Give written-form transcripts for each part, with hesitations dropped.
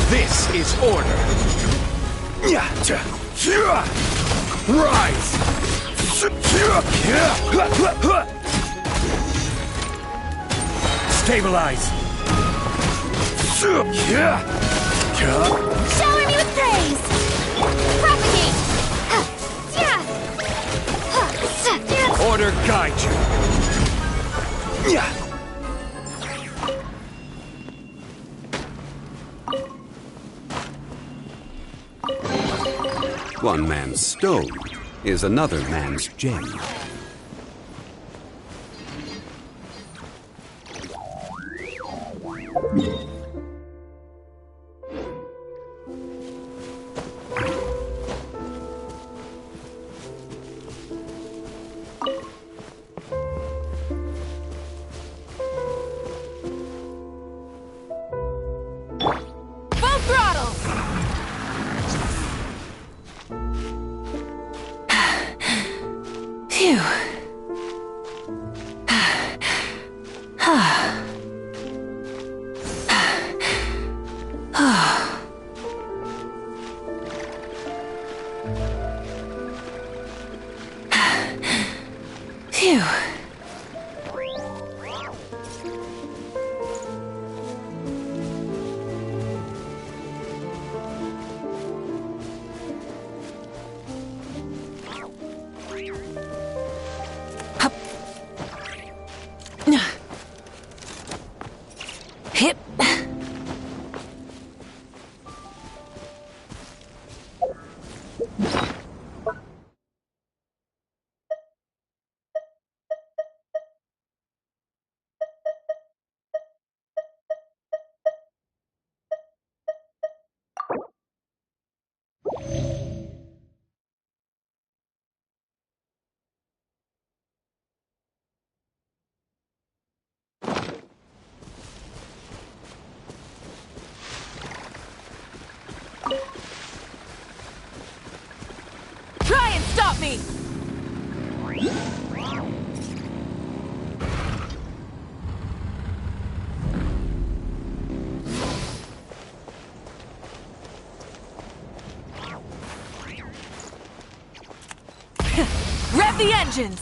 This is order. Rise! Stabilize! Shower me with praise! Propagate! Order guide you! One man's stone is another man's gem. Full throttle! Phew. Phew. Hup. Hip. Try and stop me! Rev the engines!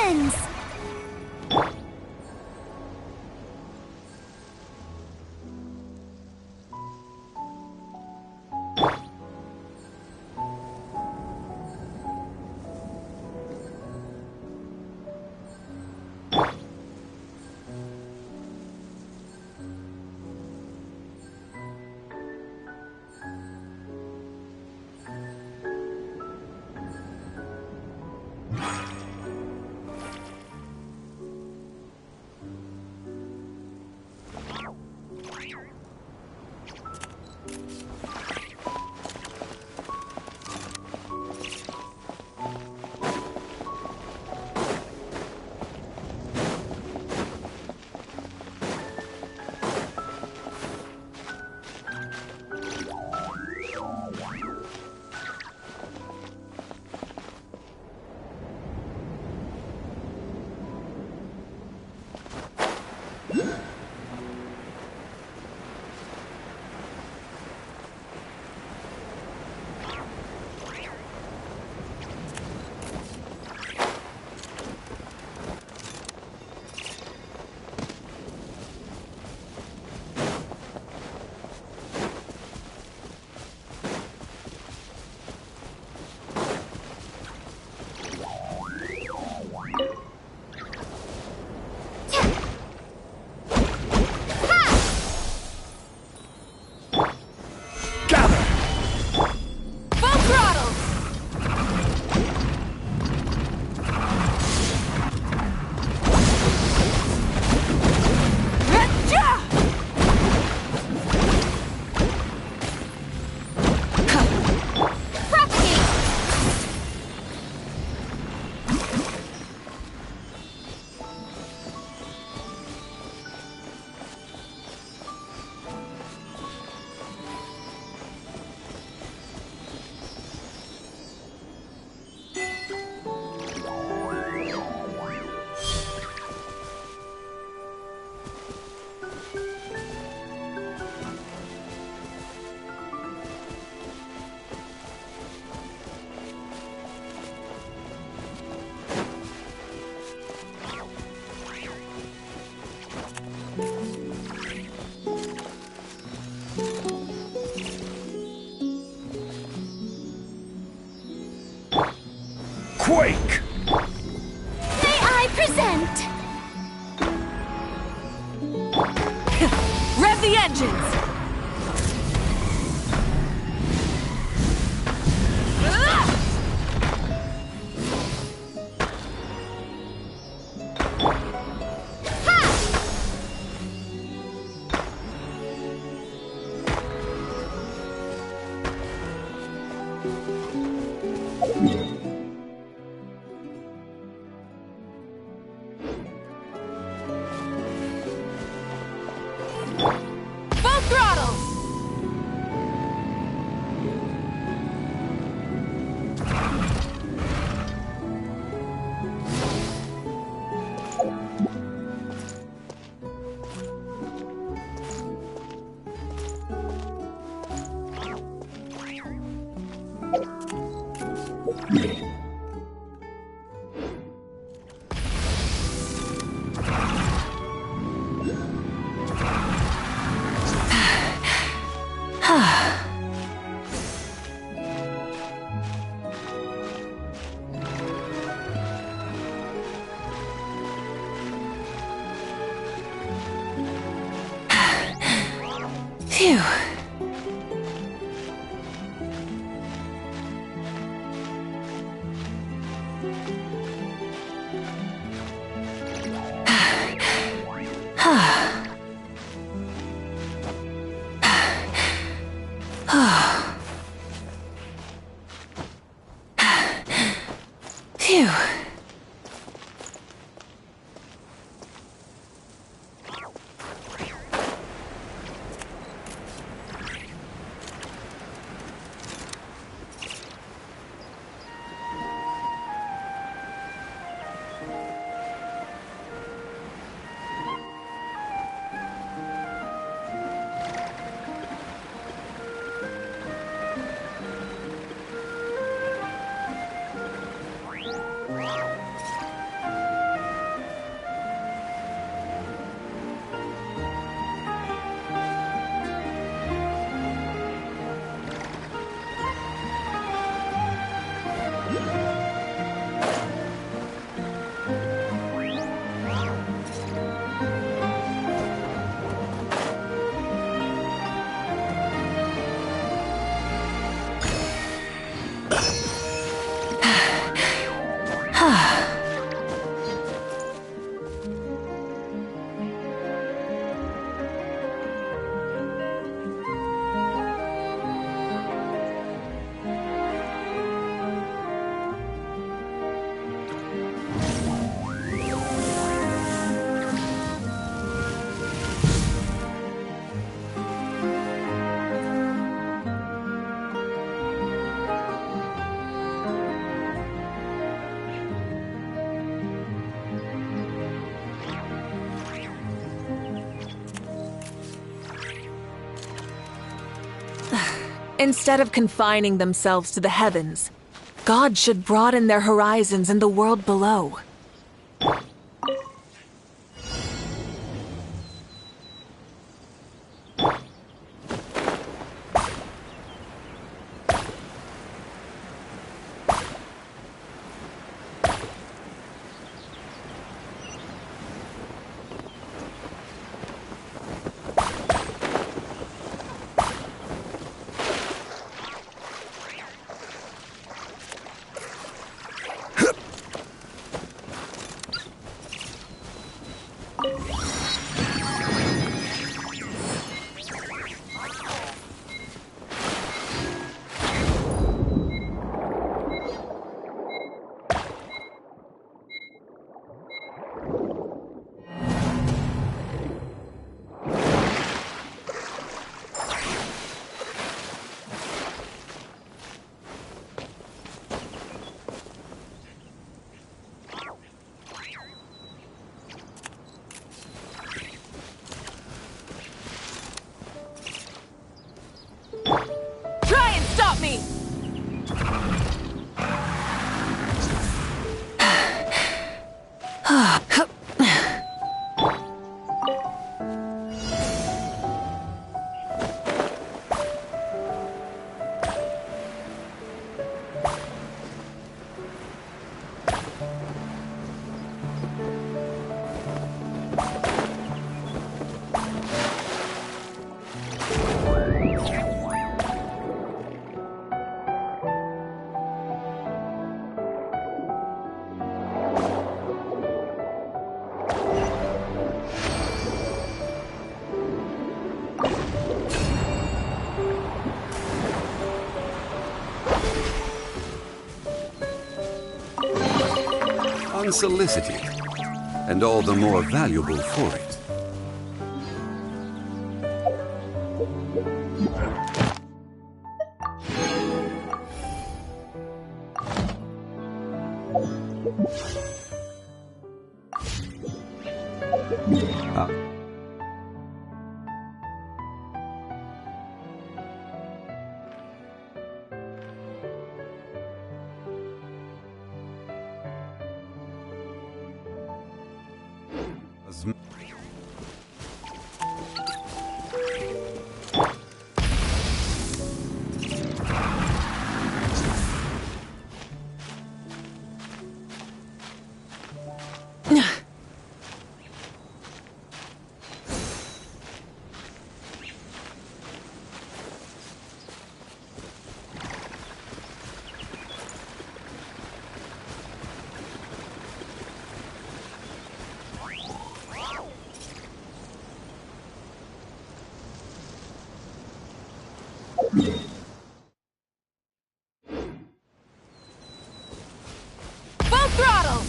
begins! Quake! May I present? Rev the engines! Full throttle! Phew. Phew. Instead of confining themselves to the heavens, gods should broaden their horizons in the world below. Try and stop me! Unsolicited, and all the more valuable for it. Full throttle!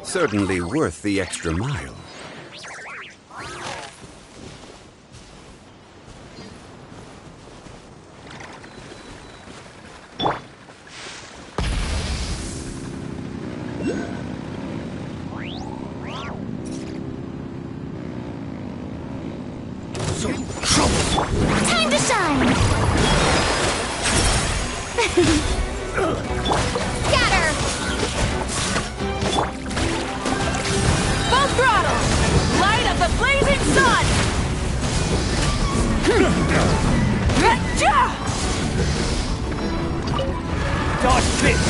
Certainly worth the extra mile. Time to shine! Scatter! Full throttle! Light of the blazing sun! Dodge this!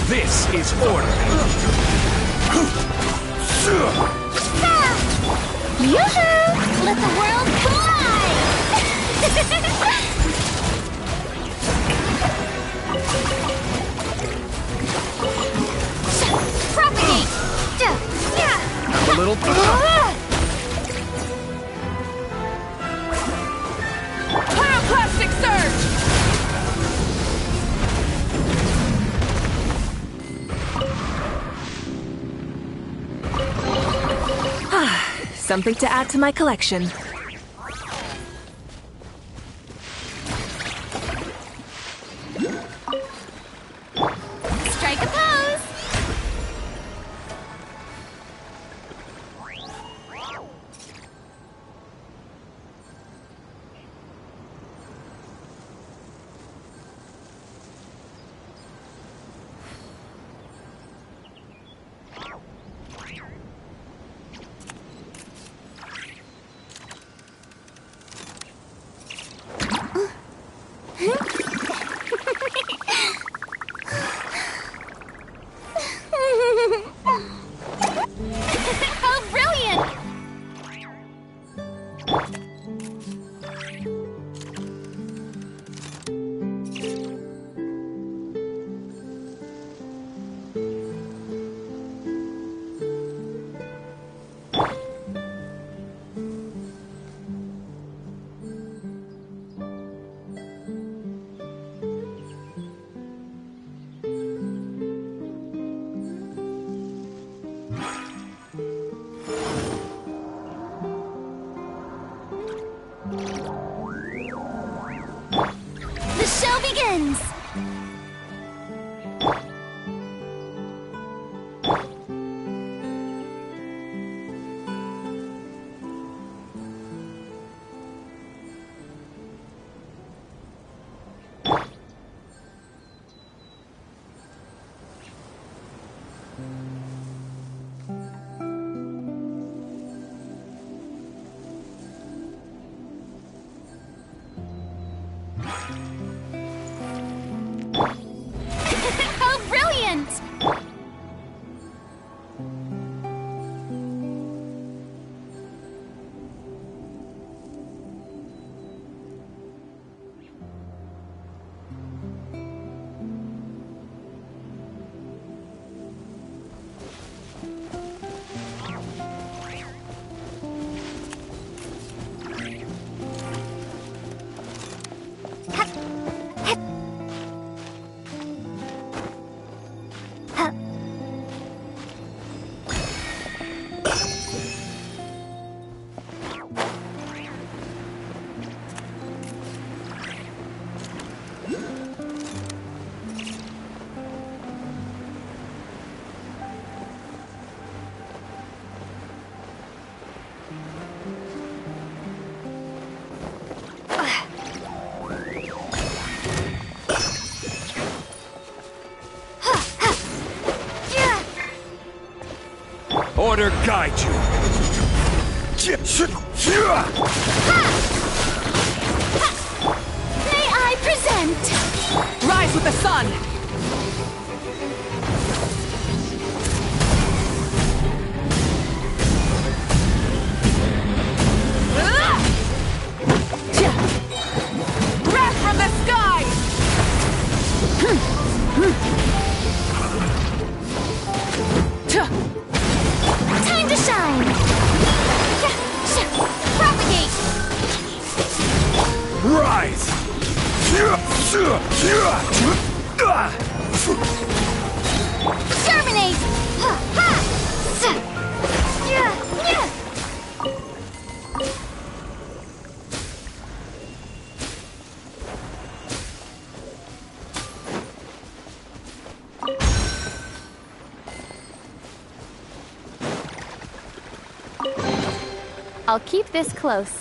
This is order. Yoo-hoo! Let the world collide! Propagate! A little. Pyroclastic surge! Something to add to my collection. Strike a pose! How brilliant! The show begins! How brilliant! Order guide you. May I present? Rise with the sun! Breath from the sky! Time to shine! Propagate! Rise! Exterminate! Ha! Ha! Yeah! Yeah! I'll keep this close.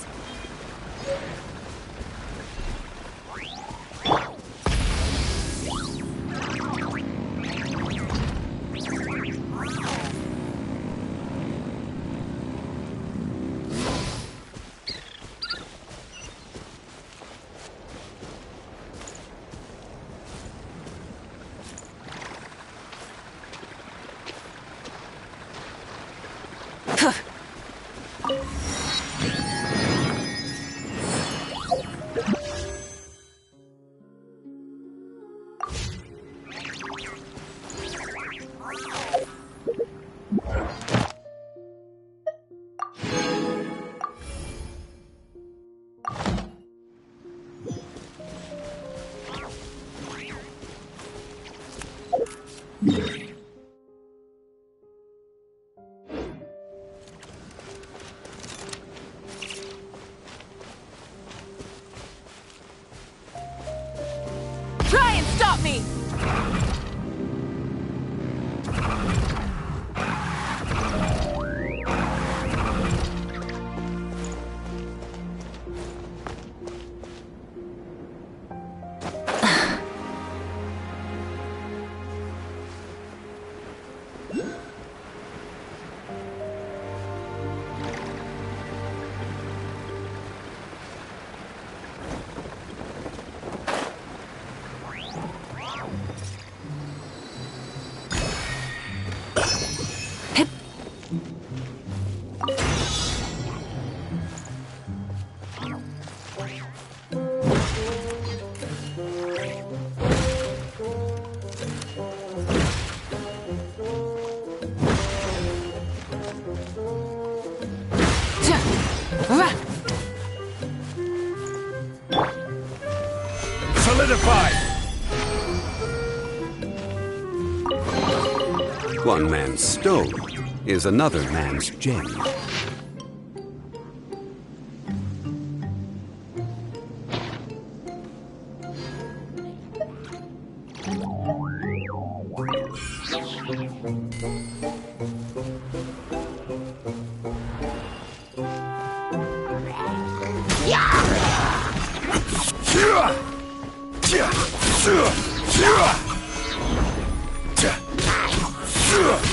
Try and stop me! Solidified! One man's stone is another man's gem.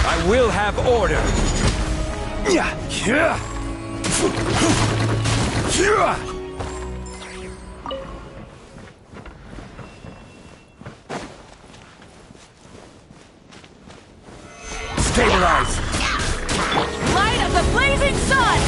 I will have order! Stabilize! Light of the blazing sun!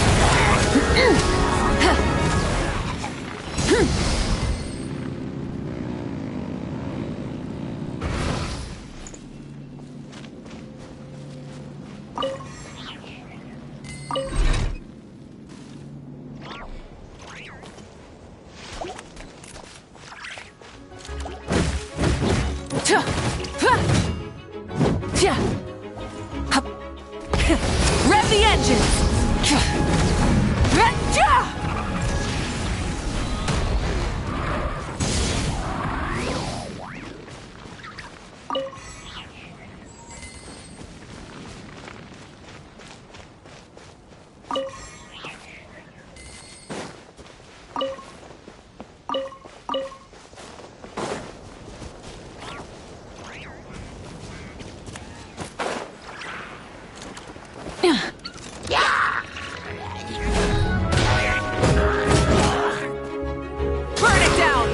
Rev the engines! Burn it down!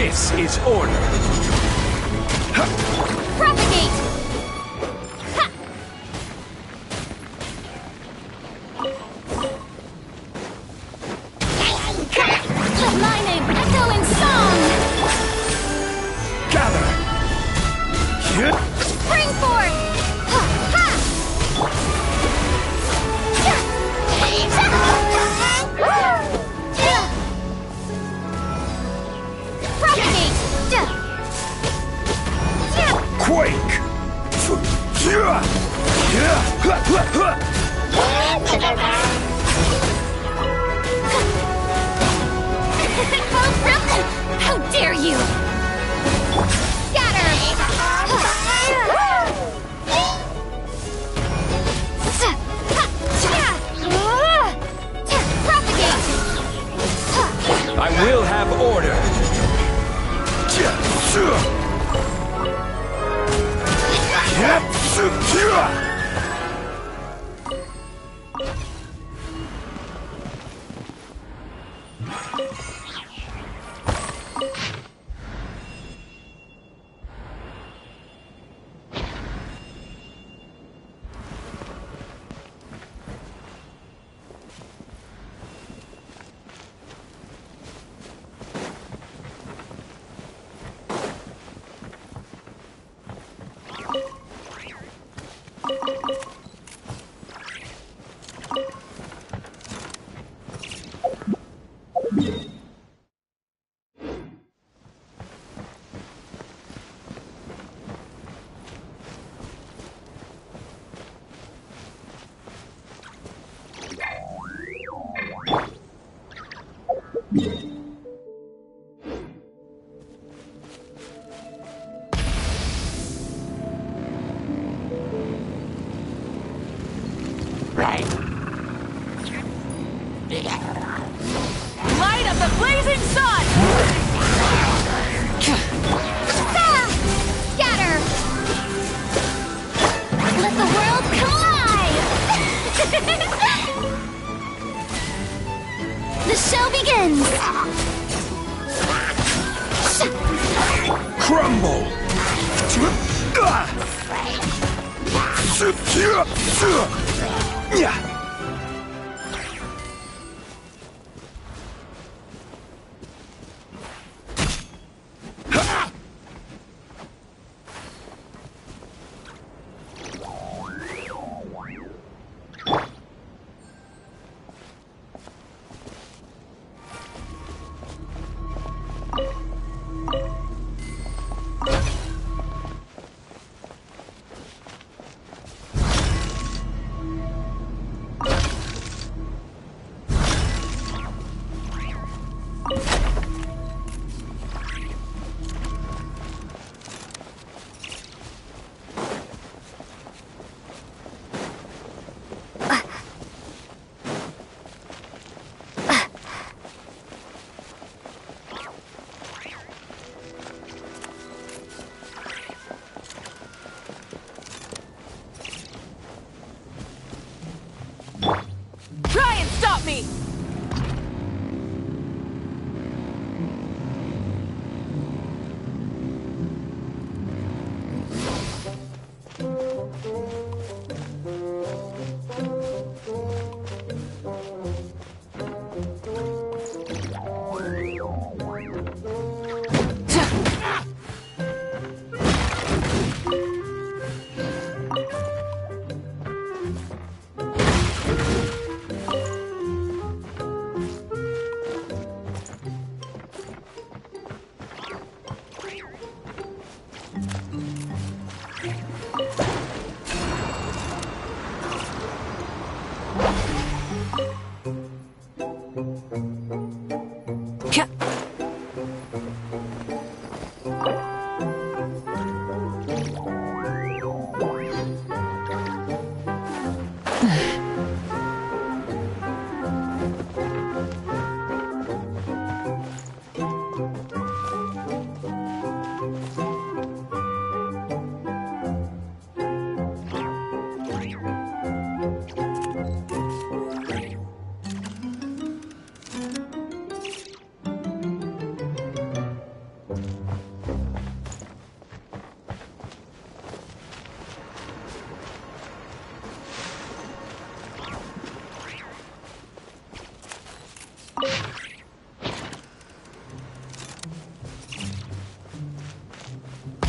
This is order. Propagate! Ha! Let my name echo in song! Gather. Spring forth! Ha! Ha! Propagate! Quake. How dare you! Scatter! Propagate! I will have order. Light of the blazing sun! Scatter! Let the world collide! The show begins! Crumble.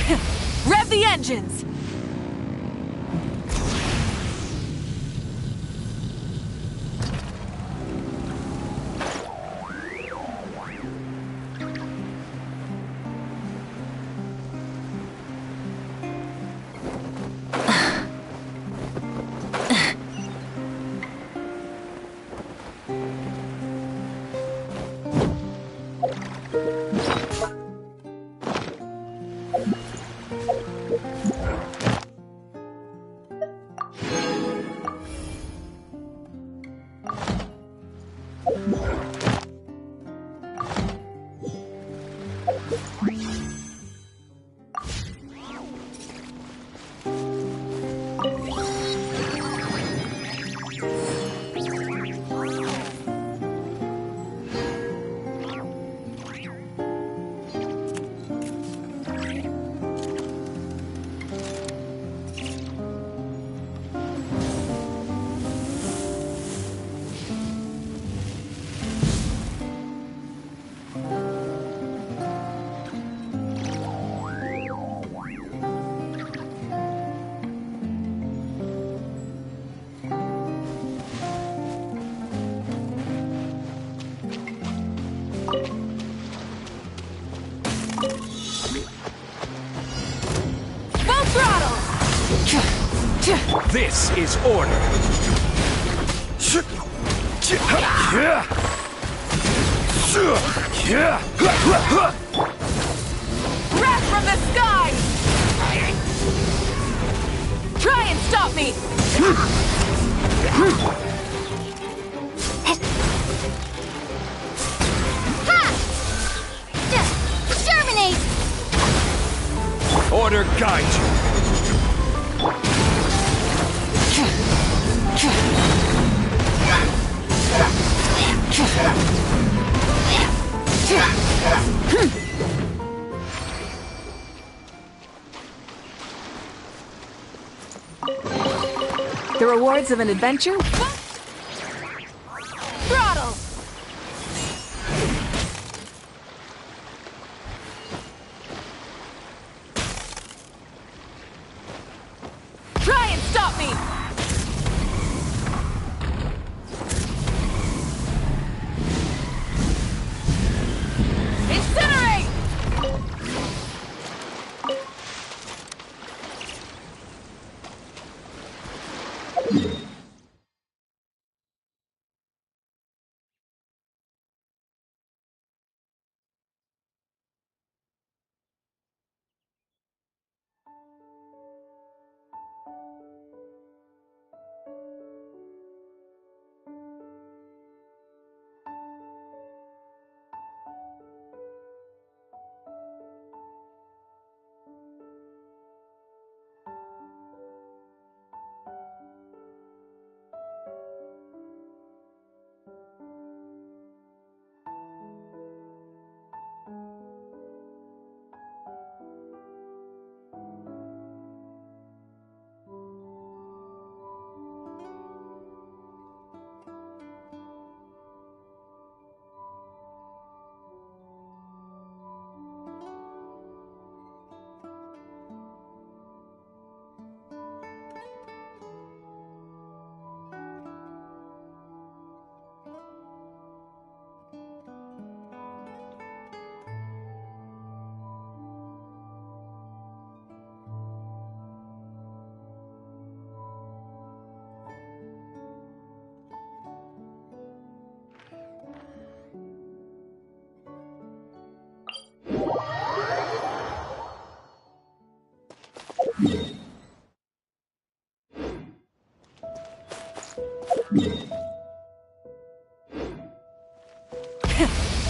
Rev the engines! This is order. Wrath from the sky! Try and stop me! Terminate! Order guide you. The rewards of an adventure? Throttle! Try and stop me! Incinerate!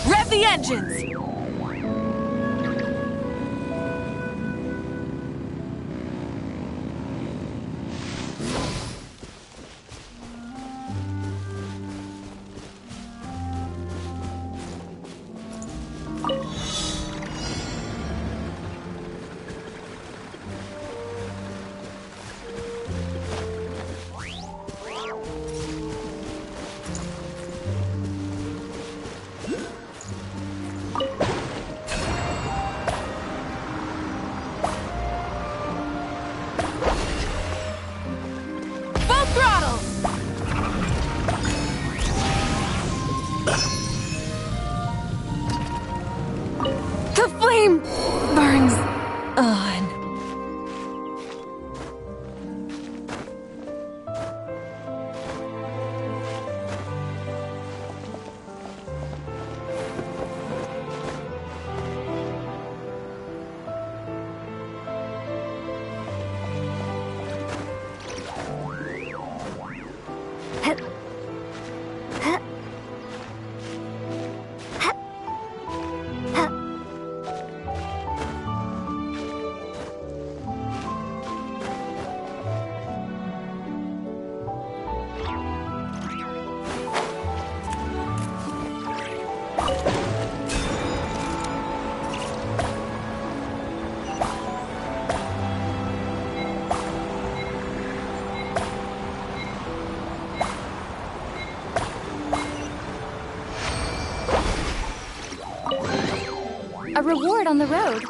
Rev the engines! reward on the road.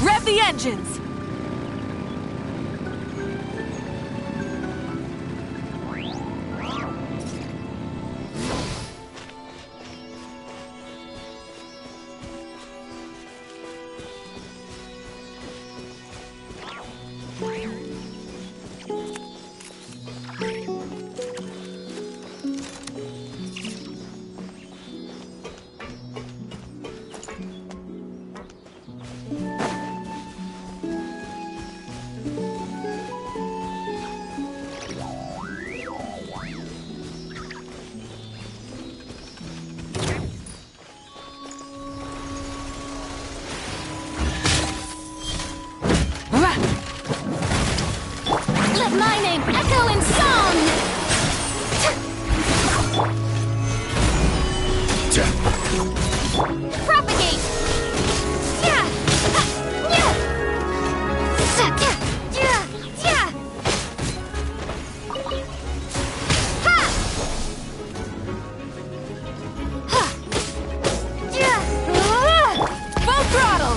Rev the engines! Let my name echo in song! Propagate! Yeah! Yeah! Yeah! Yeah! Ha! Ha! Yeah! Full throttle!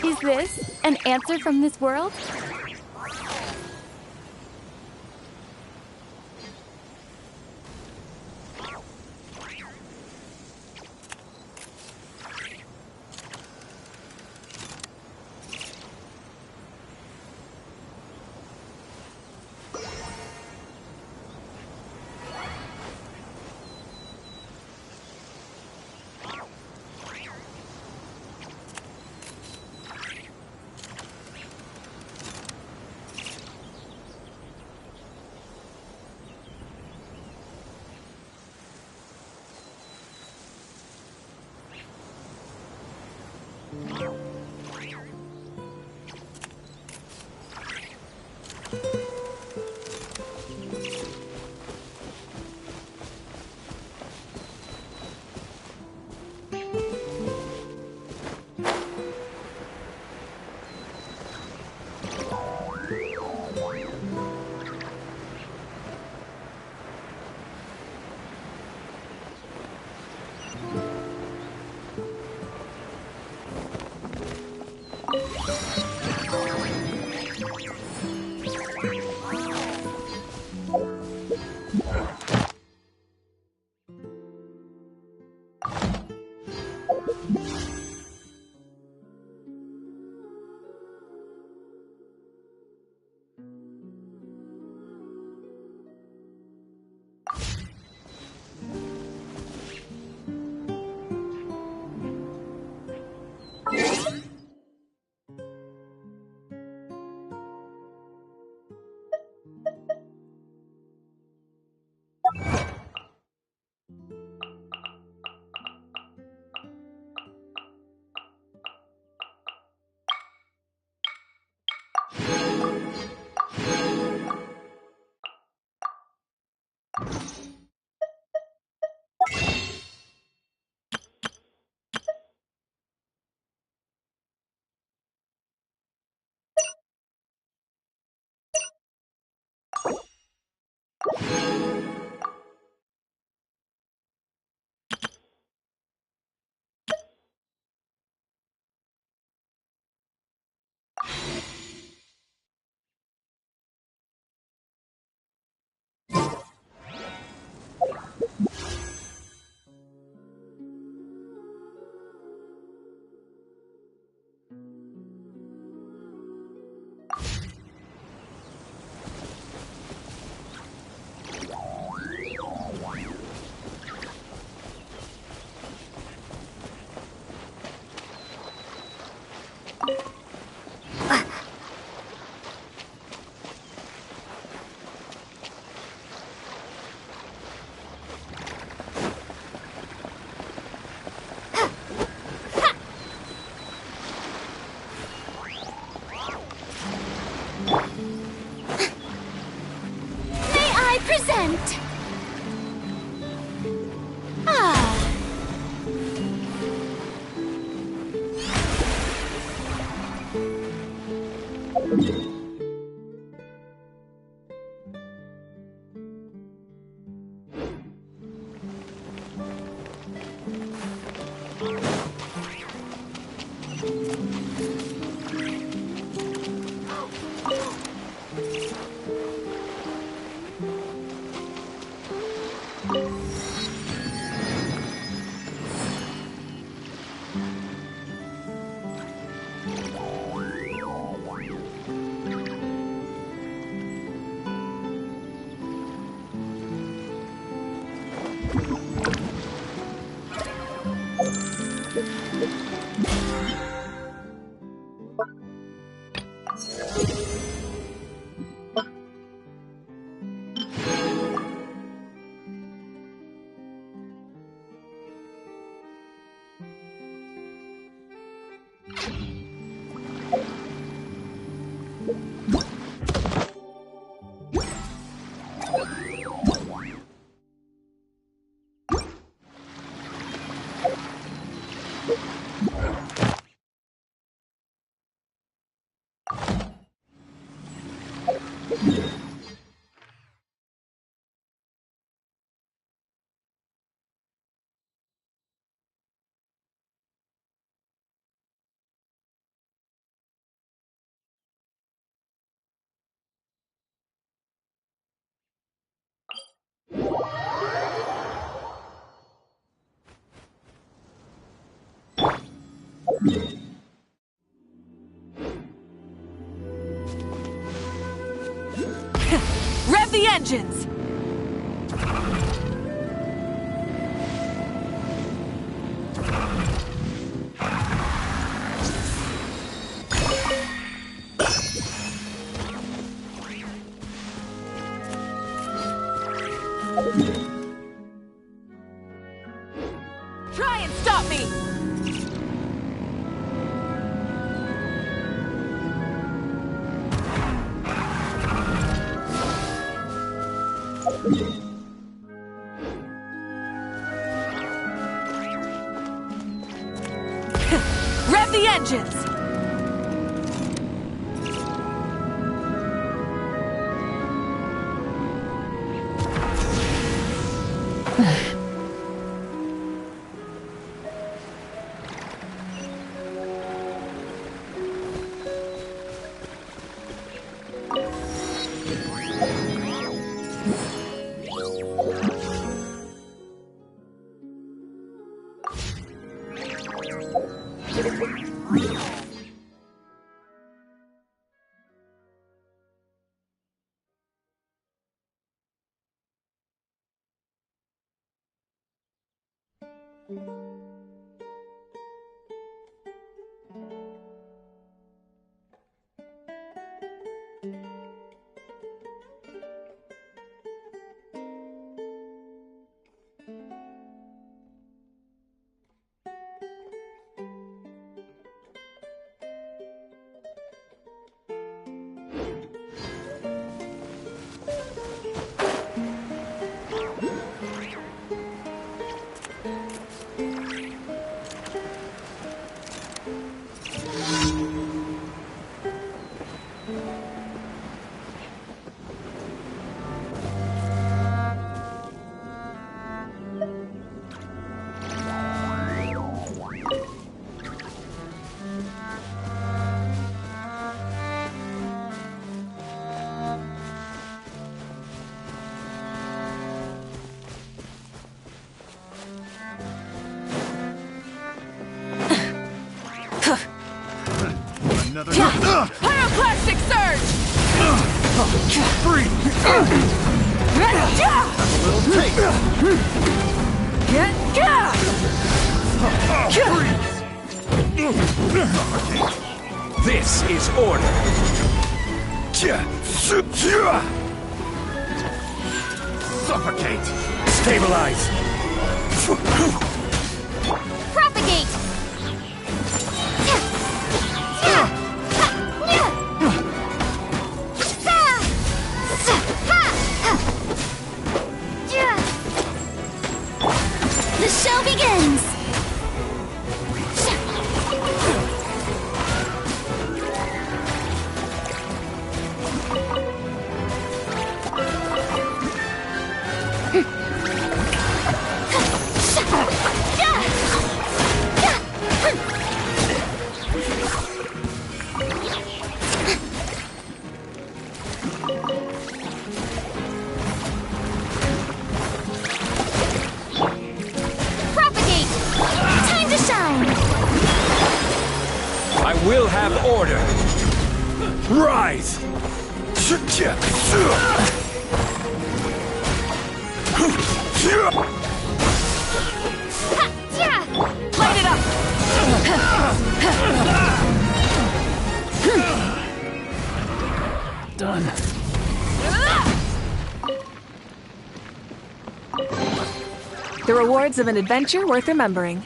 Is this an answer from this world? May I present? Ah. Rev the engines! Try and stop me! Rev the engines! Another. Pyroclastic surge! Free. Little take. This is order. Suffocate. Stabilize. Propagate! The show begins! Propagate! Time to shine! I will have order. Rise. Light it up! Done. The rewards of an adventure worth remembering.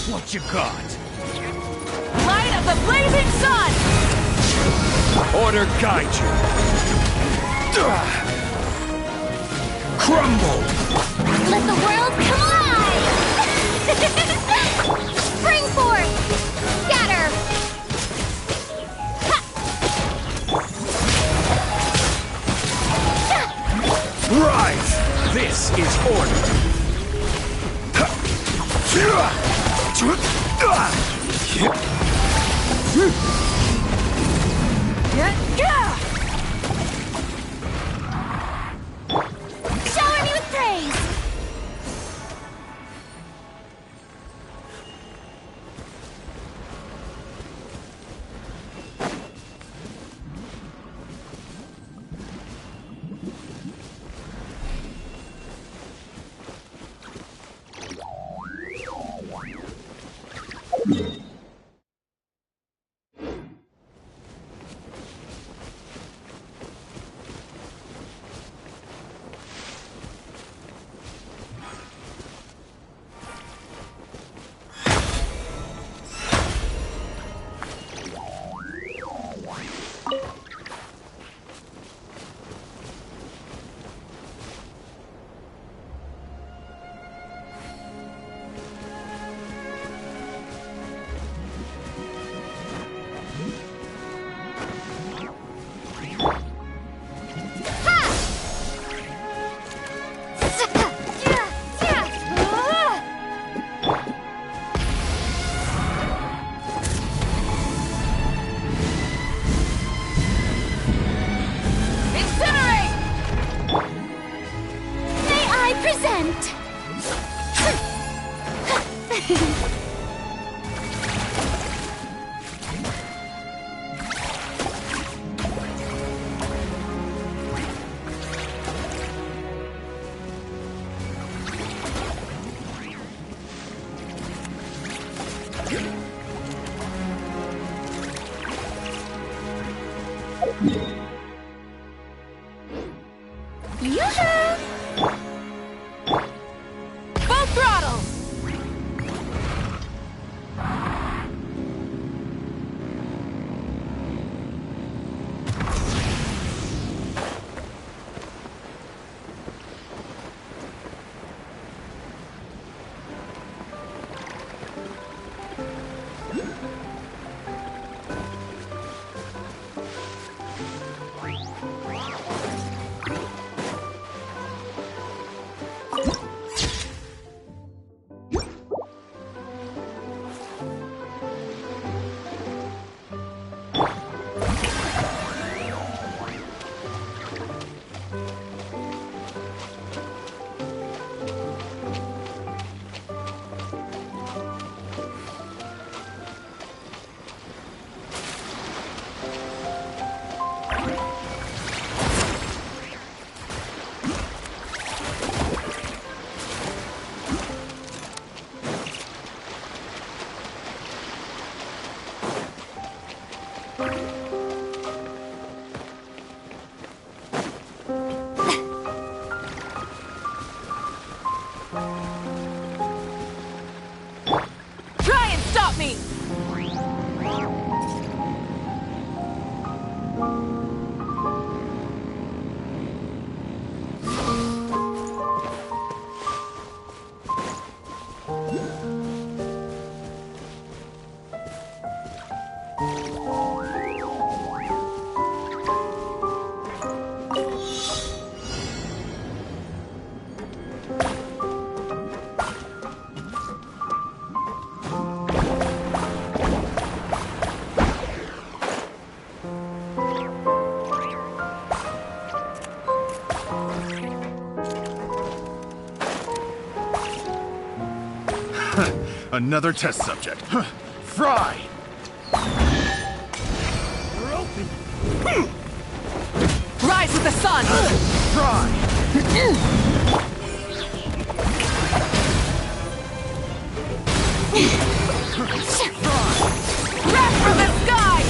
What you got? Light of the blazing sun! Order guide you. Crumble. Let the world come alive! Spring forth! Scatter! Rise. This is order. Shower me with praise! Incinerate! May I present? Yoo-hoo! Full throttle! Try and stop me! Another test subject. Fry! Rise with the sun! Fry! Wrath from the sky!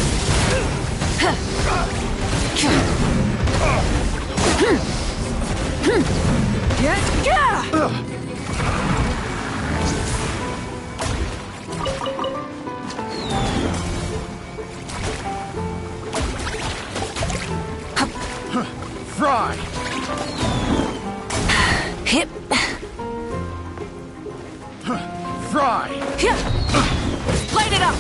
Fry! Hip. Fry! Light it up!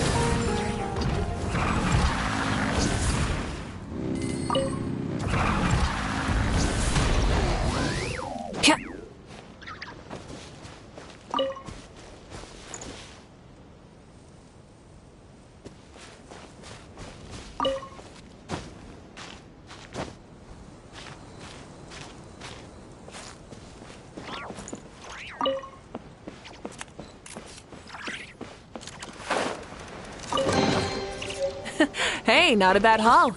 Hey, not a bad haul.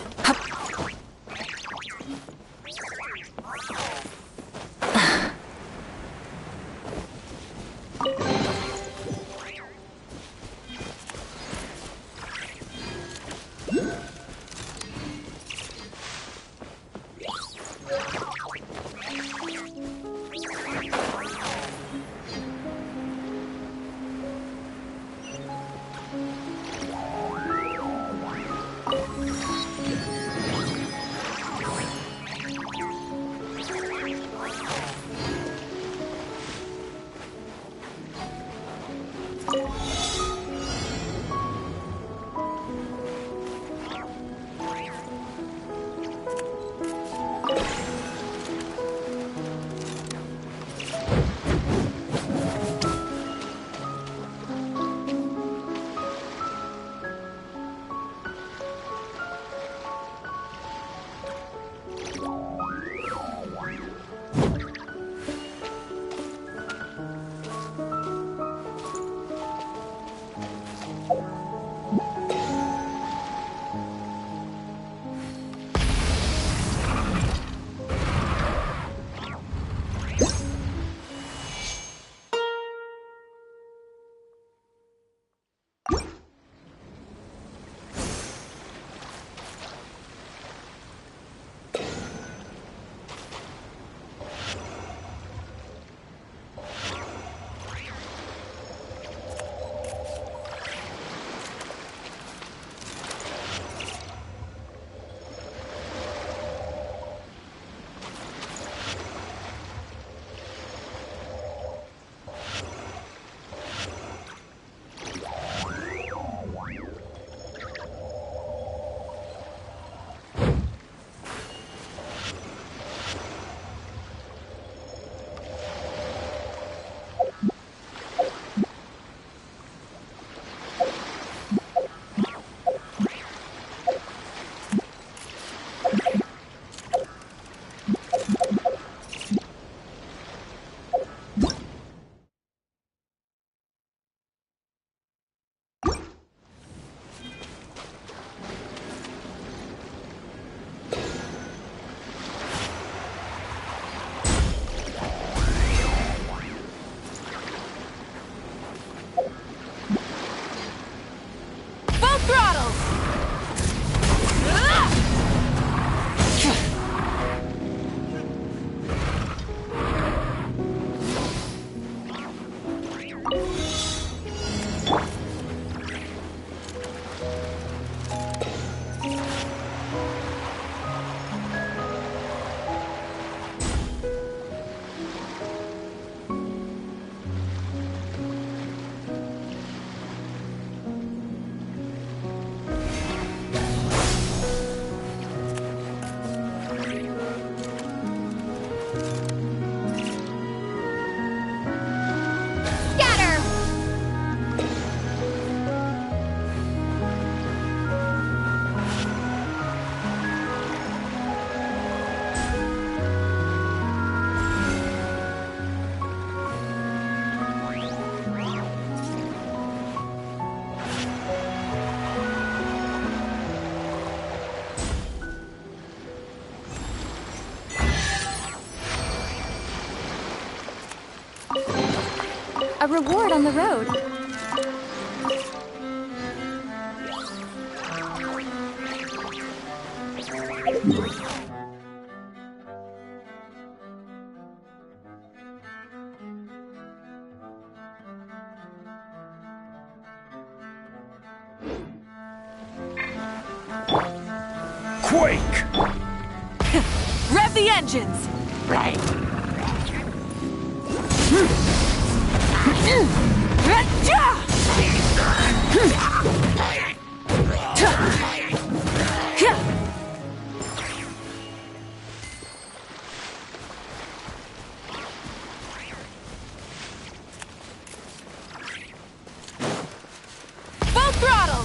a reward on the road. Quake! Rev the engines! Full throttle!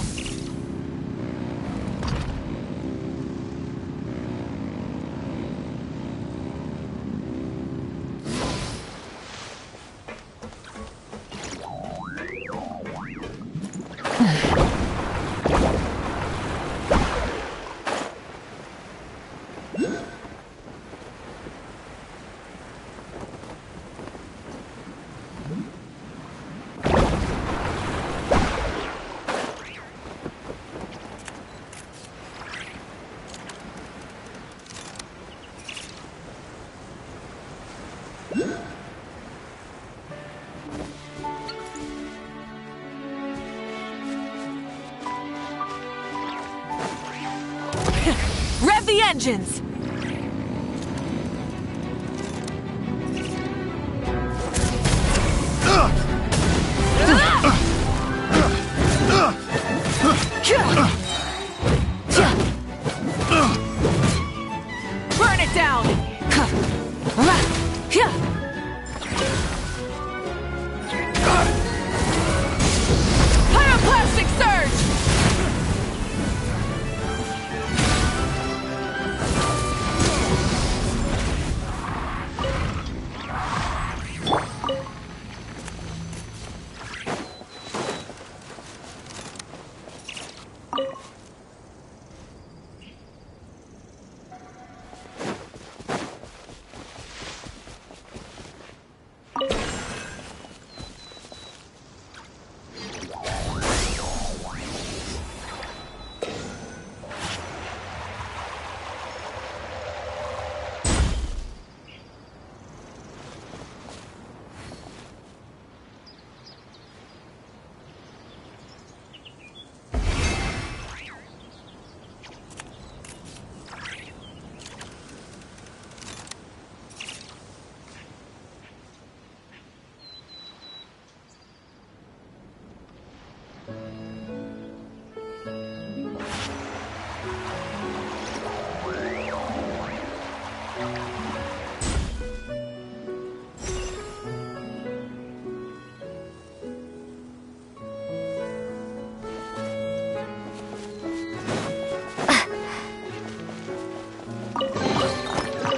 Rev the engines! Burn it down! Pyroclastic surge!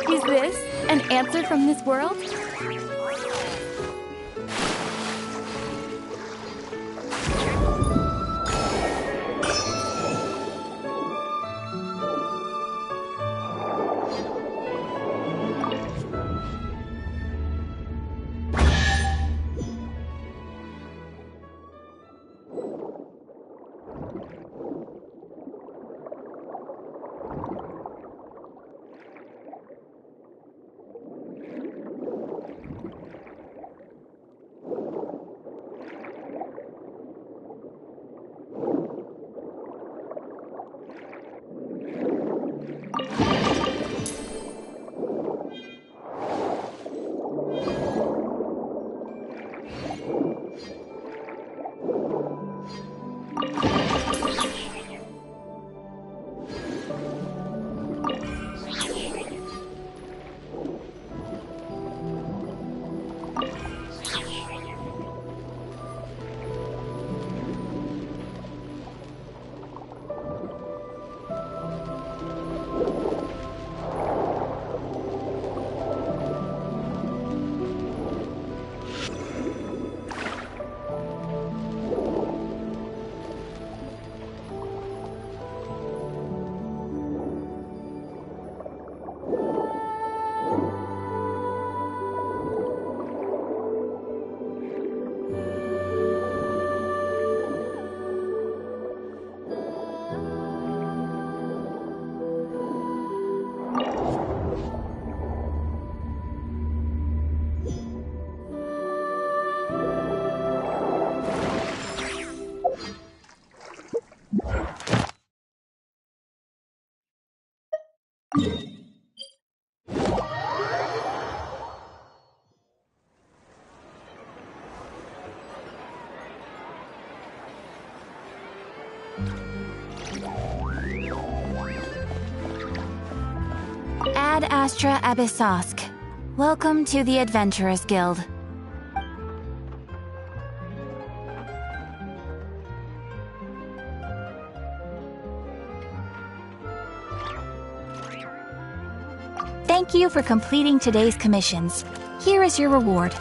Is this an answer from this world? Ad Astra Abyssosk. Welcome to the Adventurers Guild. Thank you for completing today's commissions. Here is your reward.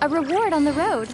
A reward on the road.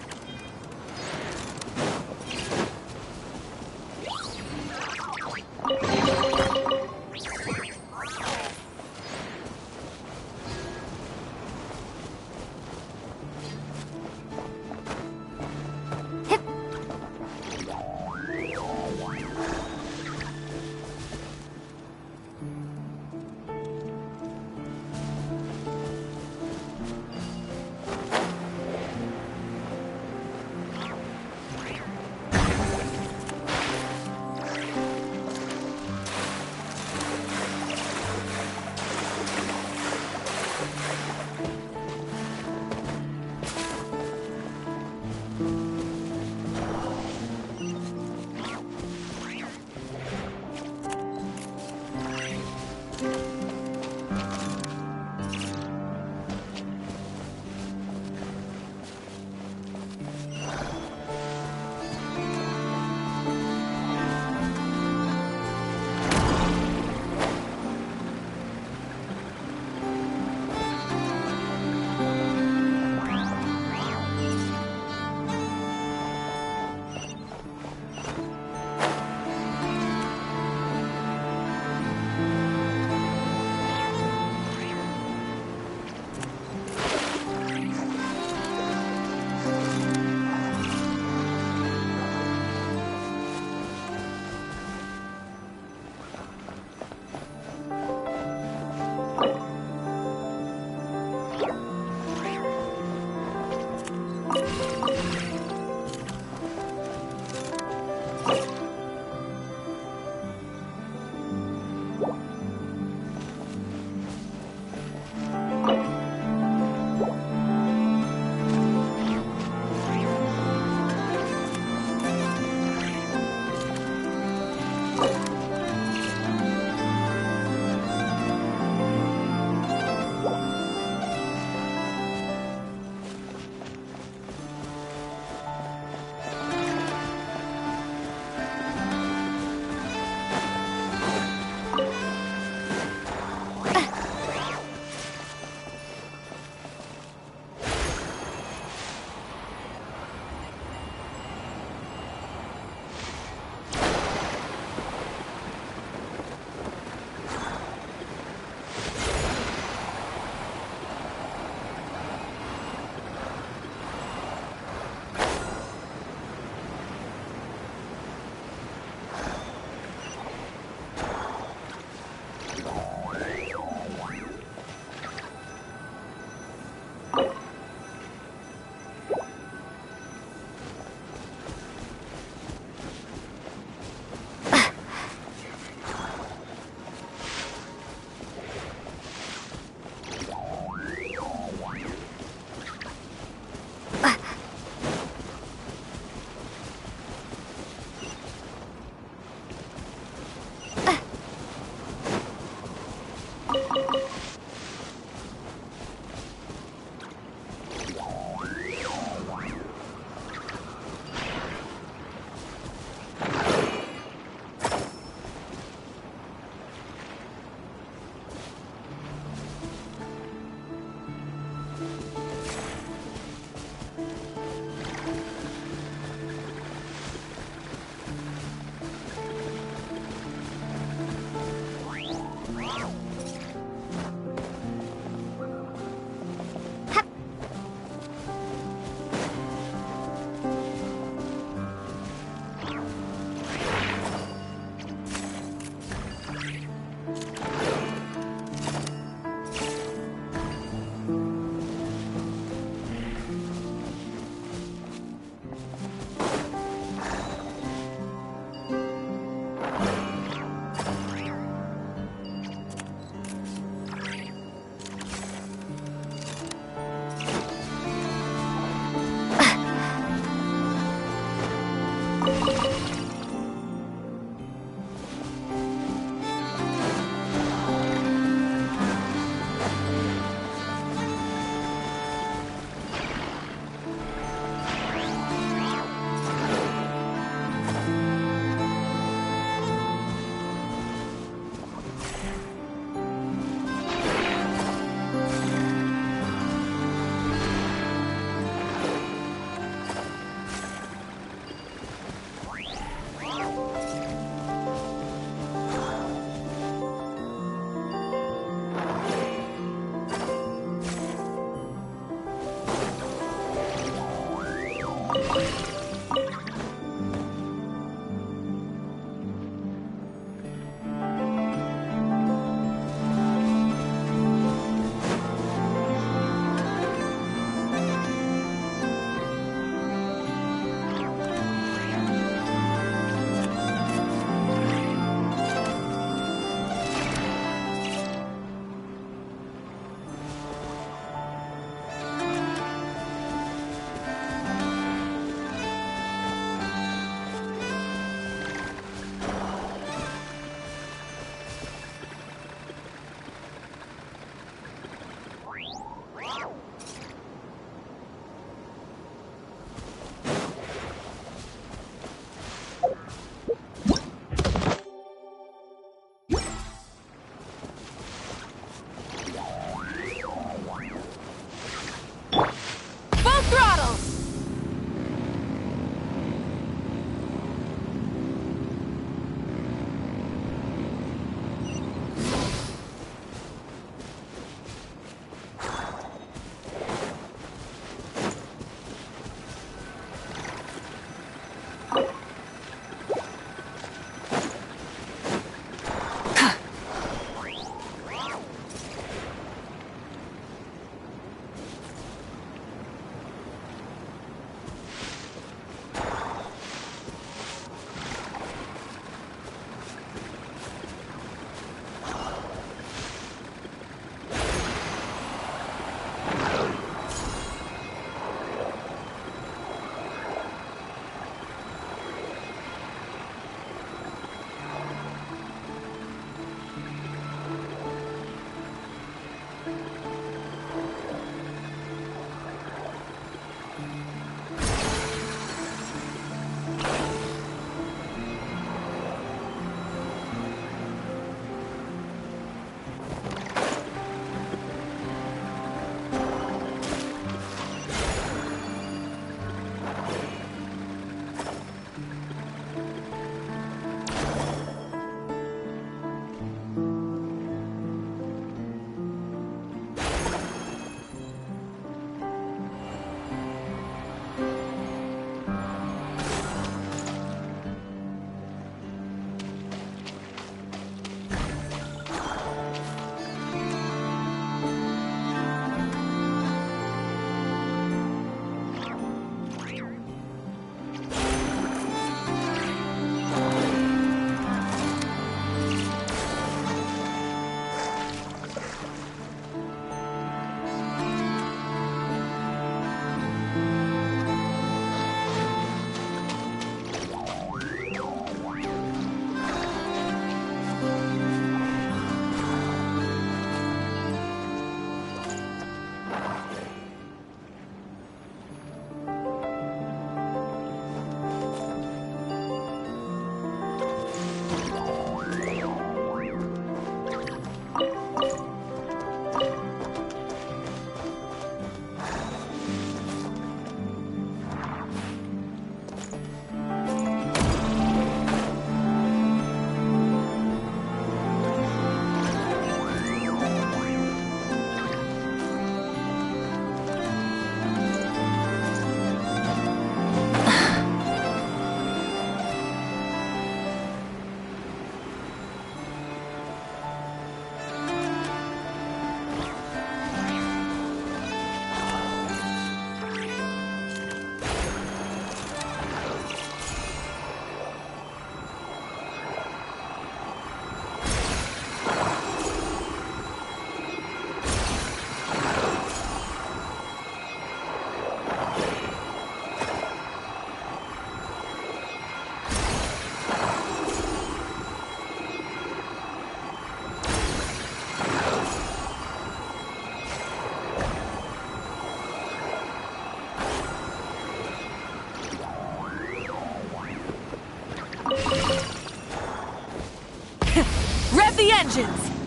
the engines!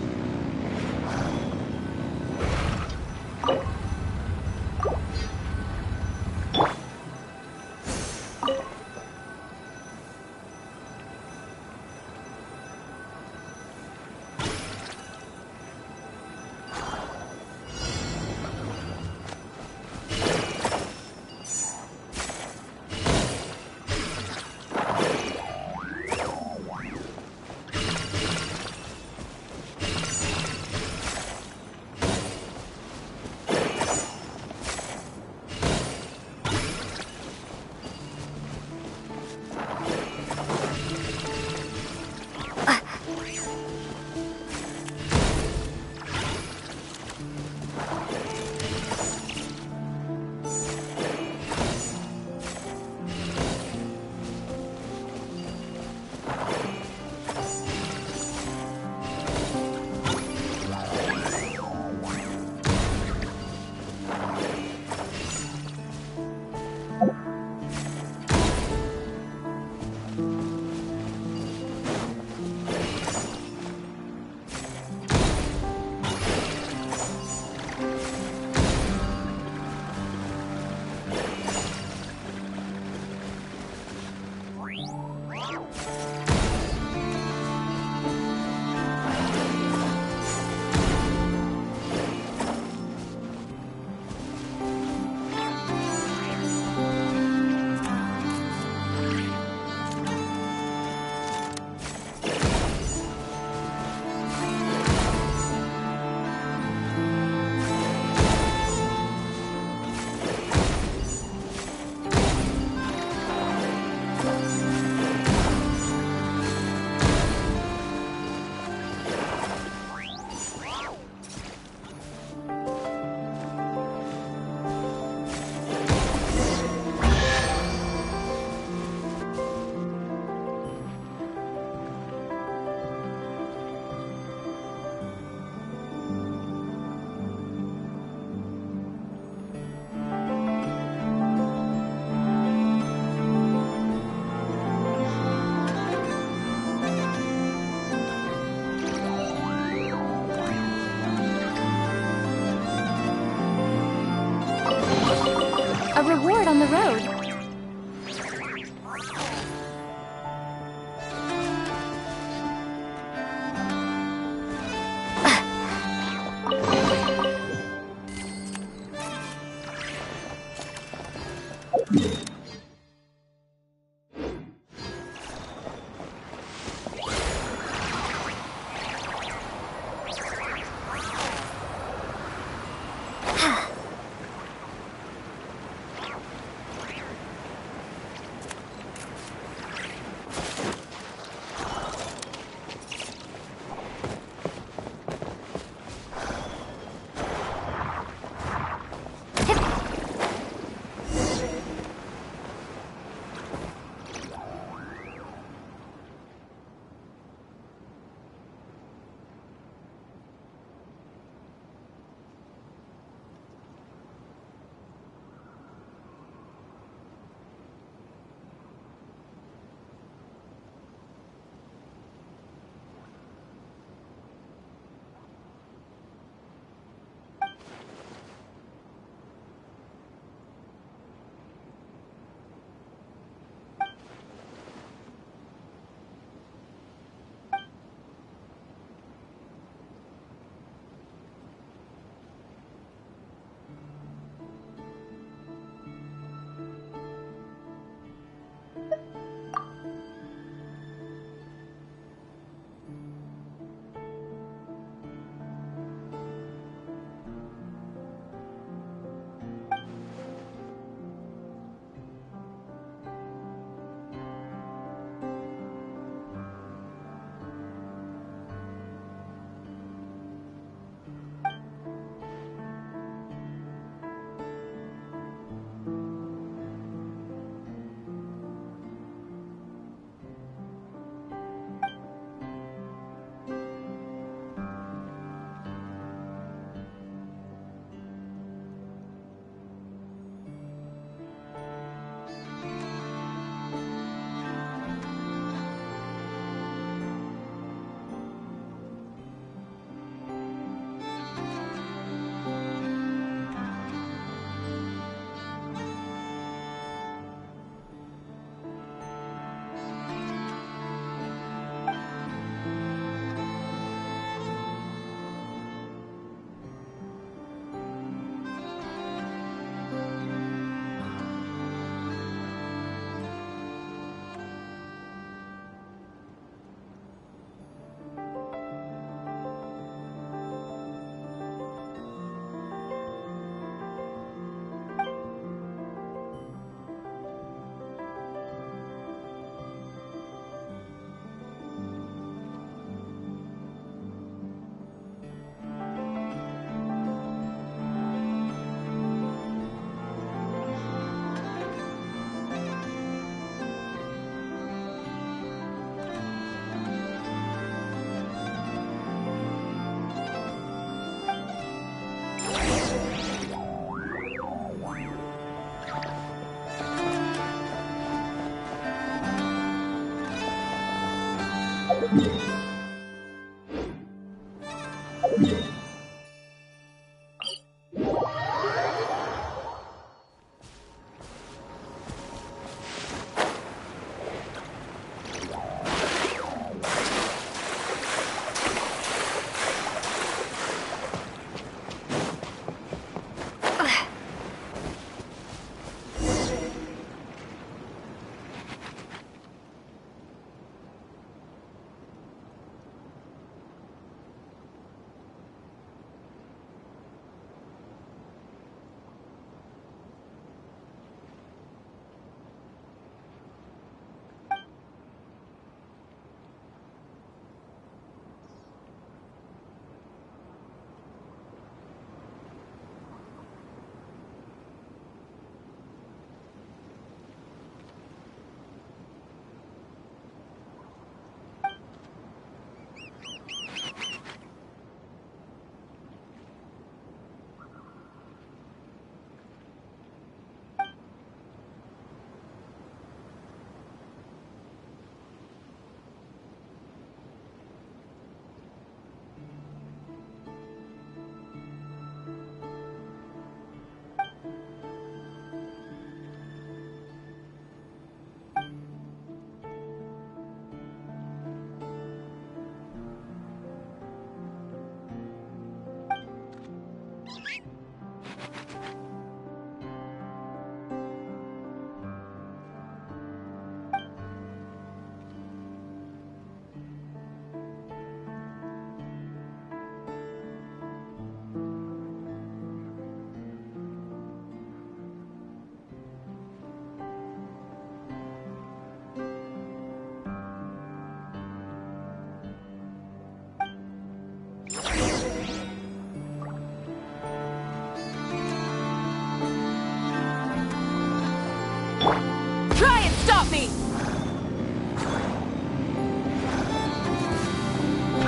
Try and stop me!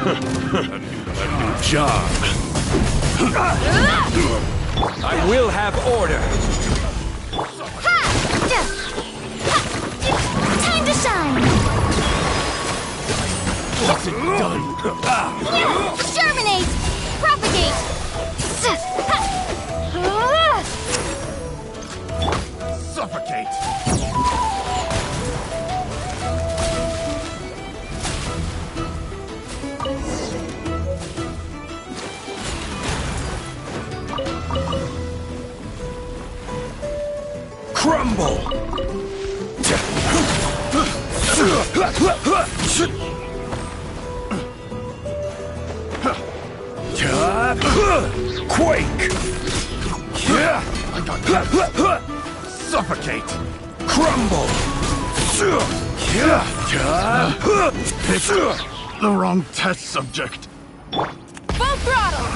A new job. I will have order. Time to shine! What's it done? Germinate! Propagate! Suffocate! Crumble! Quake! I got suffocate! Crumble! Pick the wrong test subject. Full throttle!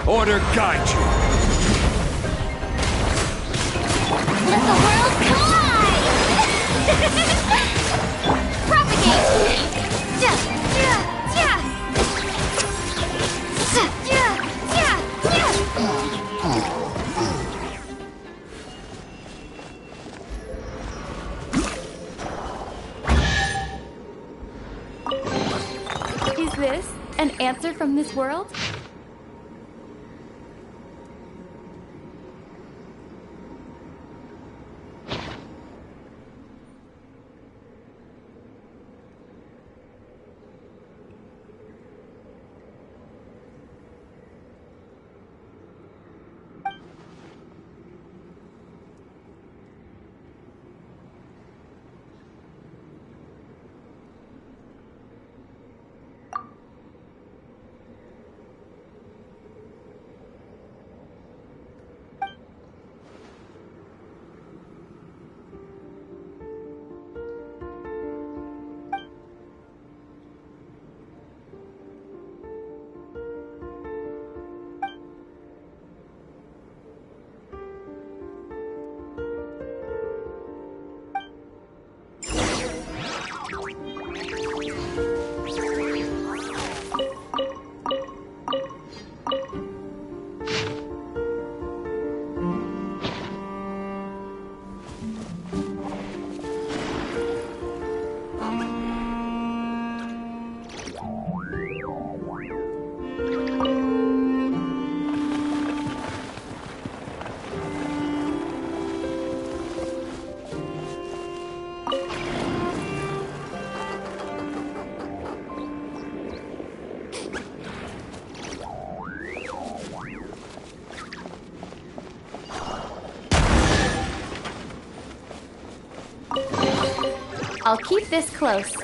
Order guide you. Let the world come! Is this an answer from this world? I'll keep this close.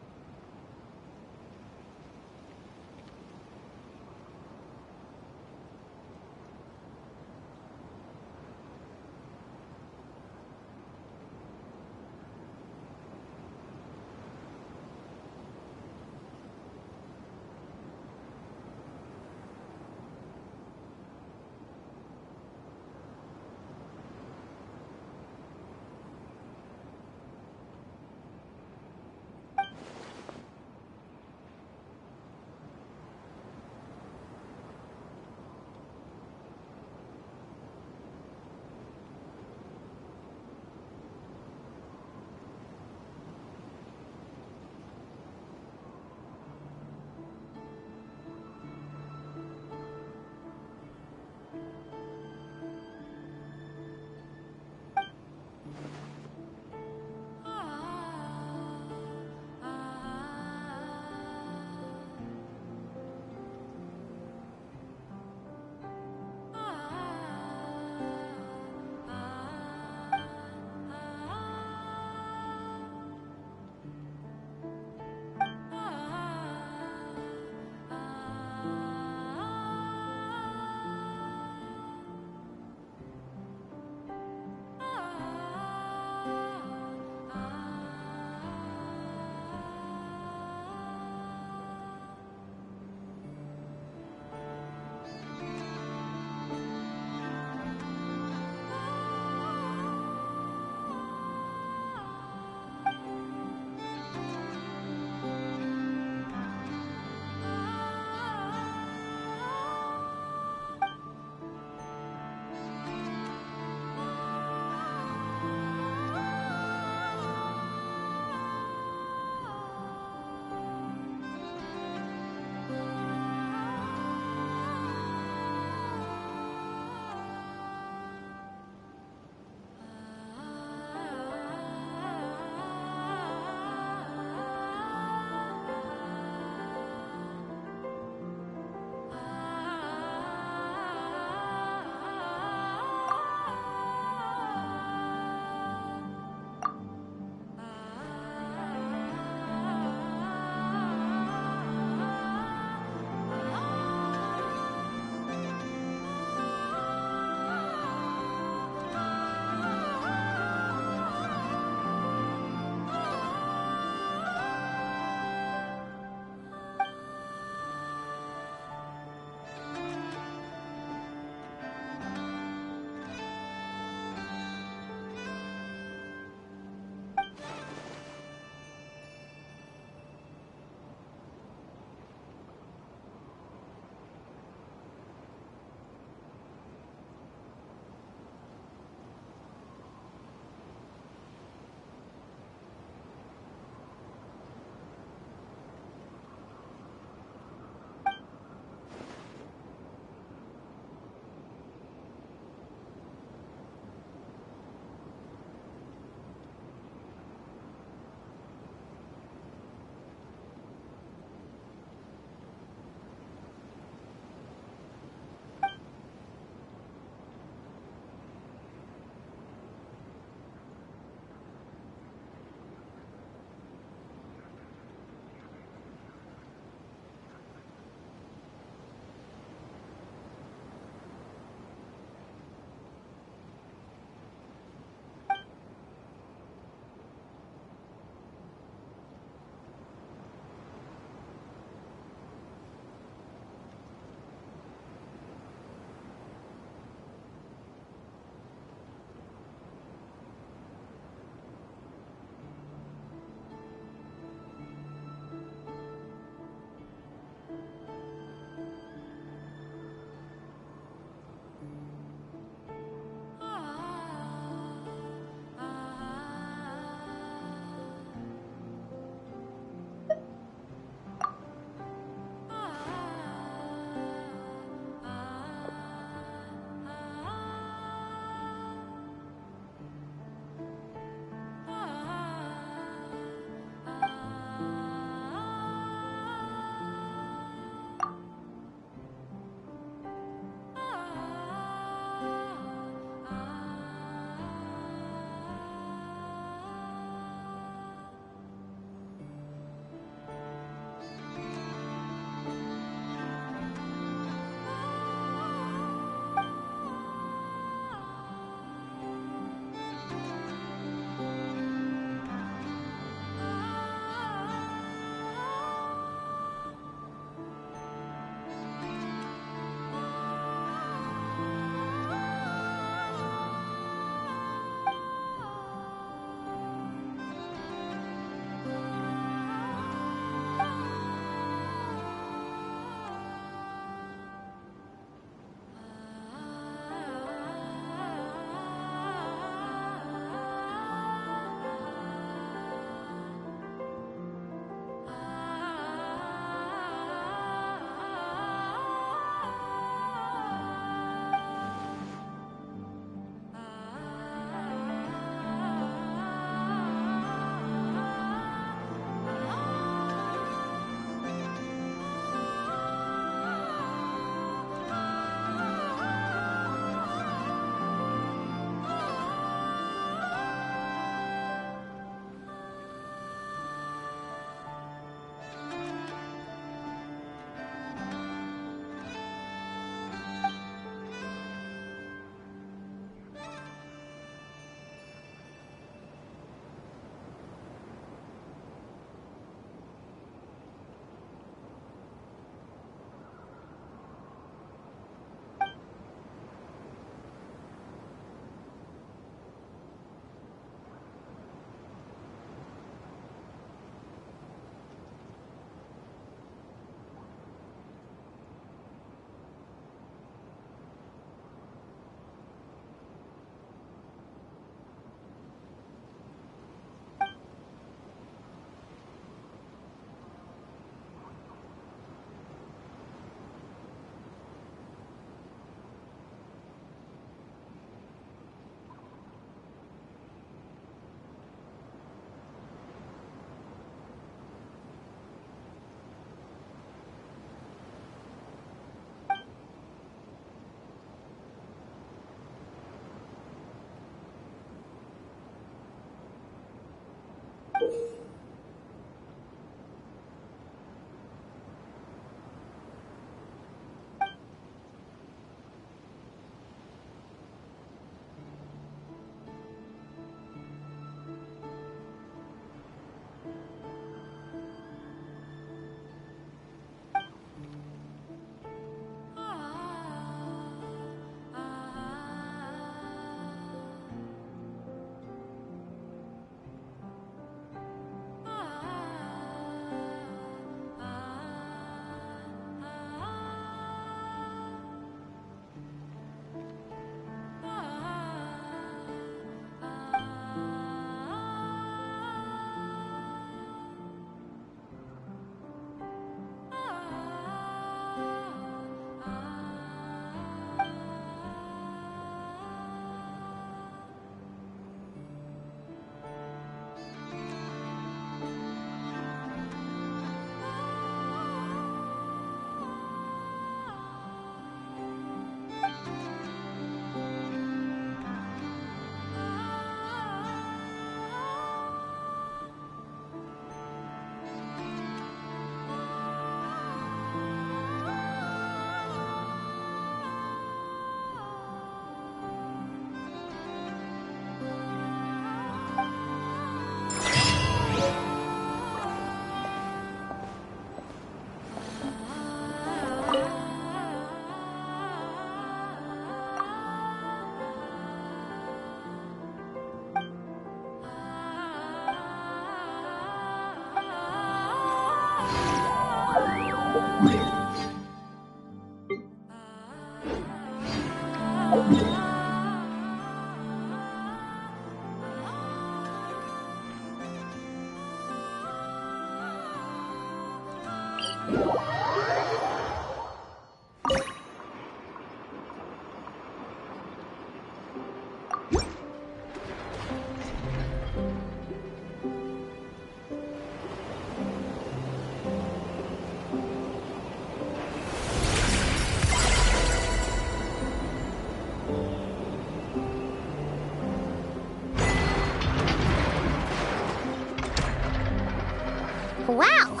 Wow!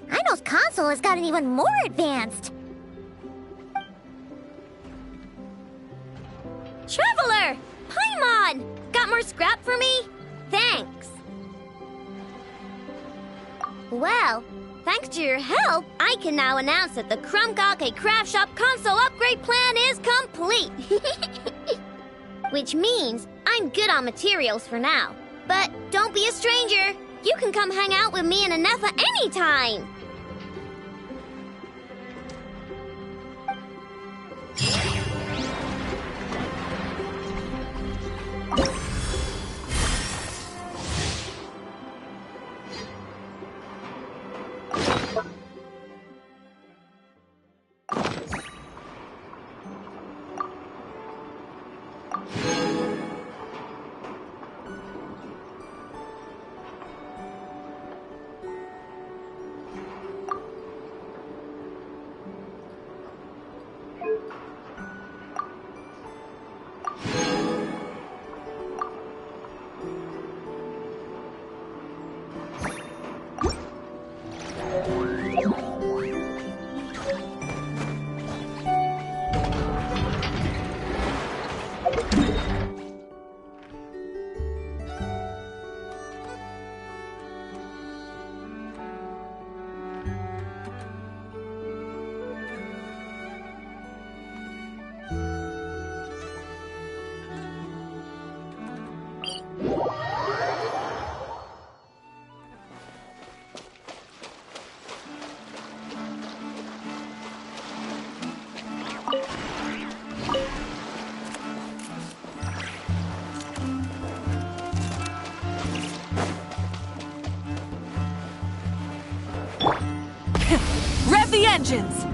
Ino's console has gotten even more advanced! Traveler! Paimon! Got more scrap for me? Thanks! Well, thanks to your help, I can now announce that the Krumgake Craft Shop console upgrade plan is complete! Which means I'm good on materials for now. But don't be a stranger! You can come hang out with me and Anefa anytime! Rev the engines!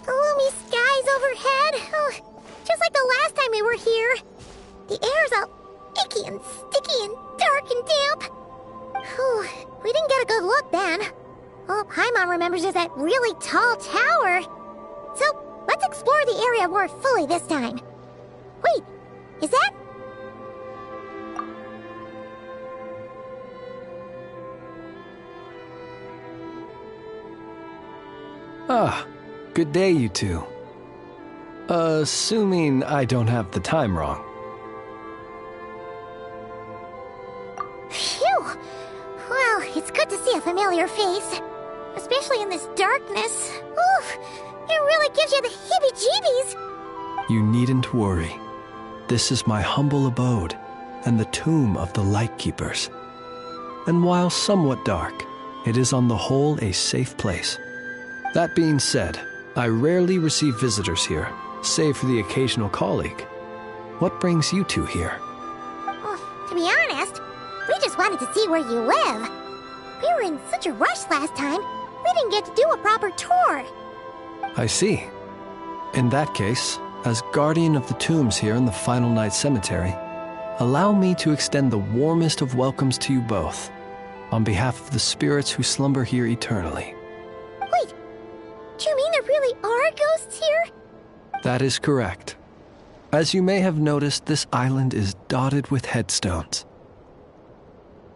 Gloomy skies overhead. Oh, just like the last time we were here. The air's all icky and sticky and dark and damp. Whew, we didn't get a good look then. All Paimon remembers is that really tall tower. So, let's explore the area more fully this time. Wait, is that... Ah, good day, you two. Assuming I don't have the time wrong. Phew! Well, it's good to see a familiar face. Especially in this darkness. Oof! It really gives you the heebie-jeebies! You needn't worry. This is my humble abode, and the tomb of the Lightkeepers. And while somewhat dark, it is on the whole a safe place. That being said, I rarely receive visitors here, save for the occasional colleague. What brings you two here? Well, to be honest, we just wanted to see where you live. We were in such a rush last time, we didn't get to do a proper tour. I see. In that case, as guardian of the tombs here in the Final Night Cemetery, allow me to extend the warmest of welcomes to you both, on behalf of the spirits who slumber here eternally. Wait, do you mean there really are ghosts here? That is correct. As you may have noticed, this island is dotted with headstones.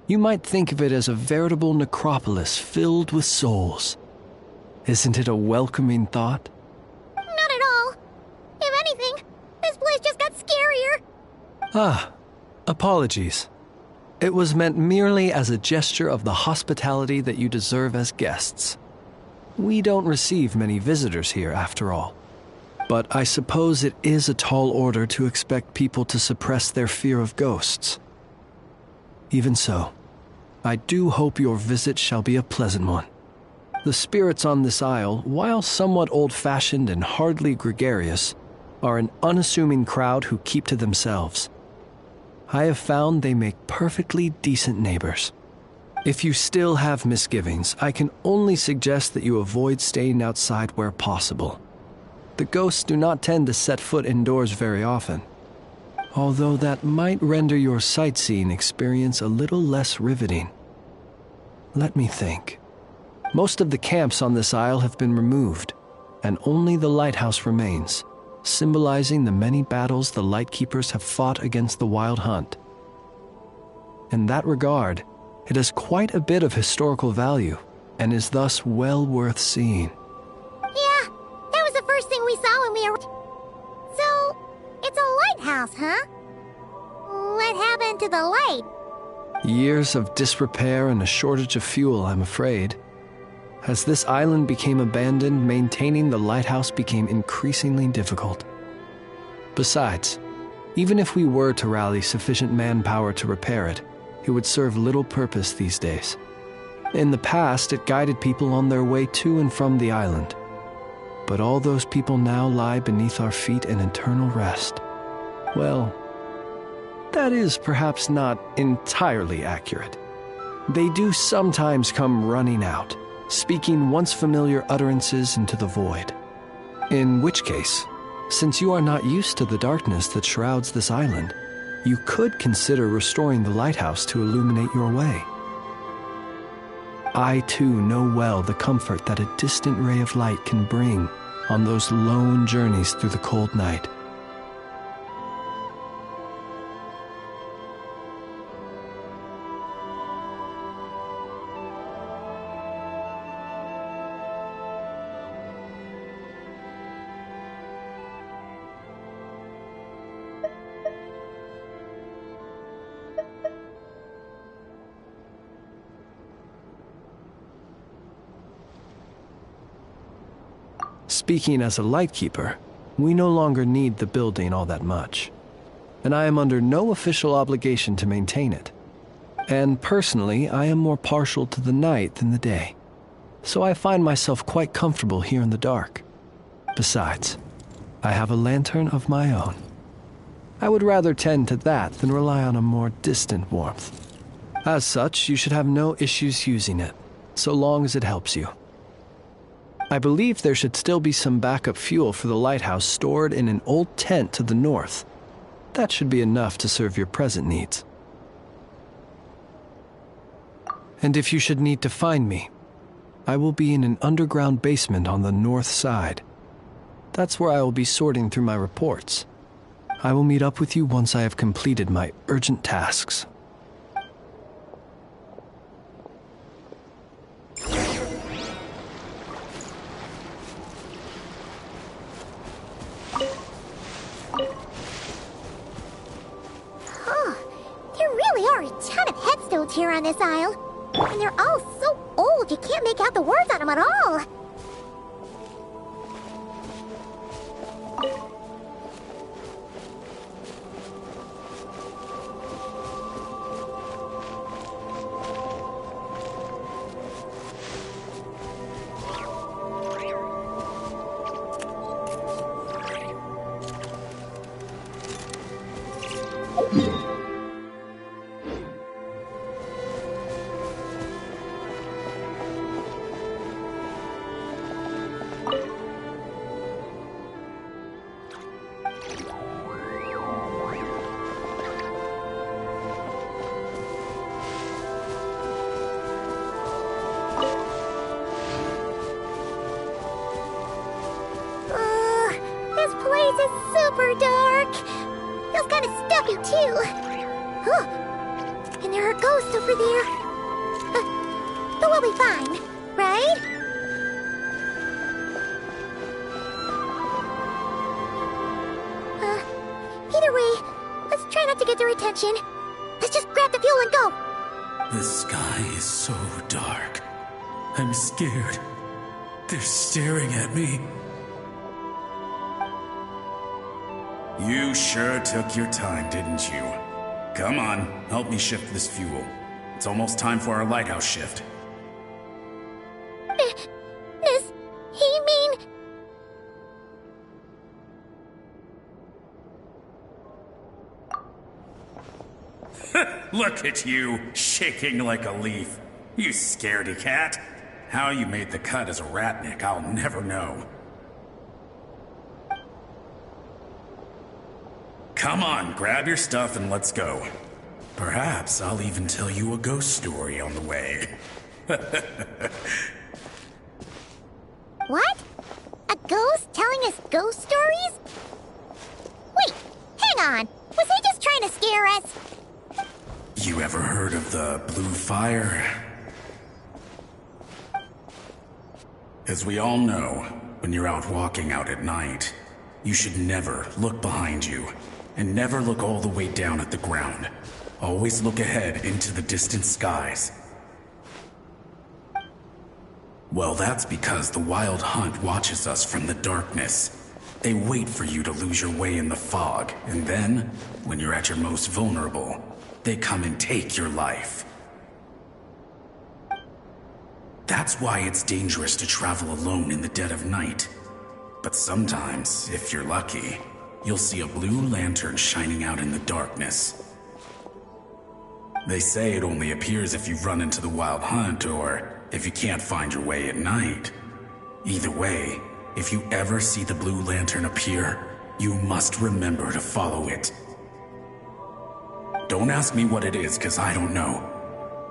You might think of it as a veritable necropolis filled with souls. Isn't it a welcoming thought? Not at all. If anything, this place just got scarier. Ah, apologies. It was meant merely as a gesture of the hospitality that you deserve as guests. We don't receive many visitors here, after all. But I suppose it is a tall order to expect people to suppress their fear of ghosts. Even so, I do hope your visit shall be a pleasant one. The spirits on this isle, while somewhat old-fashioned and hardly gregarious, are an unassuming crowd who keep to themselves. I have found they make perfectly decent neighbors. If you still have misgivings, I can only suggest that you avoid staying outside where possible. The ghosts do not tend to set foot indoors very often, although that might render your sightseeing experience a little less riveting. Let me think. Most of the camps on this isle have been removed, and only the lighthouse remains, symbolizing the many battles the Lightkeepers have fought against the Wild Hunt. In that regard, it has quite a bit of historical value, and is thus well worth seeing. Yeah, that was the first thing we saw when we were... So, it's a lighthouse, huh? What happened to the light? Years of disrepair and a shortage of fuel, I'm afraid. As this island became abandoned, maintaining the lighthouse became increasingly difficult. Besides, even if we were to rally sufficient manpower to repair it, it would serve little purpose these days. In the past, it guided people on their way to and from the island. But all those people now lie beneath our feet in eternal rest. Well, that is perhaps not entirely accurate. They do sometimes come running out, speaking once familiar utterances into the void. In which case, since you are not used to the darkness that shrouds this island, you could consider restoring the lighthouse to illuminate your way. I too know well the comfort that a distant ray of light can bring on those lone journeys through the cold night. Speaking as a Lightkeeper, we no longer need the building all that much, and I am under no official obligation to maintain it. And personally, I am more partial to the night than the day, so I find myself quite comfortable here in the dark. Besides, I have a lantern of my own. I would rather tend to that than rely on a more distant warmth. As such, you should have no issues using it, so long as it helps you. I believe there should still be some backup fuel for the lighthouse stored in an old tent to the north. That should be enough to serve your present needs. And if you should need to find me, I will be in an underground basement on the north side. That's where I will be sorting through my reports. I will meet up with you once I have completed my urgent tasks. Here on this isle, and they're all so old you can't make out the words on them at all. Super dark. Feels kind of stuffy too. Huh. And there are ghosts over there. But we'll be fine, right? Either way, let's try not to get their attention. Let's just grab the fuel and go. The sky is so dark. I'm scared. They're staring at me. You sure took your time, didn't you? Come on, help me shift this fuel. It's almost time for our lighthouse shift. Does he mean... Look at you, shaking like a leaf. You scaredy cat. How you made the cut as a ratnik, I'll never know. Come on, grab your stuff and let's go. Perhaps I'll even tell you a ghost story on the way. What? A ghost telling us ghost stories? Wait, hang on. Was he just trying to scare us? You ever heard of the blue fire? As we all know, when you're out walking out at night, you should never look behind you, and never look all the way down at the ground. Always look ahead into the distant skies. Well, that's because the Wild Hunt watches us from the darkness. They wait for you to lose your way in the fog, and then, when you're at your most vulnerable, they come and take your life. That's why it's dangerous to travel alone in the dead of night. But sometimes, if you're lucky, you'll see a blue lantern shining out in the darkness. They say it only appears if you've run into the Wild Hunt or if you can't find your way at night. Either way, if you ever see the blue lantern appear, you must remember to follow it. Don't ask me what it is, cause I don't know.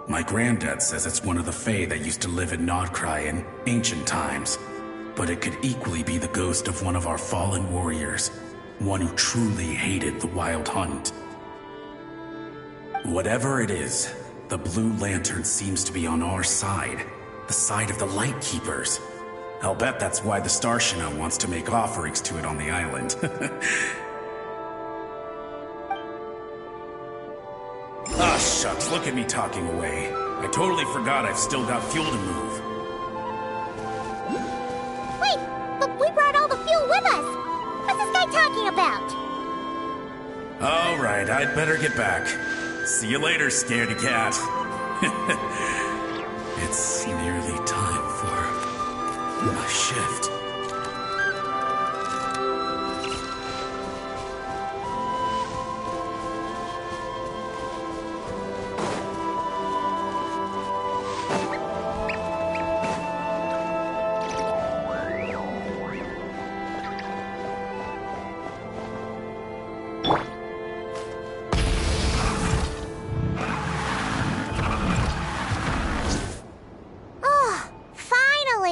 My granddad says it's one of the Fae that used to live in Nodcry in ancient times. But it could equally be the ghost of one of our fallen warriors. One who truly hated the Wild Hunt. Whatever it is, the blue lantern seems to be on our side. The side of the Light Keepers. I'll bet that's why the Starshina wants to make offerings to it on the island. Ah, shucks, look at me talking away. I totally forgot I've still got fuel to move. Wait, but we brought all the fuel with us. What's this guy talking about? Alright, I'd better get back. See you later, scaredy cat. It's nearly time for my shift.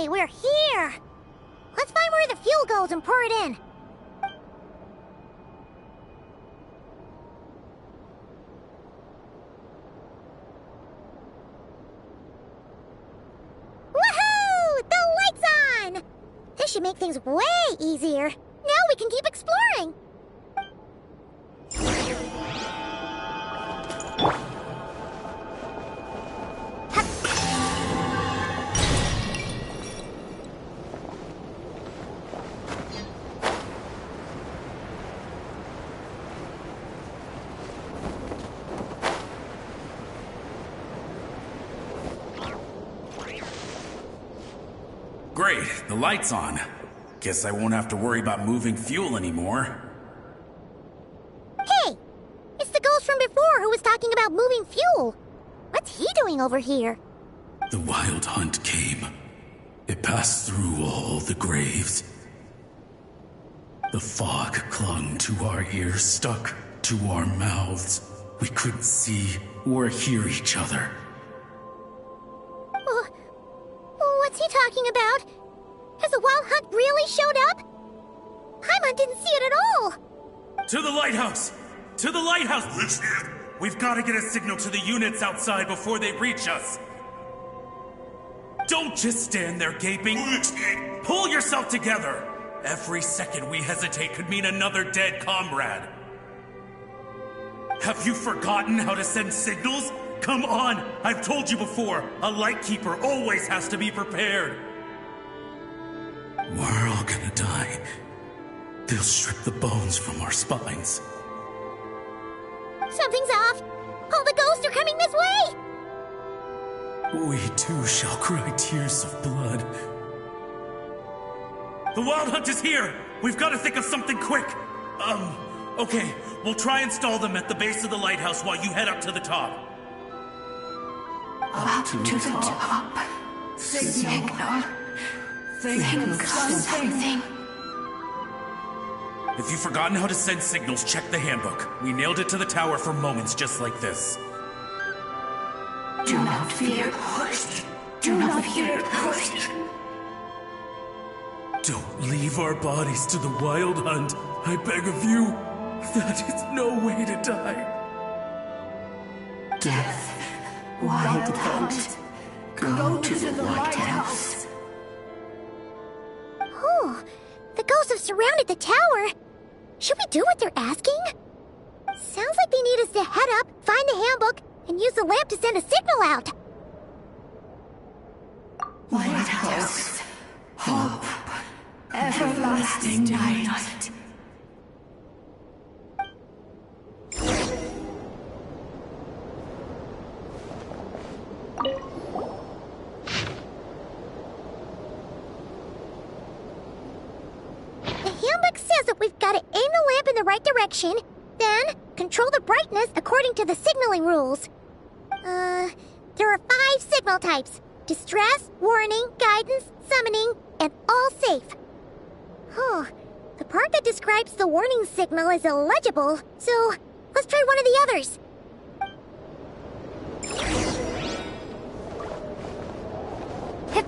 We're here! Let's find where the fuel goes and pour it in. Woohoo! The light's on! This should make things way easier. Now we can keep exploring. Great, the light's on. Guess I won't have to worry about moving fuel anymore. Hey! It's the ghost from before who was talking about moving fuel. What's he doing over here? The Wild Hunt came. It passed through all the graves. The fog clung to our ears, stuck to our mouths. We couldn't see or hear each other. What's he talking about? Has the Wild Hunt really showed up? Paimon didn't see it at all! To the lighthouse! To the lighthouse! We've got to get a signal to the units outside before they reach us. Don't just stand there gaping. Pull yourself together. Every second we hesitate could mean another dead comrade. Have you forgotten how to send signals? Come on! I've told you before, a Lightkeeper always has to be prepared. We're all gonna die. They'll strip the bones from our spines. Something's off. All the ghosts are coming this way. We too shall cry tears of blood. The Wild Hunt is here! We've got to think of something quick! Okay, we'll try and stall them at the base of the lighthouse while you head up to the top. Up to the top. Signal. Think of something. If you've forgotten how to send signals, check the handbook. We nailed it to the tower for moments just like this. Do not fear. Do not fear. Don't leave our bodies to the Wild Hunt. I beg of you. That is no way to die. Death. Wild Hunt. Go to the lighthouse. Oh, the ghosts have surrounded the tower. Should we do what they're asking? Sounds like they need us to head up, find the handbook, and use the lamp to send a signal out. Lighthouse. Hope. Everlasting night. The handbook says that we've got to aim the lamp in the right direction, then control the brightness according to the signaling rules. There are 5 signal types: distress, warning, guidance, summoning, and all safe. Oh, the part that describes the warning signal is illegible, so let's try one of the others. Hip.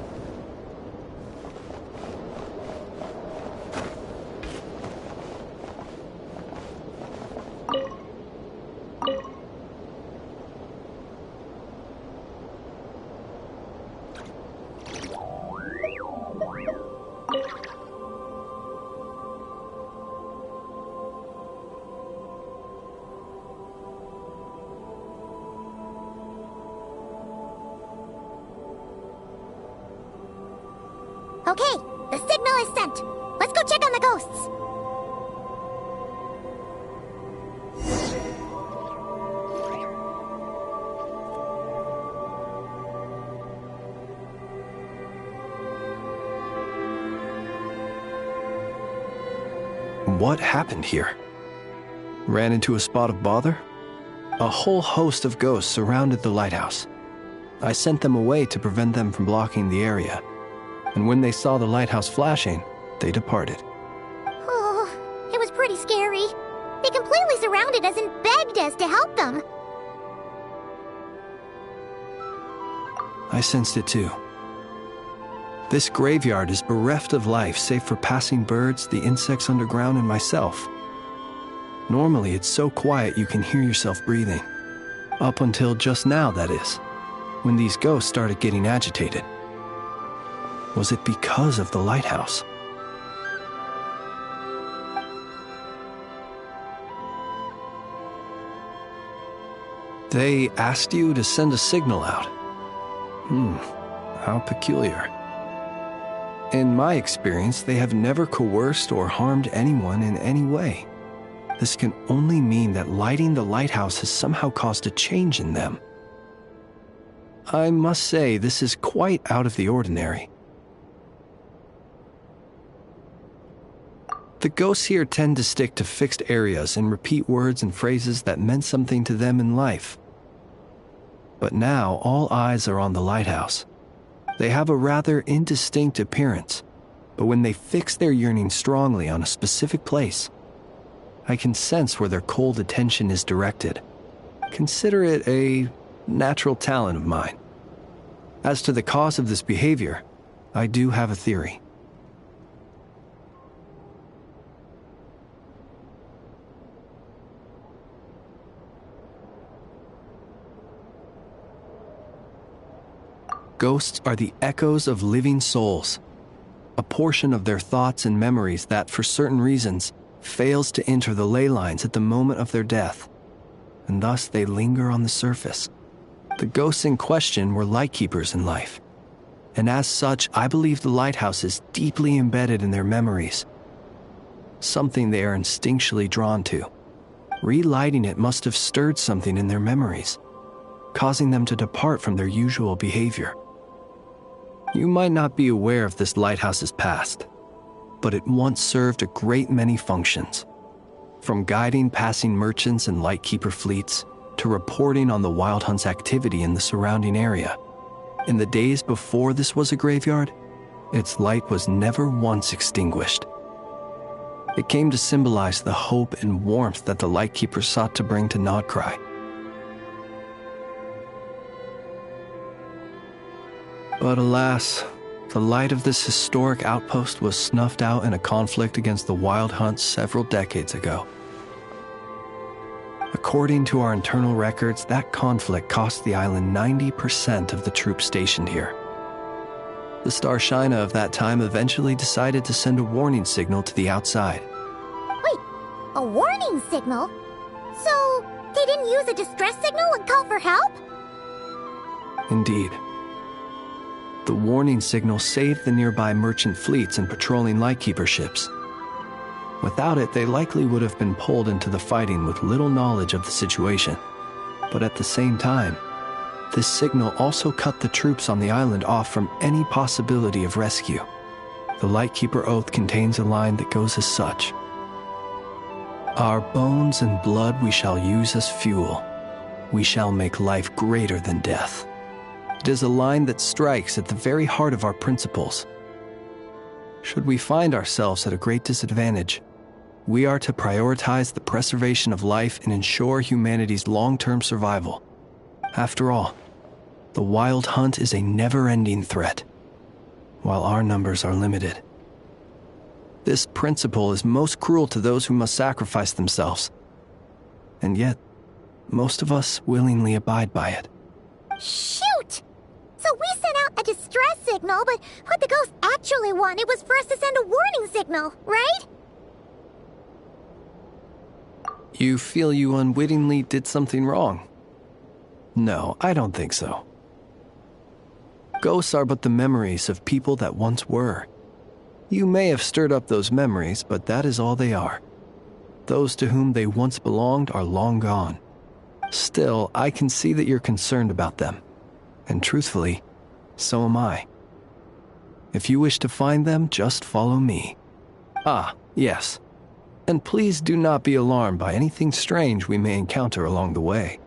Okay, the signal is sent. Let's go check on the ghosts. What happened here? Ran into a spot of bother? A whole host of ghosts surrounded the lighthouse. I sent them away to prevent them from blocking the area. And when they saw the lighthouse flashing, they departed. Oh, it was pretty scary. They completely surrounded us and begged us to help them. I sensed it too. This graveyard is bereft of life save for passing birds, the insects underground, and myself. Normally it's so quiet you can hear yourself breathing. Up until just now, that is, when these ghosts started getting agitated. Was it because of the lighthouse? They asked you to send a signal out. How peculiar. In my experience, they have never coerced or harmed anyone in any way. This can only mean that lighting the lighthouse has somehow caused a change in them. I must say, this is quite out of the ordinary. The ghosts here tend to stick to fixed areas and repeat words and phrases that meant something to them in life. But now all eyes are on the lighthouse. They have a rather indistinct appearance, but when they fix their yearning strongly on a specific place, I can sense where their cold attention is directed. Consider it a natural talent of mine. As to the cause of this behavior, I do have a theory. Ghosts are the echoes of living souls, a portion of their thoughts and memories that, for certain reasons, fails to enter the ley lines at the moment of their death, and thus they linger on the surface. The ghosts in question were lightkeepers in life, and as such, I believe the lighthouse is deeply embedded in their memories. something they are instinctually drawn to. Relighting it must have stirred something in their memories, causing them to depart from their usual behavior. You might not be aware of this lighthouse's past, but it once served a great many functions. From guiding passing merchants and lightkeeper fleets, to reporting on the Wild Hunt's activity in the surrounding area. In the days before this was a graveyard, its light was never once extinguished. It came to symbolize the hope and warmth that the lightkeeper sought to bring to Nodcry. But alas, the light of this historic outpost was snuffed out in a conflict against the Wild Hunt several decades ago. According to our internal records, that conflict cost the island 90% of the troops stationed here. The Starshina of that time eventually decided to send a warning signal to the outside. Wait, a warning signal? So, they didn't use a distress signal and call for help? Indeed. The warning signal saved the nearby merchant fleets and patrolling lightkeeper ships. Without it, they likely would have been pulled into the fighting with little knowledge of the situation. But at the same time, this signal also cut the troops on the island off from any possibility of rescue. The Lightkeeper Oath contains a line that goes as such: "Our bones and blood we shall use as fuel. We shall make life greater than death." It is a line that strikes at the very heart of our principles. Should we find ourselves at a great disadvantage, we are to prioritize the preservation of life and ensure humanity's long-term survival. After all, the Wild Hunt is a never-ending threat, while our numbers are limited. This principle is most cruel to those who must sacrifice themselves, and yet, most of us willingly abide by it. Shoot! So we sent out a distress signal, but what the ghost actually wanted was for us to send a warning signal, right? You feel you unwittingly did something wrong? No, I don't think so. Ghosts are but the memories of people that once were. You may have stirred up those memories, but that is all they are. Those to whom they once belonged are long gone. Still, I can see that you're concerned about them. And truthfully, so am I. If you wish to find them, just follow me. Ah, yes. And please do not be alarmed by anything strange we may encounter along the way.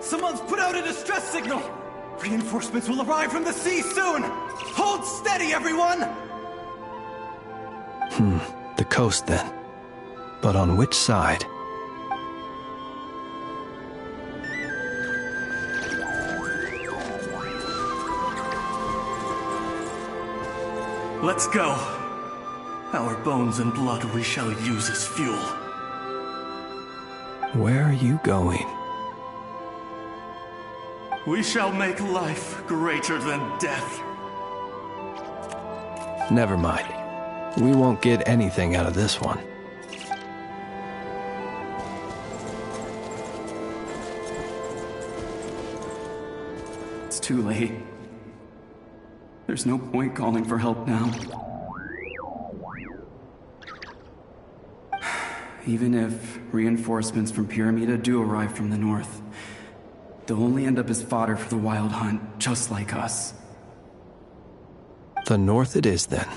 Someone's put out a distress signal! Reinforcements will arrive from the sea soon! Hold steady, everyone! The coast then. But on which side? Let's go. Our bones and blood we shall use as fuel. Where are you going? We shall make life greater than death. Never mind. We won't get anything out of this one. It's too late. There's no point calling for help now. Even if reinforcements from Pyramida do arrive from the north, they'll only end up as fodder for the Wild Hunt, just like us. The north it is, then.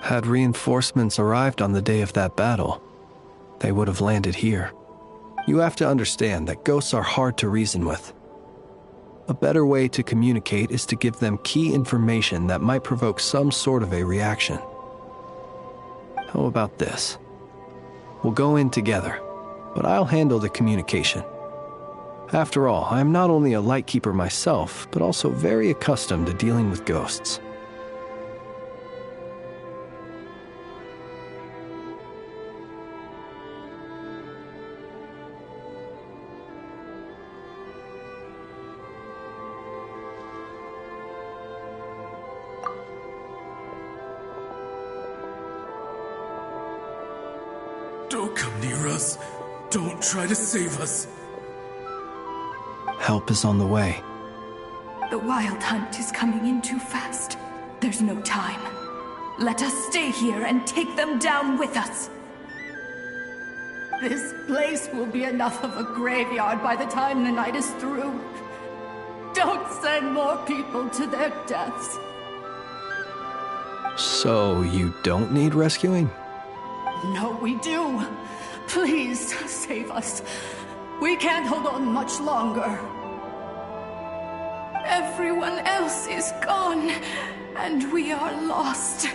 Had reinforcements arrived on the day of that battle, they would have landed here. You have to understand that ghosts are hard to reason with. A better way to communicate is to give them key information that might provoke some sort of a reaction. How about this? We'll go in together, but I'll handle the communication. After all, I am not only a lightkeeper myself, but also very accustomed to dealing with ghosts. Don't come near us. Don't try to save us. Help is on the way. The Wild Hunt is coming in too fast. There's no time. Let us stay here and take them down with us. This place will be enough of a graveyard by the time the night is through. Don't send more people to their deaths. So you don't need rescuing? No, we do. Please, save us. We can't hold on much longer. Everyone else is gone, and we are lost.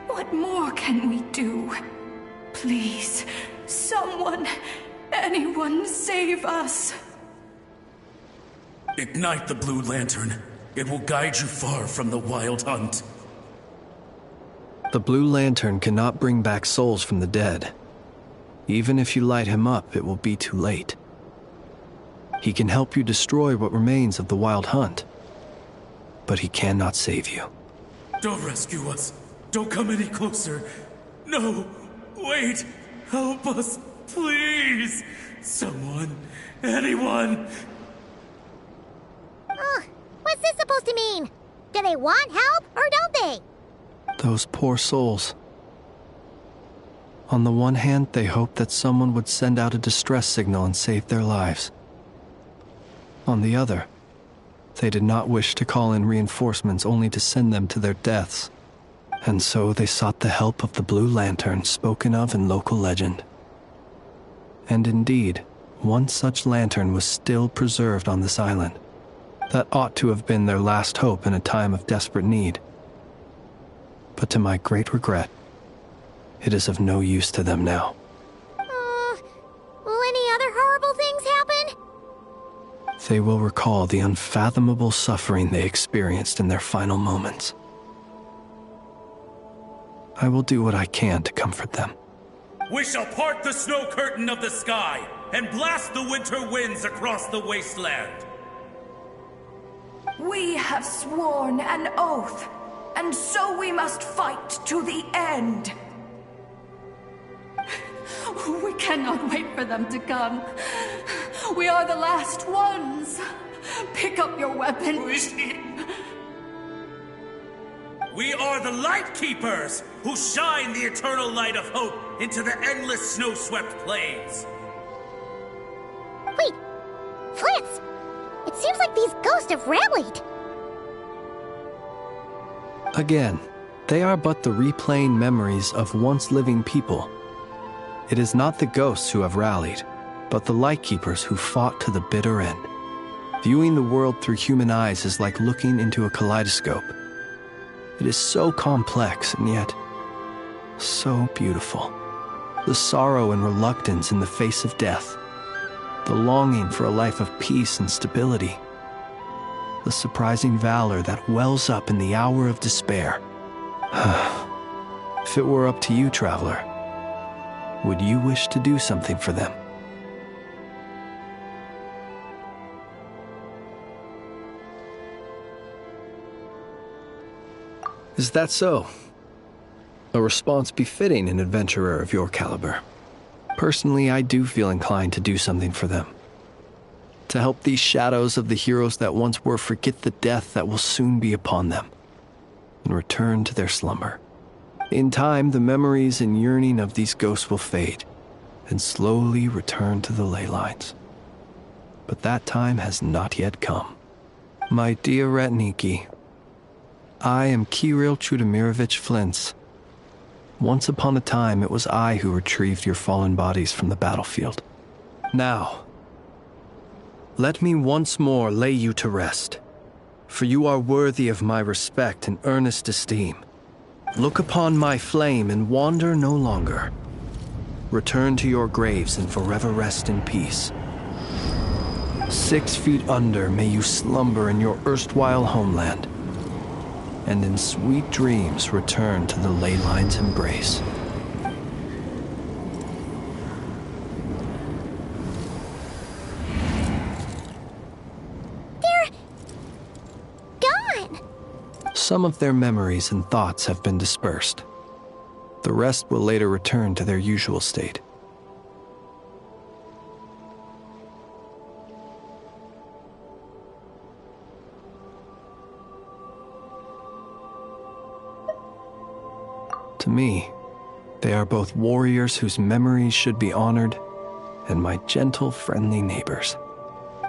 What more can we do? Please, someone, anyone, save us. Ignite the blue lantern. It will guide you far from the Wild Hunt. The blue lantern cannot bring back souls from the dead. Even if you light him up, it will be too late. He can help you destroy what remains of the Wild Hunt, but he cannot save you. Don't rescue us. Don't come any closer. No, wait. Help us, please. Someone, anyone. What's this supposed to mean? Do they want help, or don't they? Those poor souls. On the one hand, they hoped that someone would send out a distress signal and save their lives. On the other, they did not wish to call in reinforcements only to send them to their deaths. And so they sought the help of the Blue Lantern spoken of in local legend. And indeed, one such lantern was still preserved on this island. That ought to have been their last hope in a time of desperate need. But to my great regret, it is of no use to them now. Will any other horrible things happen? They will recall the unfathomable suffering they experienced in their final moments. I will do what I can to comfort them. We shall part the snow curtain of the sky and blast the winter winds across the wasteland. We have sworn an oath, and so we must fight to the end. We cannot wait for them to come. We are the last ones. Pick up your weapons. We are the Light Keepers, who shine the eternal light of hope into the endless snow-swept plains. Wait, Fritz! It seems like these ghosts have rallied. Again, they are but the replaying memories of once living people. It is not the ghosts who have rallied, but the Lightkeepers who fought to the bitter end. Viewing the world through human eyes is like looking into a kaleidoscope. It is so complex and yet so beautiful. The sorrow and reluctance in the face of death. The longing for a life of peace and stability. The surprising valor that wells up in the hour of despair. If it were up to you, traveler, would you wish to do something for them? Is that so? A response befitting an adventurer of your caliber. Personally, I do feel inclined to do something for them. To help these shadows of the heroes that once were forget the death that will soon be upon them, and return to their slumber. In time, the memories and yearning of these ghosts will fade, and slowly return to the ley lines. But that time has not yet come. My dear Ratniki, I am Kirill Chudamirovich Flintz, Once upon a time, it was I who retrieved your fallen bodies from the battlefield. Now, let me once more lay you to rest, for you are worthy of my respect and earnest esteem. Look upon my flame and wander no longer. Return to your graves and forever rest in peace. 6 feet under may you slumber in your erstwhile homeland, and in sweet dreams return to the ley line's embrace. They're gone. Some of their memories and thoughts have been dispersed. The rest will later return to their usual state. To me, they are both warriors whose memories should be honored, and my gentle, friendly neighbors.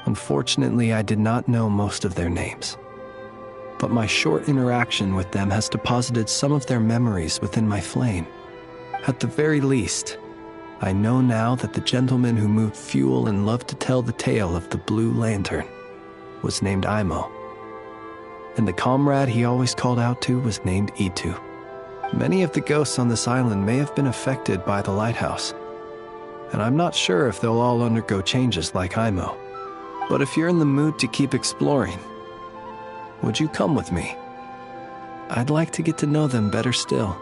Unfortunately, I did not know most of their names, but my short interaction with them has deposited some of their memories within my flame. At the very least, I know now that the gentleman who moved fuel and loved to tell the tale of the Blue Lantern was named Imo, and the comrade he always called out to was named Itu. Many of the ghosts on this island may have been affected by the lighthouse, and I'm not sure if they'll all undergo changes like Imo. But if you're in the mood to keep exploring, would you come with me? I'd like to get to know them better still.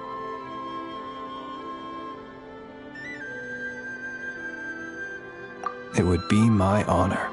It would be my honor.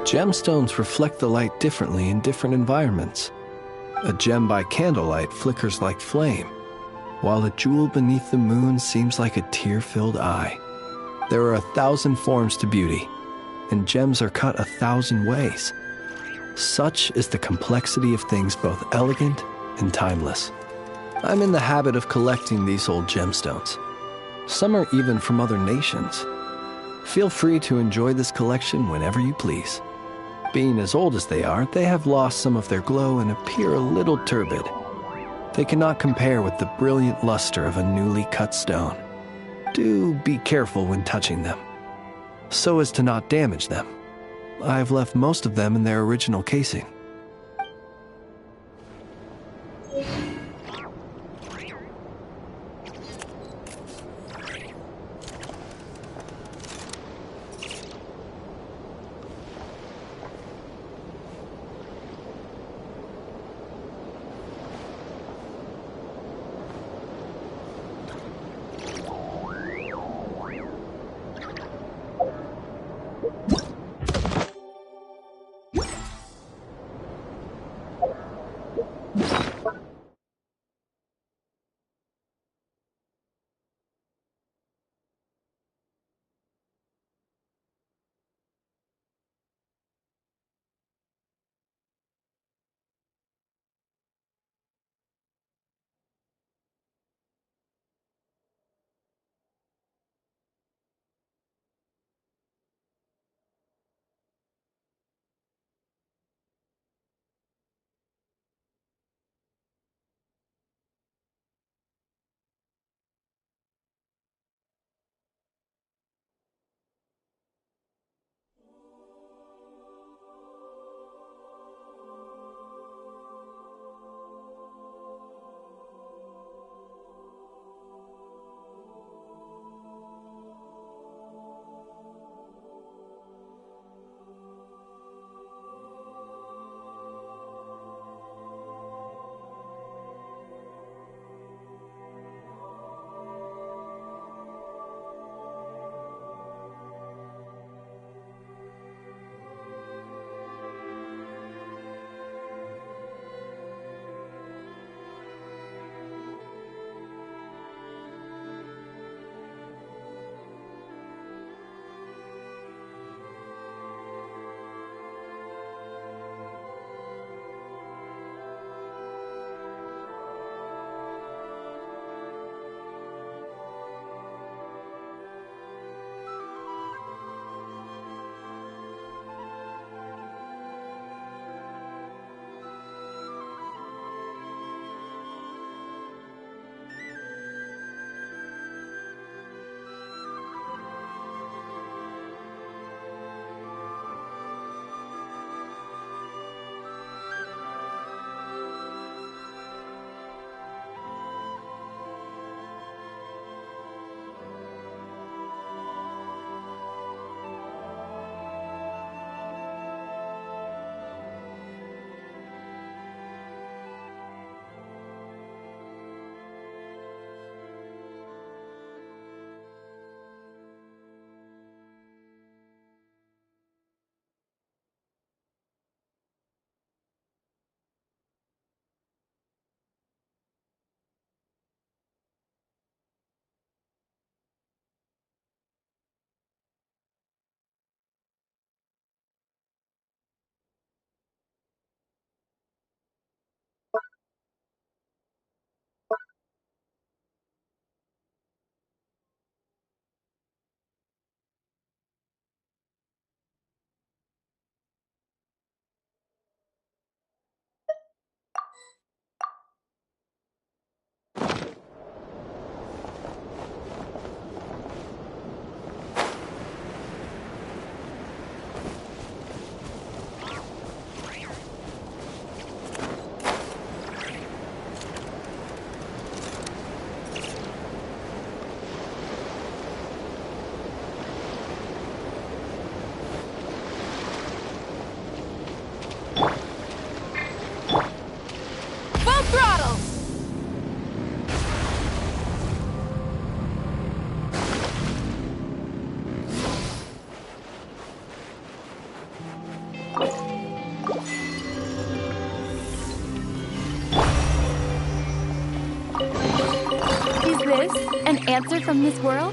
Gemstones reflect the light differently in different environments. A gem by candlelight flickers like flame, while a jewel beneath the moon seems like a tear-filled eye. There are 1,000 forms to beauty, and gems are cut 1,000 ways. Such is the complexity of things both elegant and timeless. I'm in the habit of collecting these old gemstones. Some are even from other nations. Feel free to enjoy this collection whenever you please. Being as old as they are, they have lost some of their glow and appear a little turbid. They cannot compare with the brilliant luster of a newly cut stone. Do be careful when touching them, so as to not damage them. I've left most of them in their original casing. Is this an answer from this world?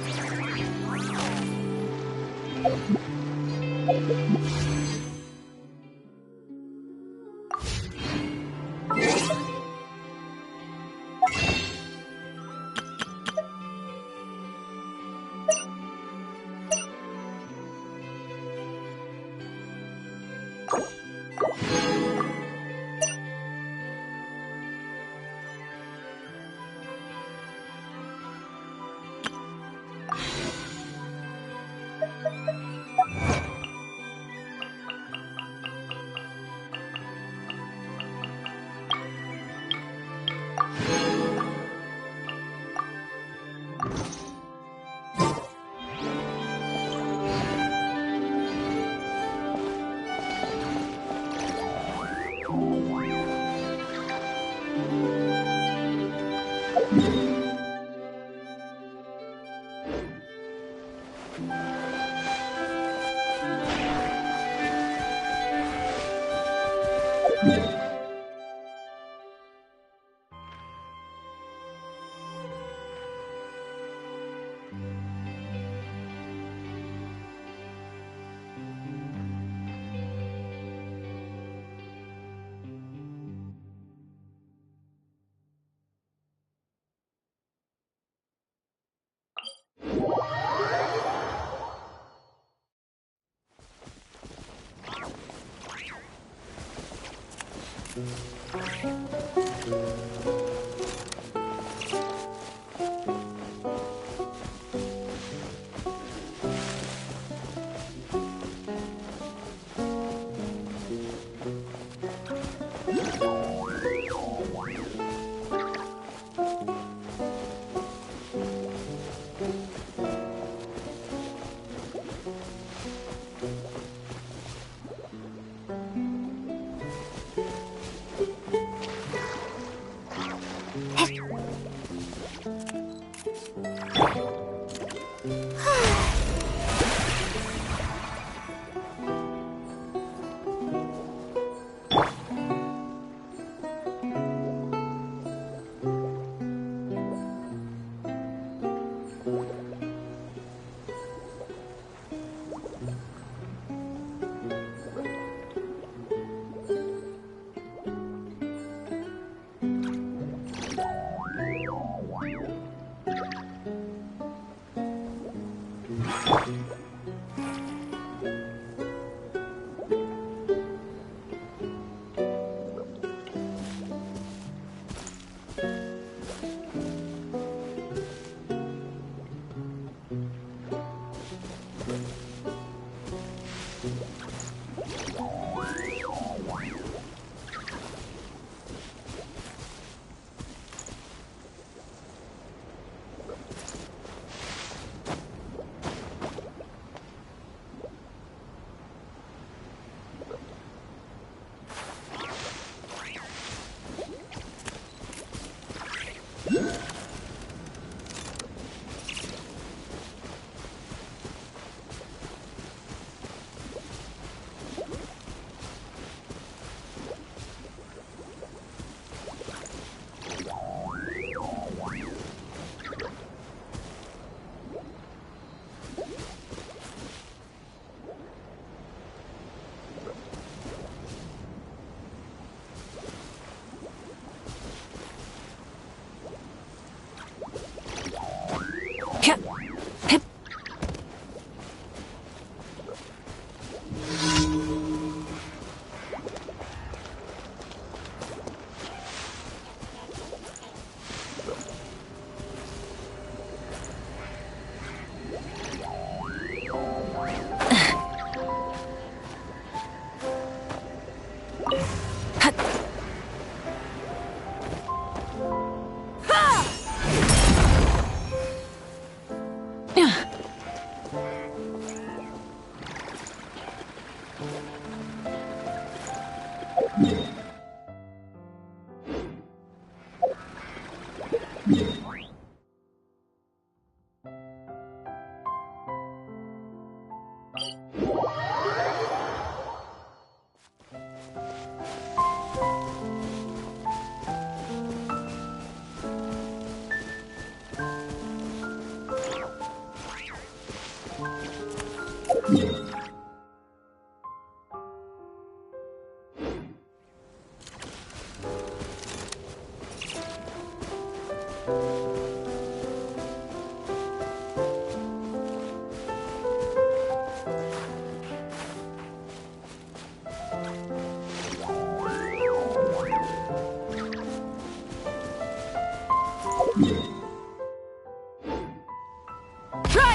Try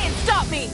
and stop me!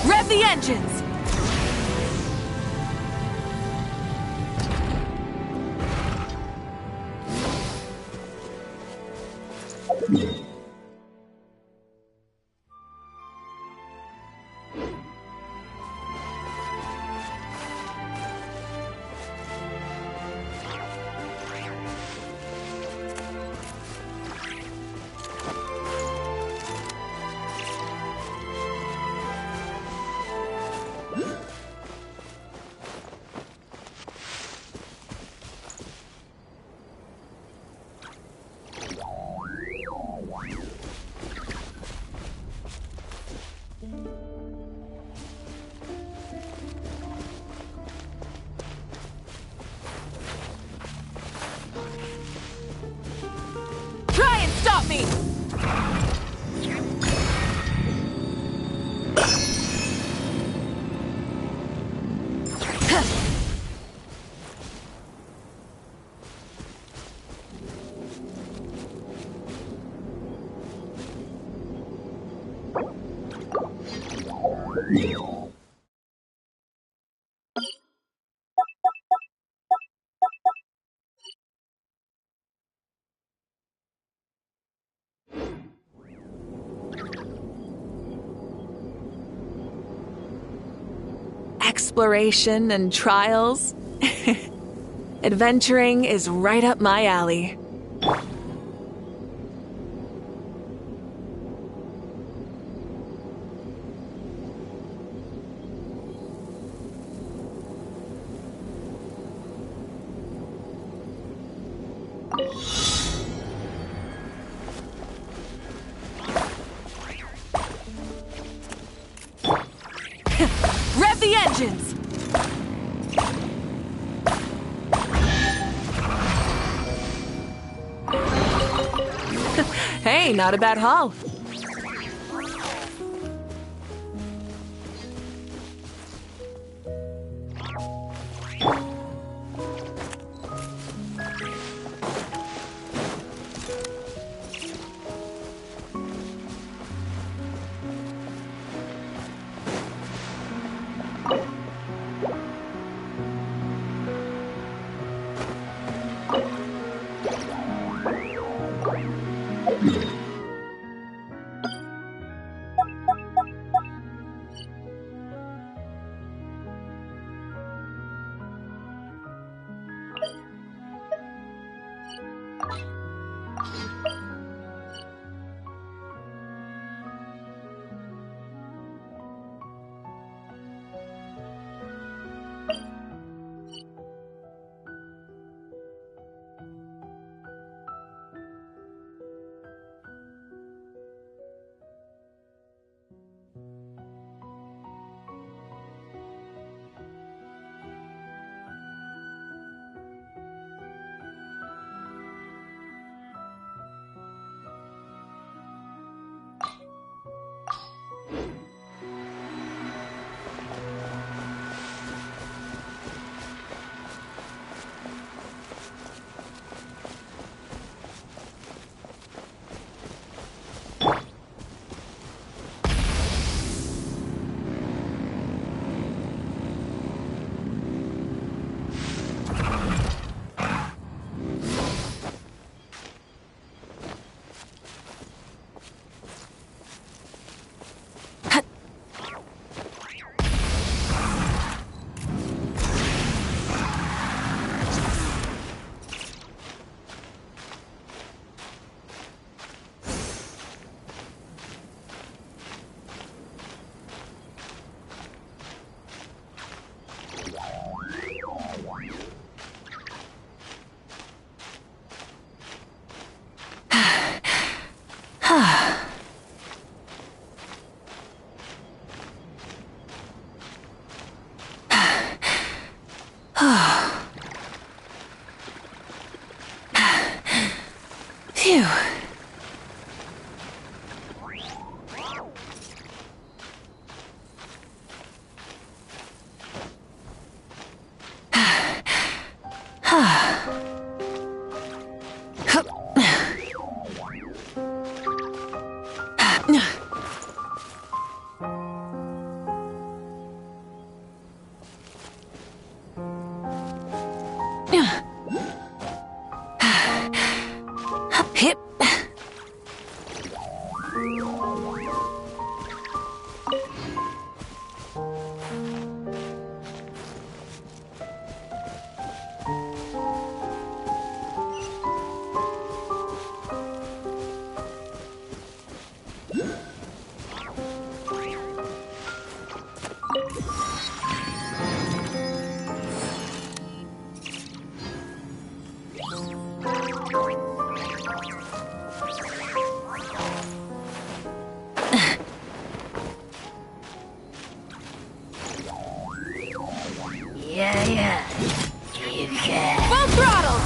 Rev the engines! Try and stop me! Exploration and trials. Adventuring is right up my alley. Rev the engines! Hey, not a bad haul. Phew. Hip. Yeah. You can. Full throttle!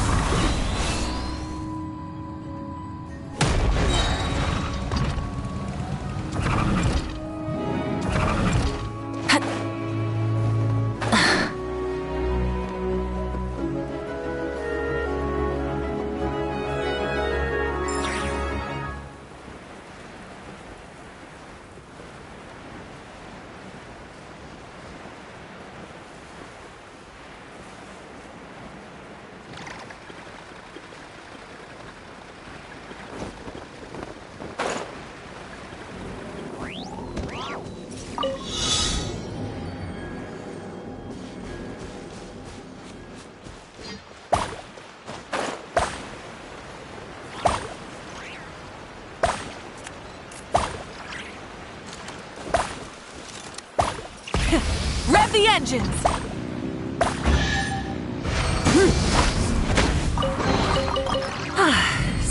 Rev the engines!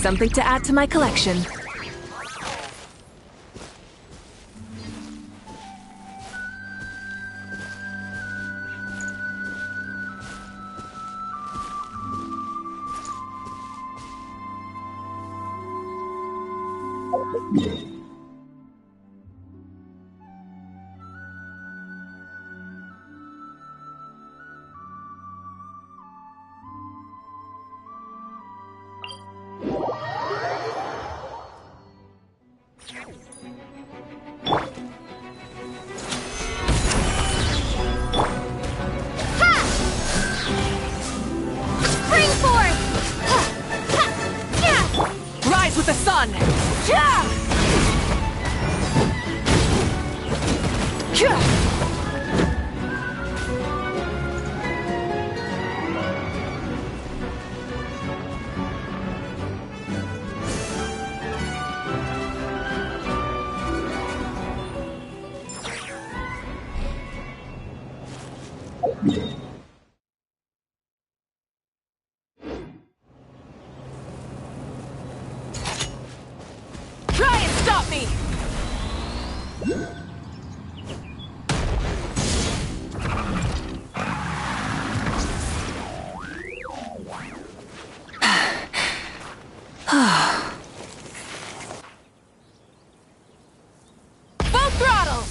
Something to add to my collection. Rise with the sun! Yeah! Try and stop me! Full throttle!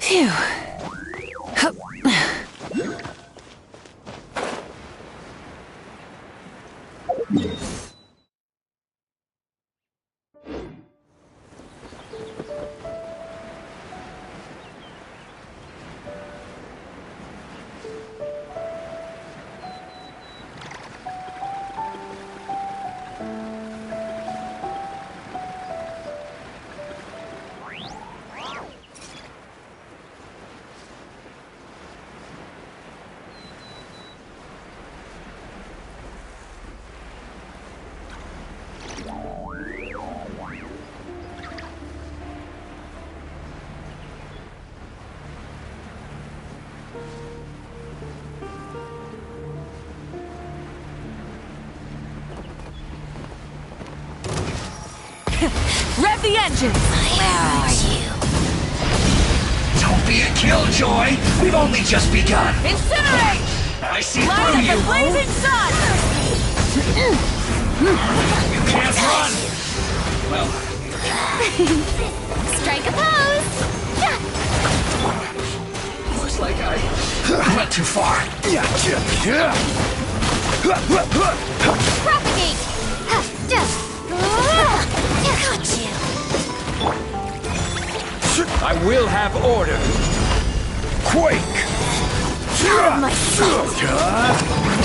Phew. Hup. Rev the engine! Where are you? Don't be a killjoy! We've only just begun! Incinerate! I see Light through up you! the blazing sun! You can't run! Well... Strike a pose! Looks like I went too far. Propagate! Got you! I will have order. Quake! Out of my sight!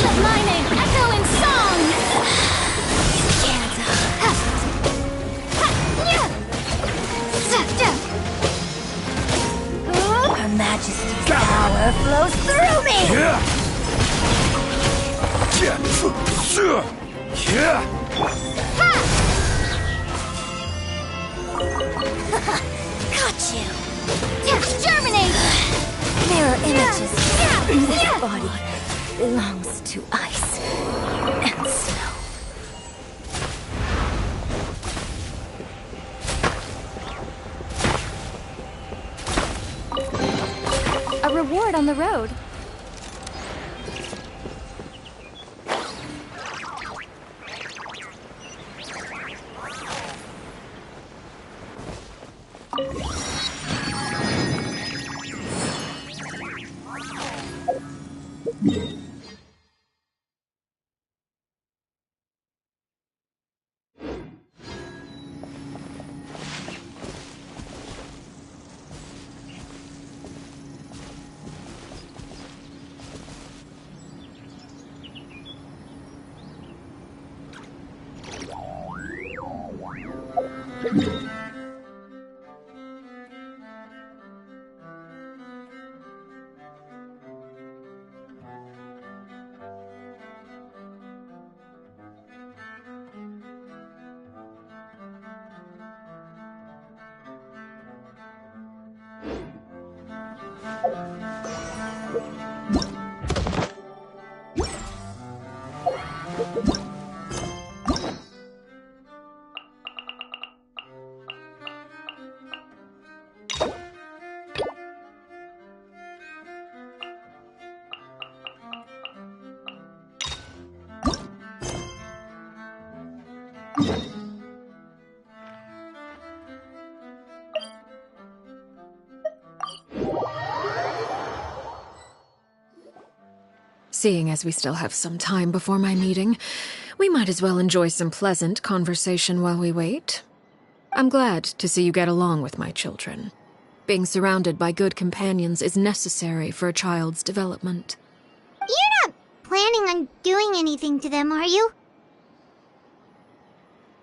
Let my name echo in song! Her Majesty's power flows through me! Got you! Exterminate! Mirror images. This body belongs to ice and snow. A reward on the road. Seeing as we still have some time before my meeting, we might as well enjoy some pleasant conversation while we wait. I'm glad to see you get along with my children. Being surrounded by good companions is necessary for a child's development. You're not planning on doing anything to them, are you?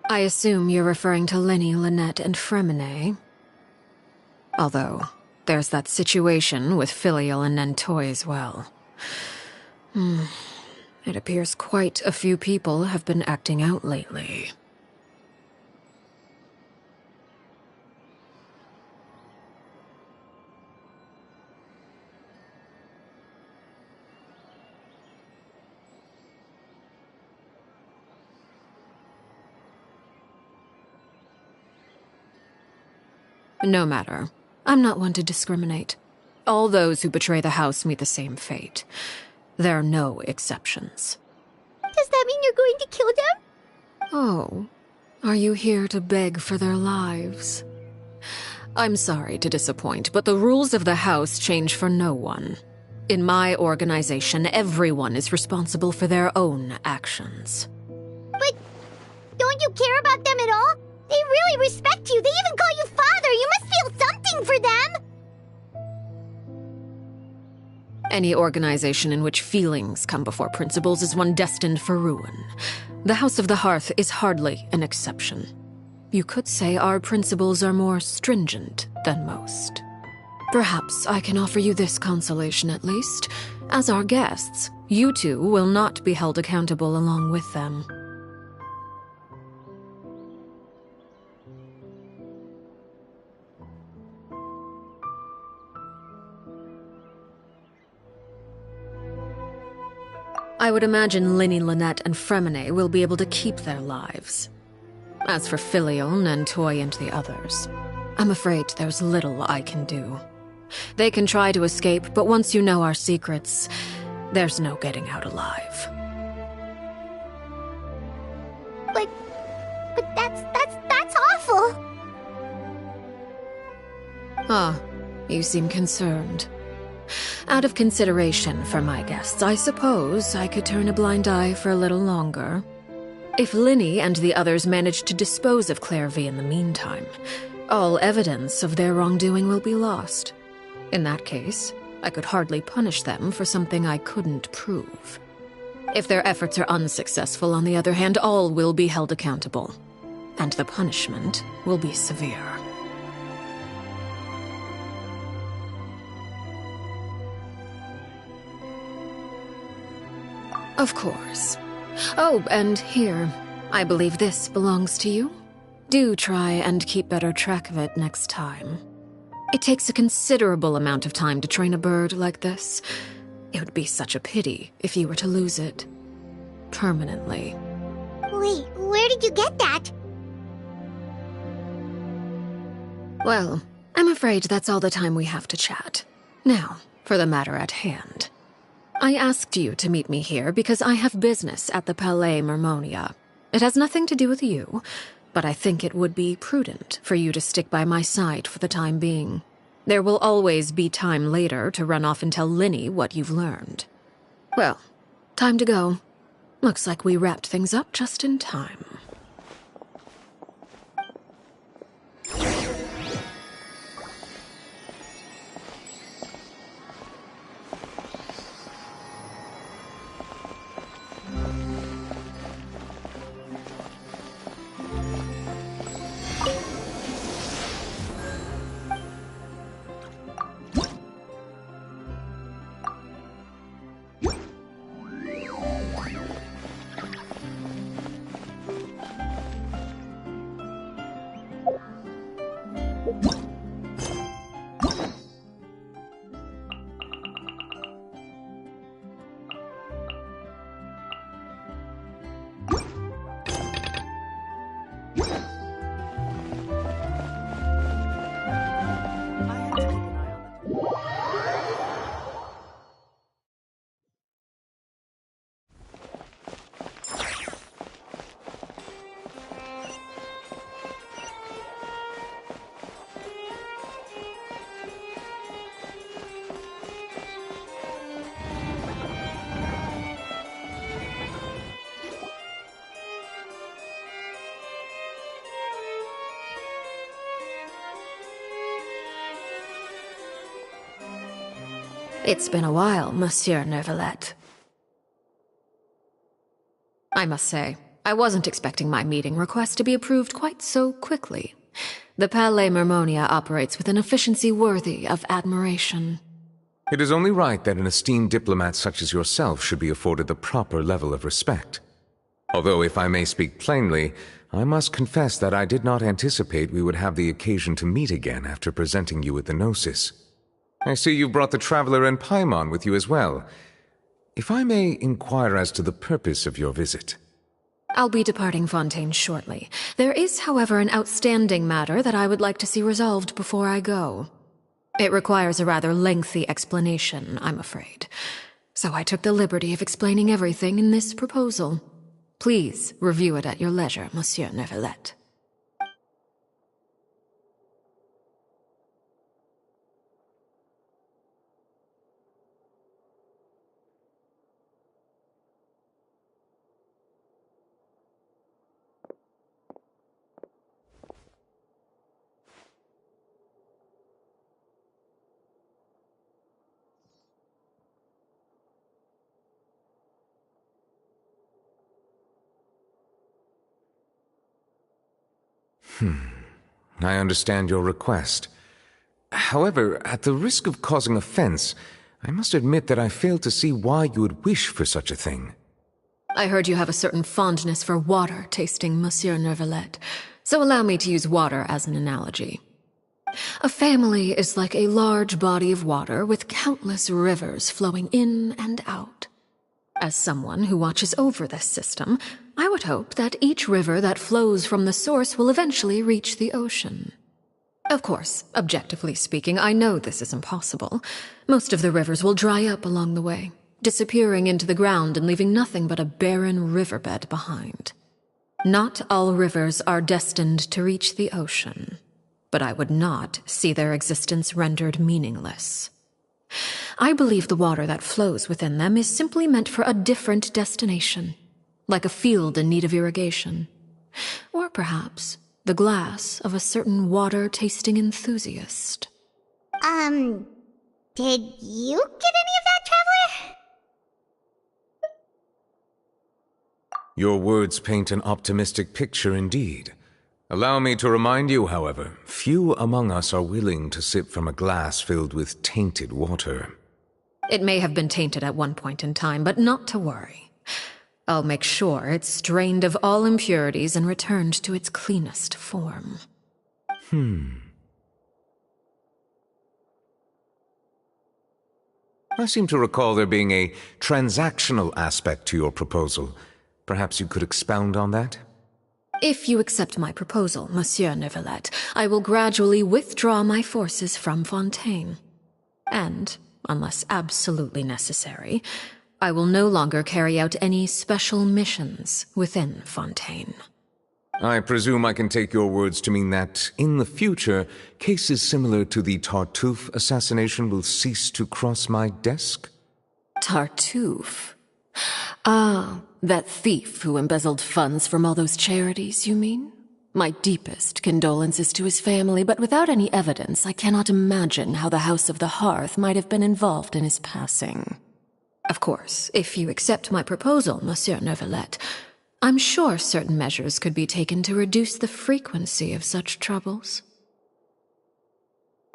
I assume you're referring to Lenny, Lynette, and Fremine. Although, there's that situation with Filial and Nentoy as well. It appears quite a few people have been acting out lately. No matter. I'm not one to discriminate. All those who betray the house meet the same fate. There are no exceptions. Does that mean you're going to kill them? Oh, are you here to beg for their lives? I'm sorry to disappoint, but the rules of the house change for no one. In my organization, everyone is responsible for their own actions. But don't you care about them at all? They really respect you. They even call you father. You must feel something for them. Any organization in which feelings come before principles is one destined for ruin. The House of the Hearth is hardly an exception. You could say our principles are more stringent than most. Perhaps I can offer you this consolation at least. As our guests, you two will not be held accountable along with them. I would imagine Lenny, Lynette, and Fremine will be able to keep their lives. As for Filial, Nentoy, and the others, I'm afraid there's little I can do. They can try to escape, but once you know our secrets, there's no getting out alive. But that's awful. Ah, you seem concerned. Out of consideration for my guests, I suppose I could turn a blind eye for a little longer. If Lenny and the others manage to dispose of Claire V in the meantime, all evidence of their wrongdoing will be lost. In that case, I could hardly punish them for something I couldn't prove. If their efforts are unsuccessful, on the other hand, all will be held accountable, and the punishment will be severe. Of course. Oh, and here, I believe this belongs to you. Do try and keep better track of it next time. It takes a considerable amount of time to train a bird like this. It would be such a pity if you were to lose it. Permanently. Wait, where did you get that? Well, I'm afraid that's all the time we have to chat. Now, for the matter at hand. I asked you to meet me here because I have business at the Palais Mermonia. It has nothing to do with you, but I think it would be prudent for you to stick by my side for the time being. There will always be time later to run off and tell Lenny what you've learned. Well, time to go. Looks like we wrapped things up just in time. It's been a while, Monsieur Neuvillette. I must say, I wasn't expecting my meeting request to be approved quite so quickly. The Palais Mermonia operates with an efficiency worthy of admiration. It is only right that an esteemed diplomat such as yourself should be afforded the proper level of respect. Although, if I may speak plainly, I must confess that I did not anticipate we would have the occasion to meet again after presenting you with the Gnosis. I see you brought the Traveler and Paimon with you as well. If I may inquire as to the purpose of your visit. I'll be departing Fontaine shortly. There is, however, an outstanding matter that I would like to see resolved before I go. It requires a rather lengthy explanation, I'm afraid. So I took the liberty of explaining everything in this proposal. Please review it at your leisure, Monsieur Neuvillette. I understand your request. However, at the risk of causing offense, I must admit that I fail to see why you would wish for such a thing. I heard you have a certain fondness for water tasting, Monsieur Neuvillette, so allow me to use water as an analogy. A family is like a large body of water with countless rivers flowing in and out. As someone who watches over this system, I would hope that each river that flows from the source will eventually reach the ocean. Of course, objectively speaking, I know this is impossible. Most of the rivers will dry up along the way, disappearing into the ground and leaving nothing but a barren riverbed behind. Not all rivers are destined to reach the ocean, but I would not see their existence rendered meaningless. I believe the water that flows within them is simply meant for a different destination, like a field in need of irrigation. Or perhaps the glass of a certain water-tasting enthusiast. Did you get any of that, Traveler? Your words paint an optimistic picture indeed. Allow me to remind you, however, few among us are willing to sip from a glass filled with tainted water. It may have been tainted at one point in time, but not to worry. I'll make sure it's strained of all impurities and returned to its cleanest form. I seem to recall there being a transactional aspect to your proposal. Perhaps you could expound on that? If you accept my proposal, Monsieur Neuvillette, I will gradually withdraw my forces from Fontaine. And, unless absolutely necessary, I will no longer carry out any special missions within Fontaine. I presume I can take your words to mean that, in the future, cases similar to the Tartuffe assassination will cease to cross my desk? Tartuffe? Ah, that thief who embezzled funds from all those charities, you mean? My deepest condolences to his family, but without any evidence, I cannot imagine how the House of the Hearth might have been involved in his passing. Of course, if you accept my proposal, Monsieur Neuvillette, I'm sure certain measures could be taken to reduce the frequency of such troubles.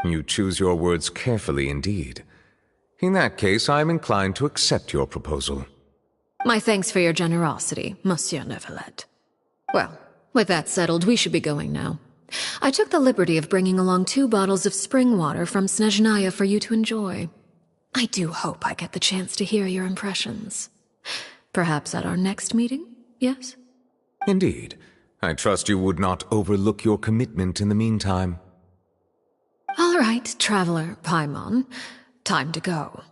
You choose your words carefully indeed. In that case, I am inclined to accept your proposal. My thanks for your generosity, Monsieur Neuvillette. Well, with that settled, we should be going now. I took the liberty of bringing along 2 bottles of spring water from Snezhnaya for you to enjoy. I do hope I get the chance to hear your impressions. Perhaps at our next meeting, yes? Indeed. I trust you would not overlook your commitment in the meantime. All right, Traveler Paimon. Time to go.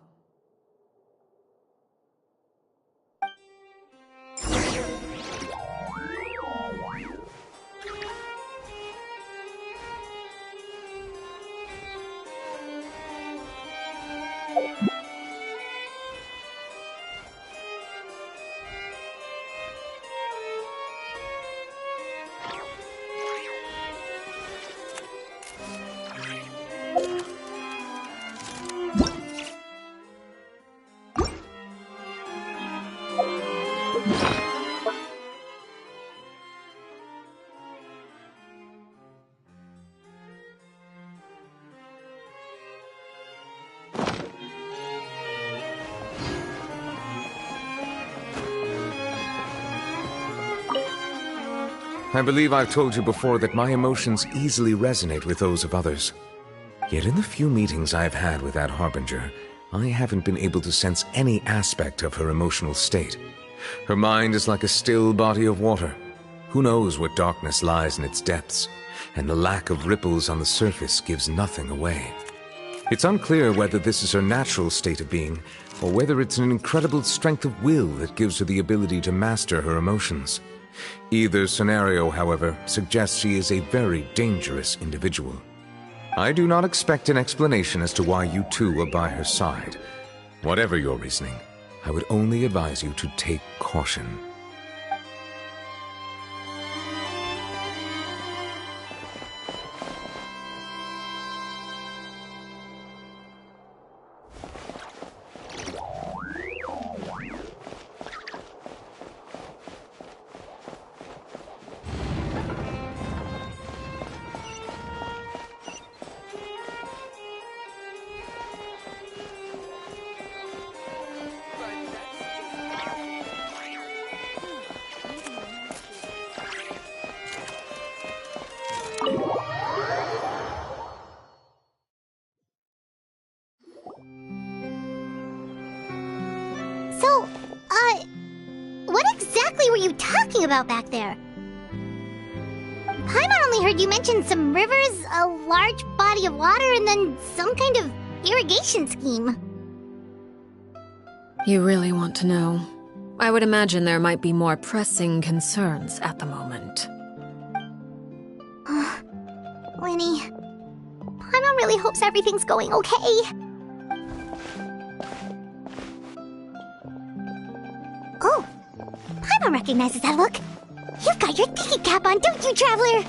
I believe I've told you before that my emotions easily resonate with those of others. Yet in the few meetings I've had with that Harbinger, I haven't been able to sense any aspect of her emotional state. Her mind is like a still body of water. Who knows what darkness lies in its depths, and the lack of ripples on the surface gives nothing away. It's unclear whether this is her natural state of being, or whether it's an incredible strength of will that gives her the ability to master her emotions. Either scenario, however, suggests she is a very dangerous individual. I do not expect an explanation as to why you two are by her side. Whatever your reasoning, I would only advise you to take caution. What exactly were you talking about back there? Paimon only heard you mention some rivers, a large body of water, and then some kind of irrigation scheme. You really want to know? I would imagine there might be more pressing concerns at the moment. Winnie, Paimon really hopes everything's going okay. Oh, Paimon recognizes that look. You've got your thinking cap on, don't you, Traveler?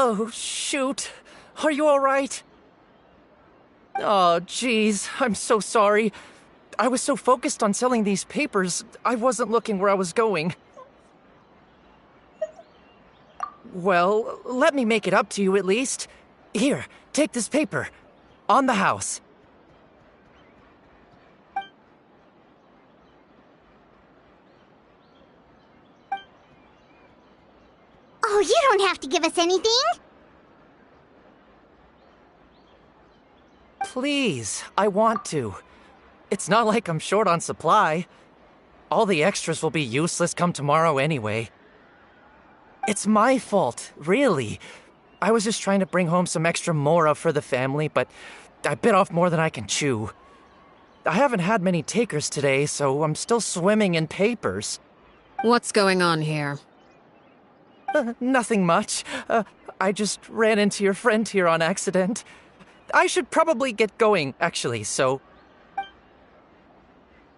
Oh, shoot. Are you alright? Oh, jeez. I'm so sorry. I was so focused on selling these papers, I wasn't looking where I was going. Well, let me make it up to you at least. Here, take this paper. On the house. Oh, you don't have to give us anything. Please, I want to. It's not like I'm short on supply. All the extras will be useless come tomorrow anyway. It's my fault, really. I was just trying to bring home some extra mora for the family, but I bit off more than I can chew. I haven't had many takers today, so I'm still swimming in papers. What's going on here? Nothing much. I just ran into your friend here on accident. I should probably get going, actually, so...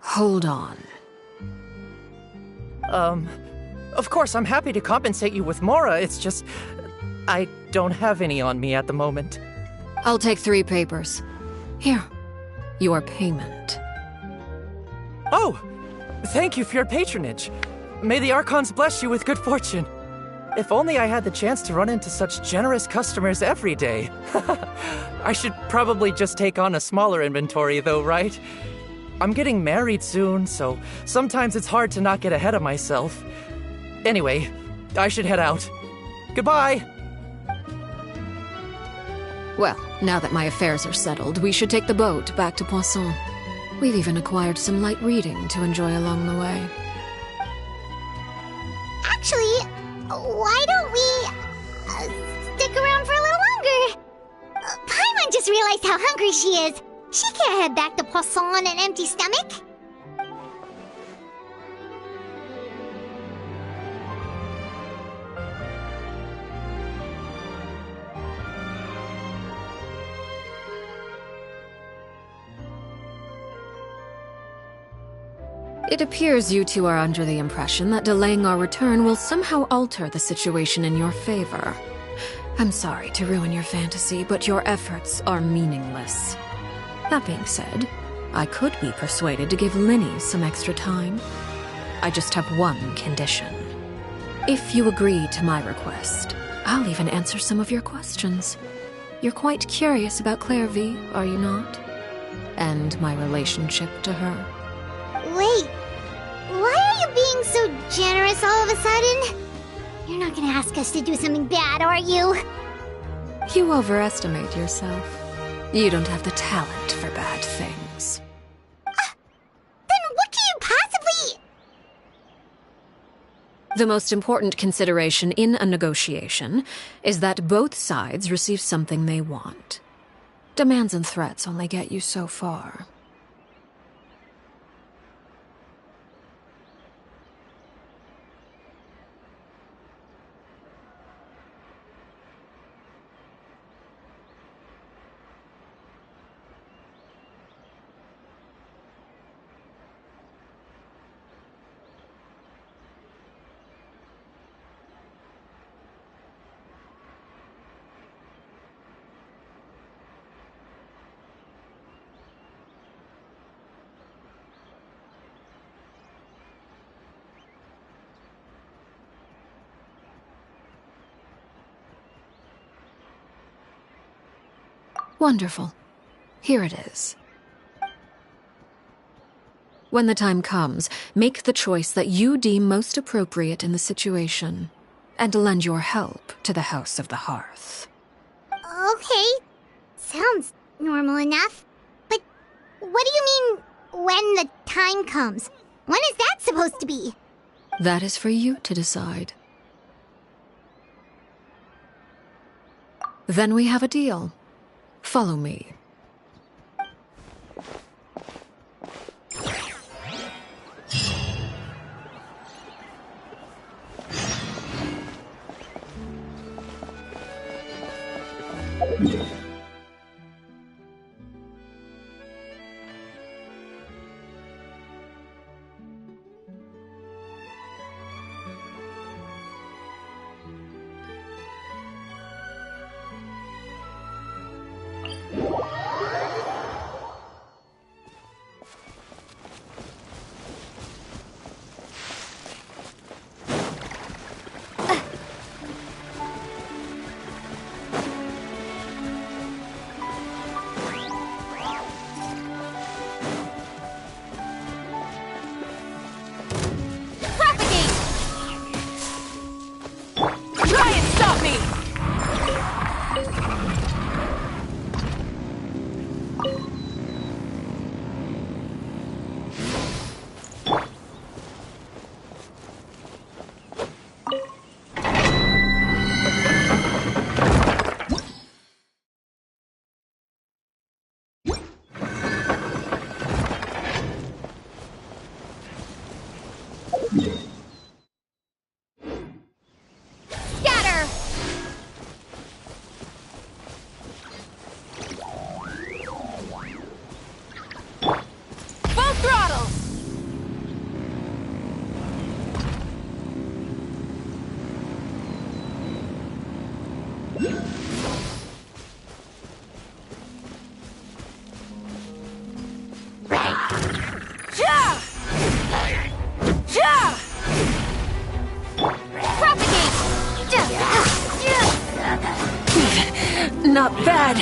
Hold on. Of course, I'm happy to compensate you with mora, it's just... I don't have any on me at the moment. I'll take 3 papers. Here. Your payment. Oh! Thank you for your patronage. May the Archons bless you with good fortune. If only I had the chance to run into such generous customers every day. I should probably just take on a smaller inventory though, right? I'm getting married soon, so sometimes it's hard to not get ahead of myself. Anyway, I should head out. Goodbye! Well, now that my affairs are settled, we should take the boat back to Poisson. We've even acquired some light reading to enjoy along the way. Actually, why don't we stick around for a little longer? Paimon just realized how hungry she is. She can't head back to Poisson on an empty stomach. It appears you two are under the impression that delaying our return will somehow alter the situation in your favor. I'm sorry to ruin your fantasy, but your efforts are meaningless. That being said, I could be persuaded to give Linny some extra time. I just have one condition. If you agree to my request, I'll even answer some of your questions. You're quite curious about Clairvy, are you not? And my relationship to her. Wait, why are you being so generous all of a sudden? You're not gonna ask us to do something bad, are you? You overestimate yourself. You don't have the talent for bad things. Then what can you possibly... The most important consideration in a negotiation is that both sides receive something they want. Demands and threats only get you so far. Wonderful. Here it is. When the time comes, make the choice that you deem most appropriate in the situation, and lend your help to the House of the Hearth. Okay. Sounds normal enough. But what do you mean, when the time comes? When is that supposed to be? That is for you to decide. Then we have a deal. Follow me. not bad.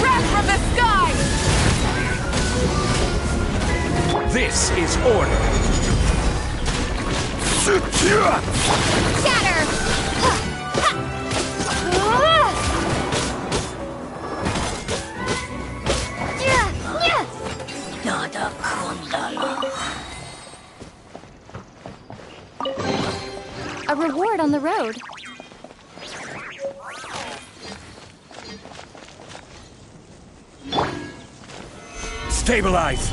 Wrath from the sky! This is order. Shatter! A reward on the road. Stabilize.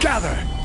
Gather!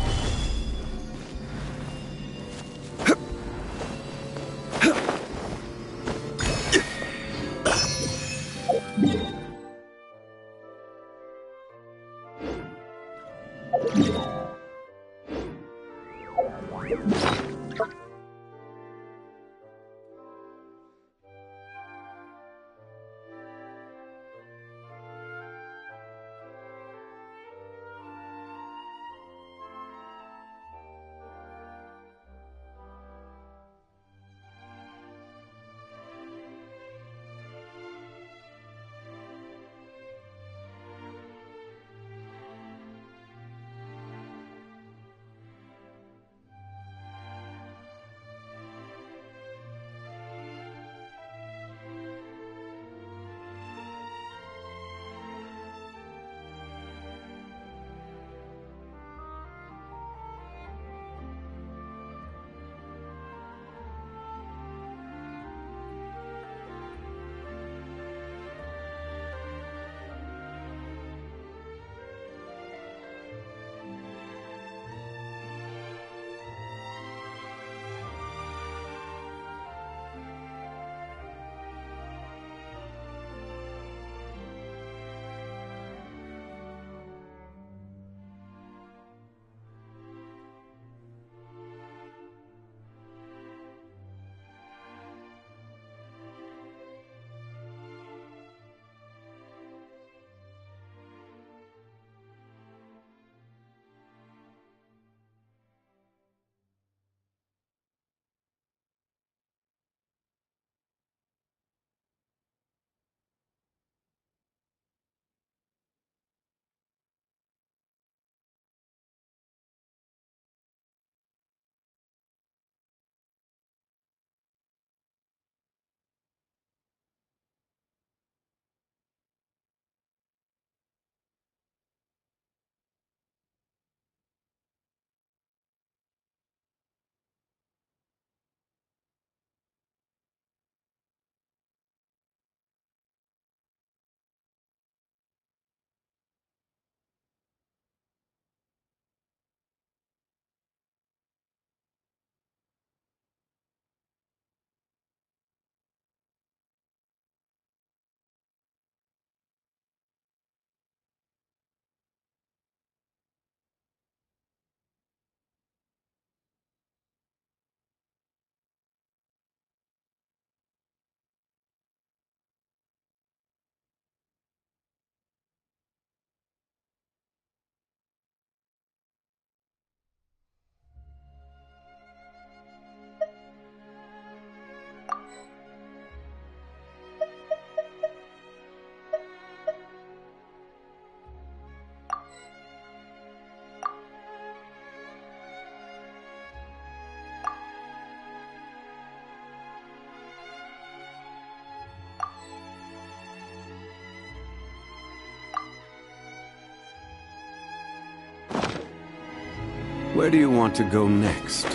Where do you want to go next?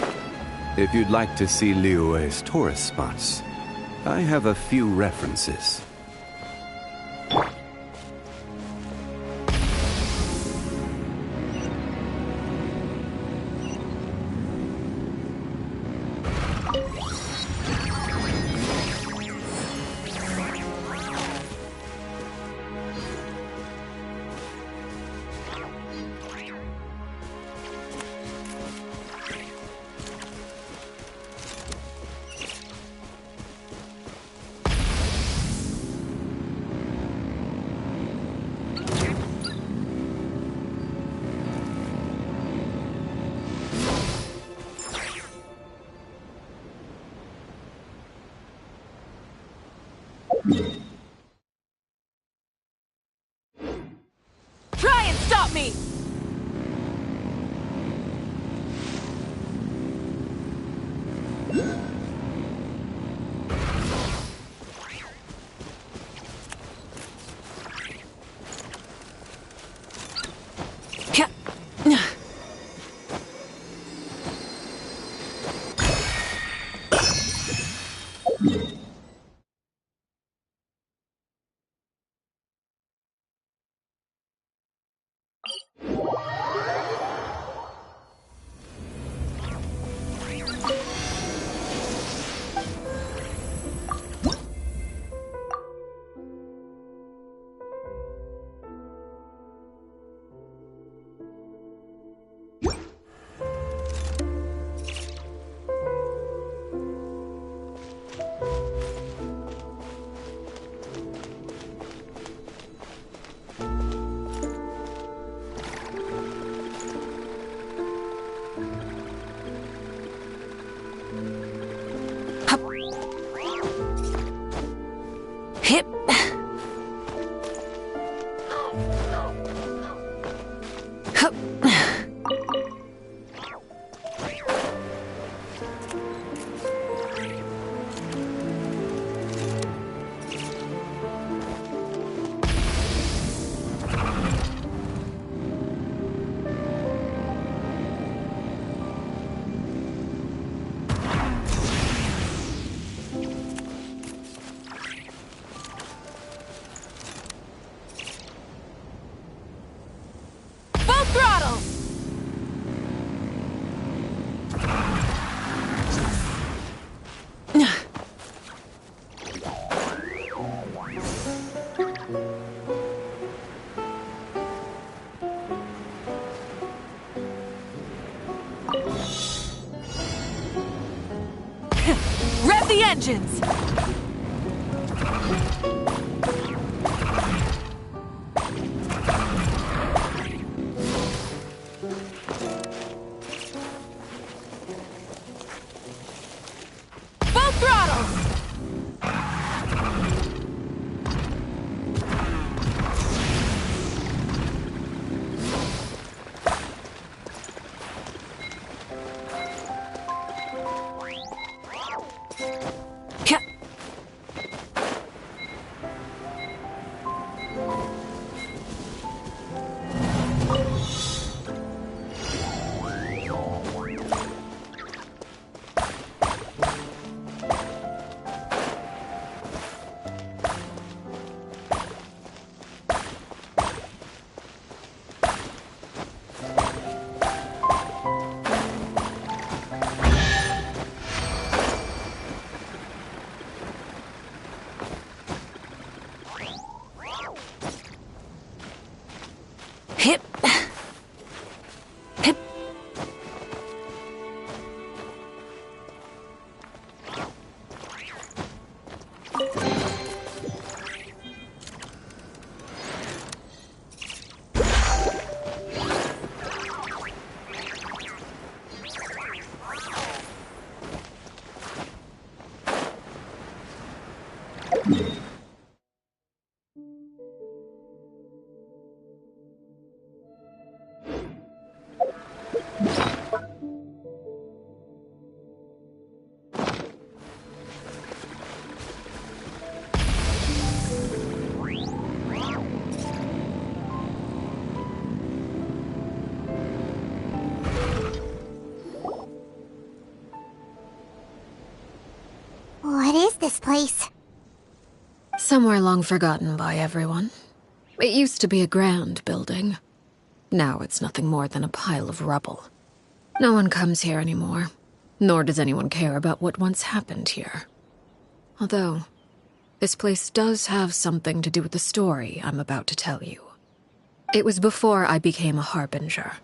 If you'd like to see Liyue's tourist spots, I have a few references. Try and stop me! Hip. Hup. Full throttle! Rev the engines! Full throttle! Somewhere long forgotten by everyone. It used to be a grand building. Now it's nothing more than a pile of rubble. No one comes here anymore, nor does anyone care about what once happened here. Although, this place does have something to do with the story I'm about to tell you. It was before I became a Harbinger,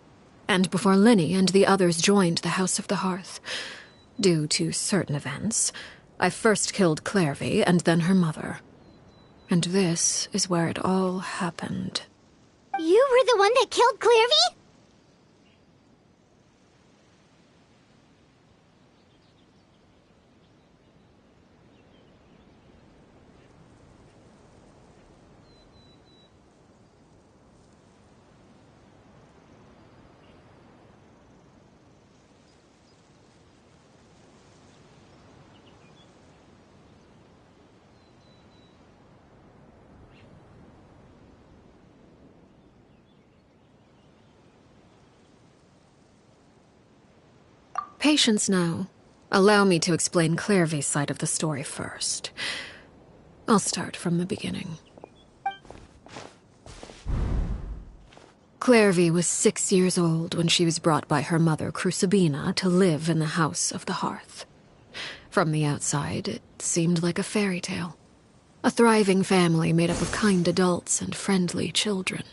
and before Linny and the others joined the House of the Hearth. Due to certain events, I first killed Clairvy and then her mother. And this is where it all happened. You were the one that killed Clairvy? Patience now. Allow me to explain Clairvy's side of the story first. I'll start from the beginning. Clairvy was 6 years old when she was brought by her mother, Crucibina, to live in the House of the Hearth. From the outside, it seemed like a fairy tale. A thriving family made up of kind adults and friendly children.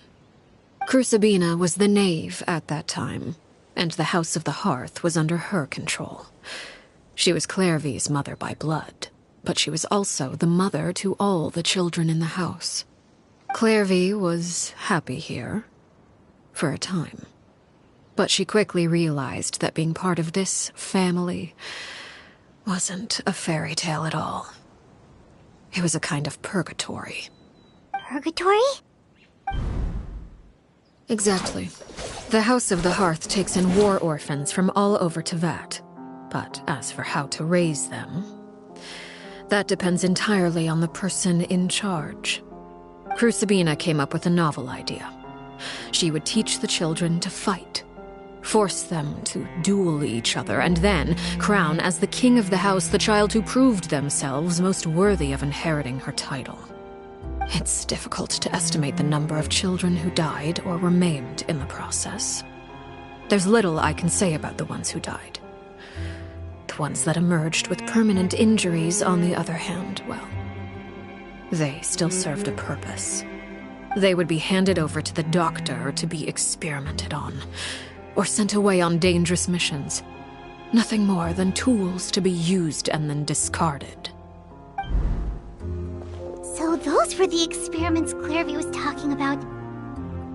Crucibina was the knave at that time, and the House of the Hearth was under her control. She was Clairvy's mother by blood, but she was also the mother to all the children in the house. Clairvy was happy here, for a time. But she quickly realized that being part of this family wasn't a fairy tale at all. It was a kind of purgatory. Purgatory? Exactly. The House of the Hearth takes in war orphans from all over Teyvat. But as for how to raise them, that depends entirely on the person in charge. Crucibina came up with a novel idea. She would teach the children to fight, force them to duel each other, and then crown as the king of the house the child who proved themselves most worthy of inheriting her title. It's difficult to estimate the number of children who died or were maimed in the process. There's little I can say about the ones who died. The ones that emerged with permanent injuries, on the other hand, well, they still served a purpose. They would be handed over to the doctor to be experimented on, or sent away on dangerous missions. Nothing more than tools to be used and then discarded. So those were the experiments Clairvy was talking about.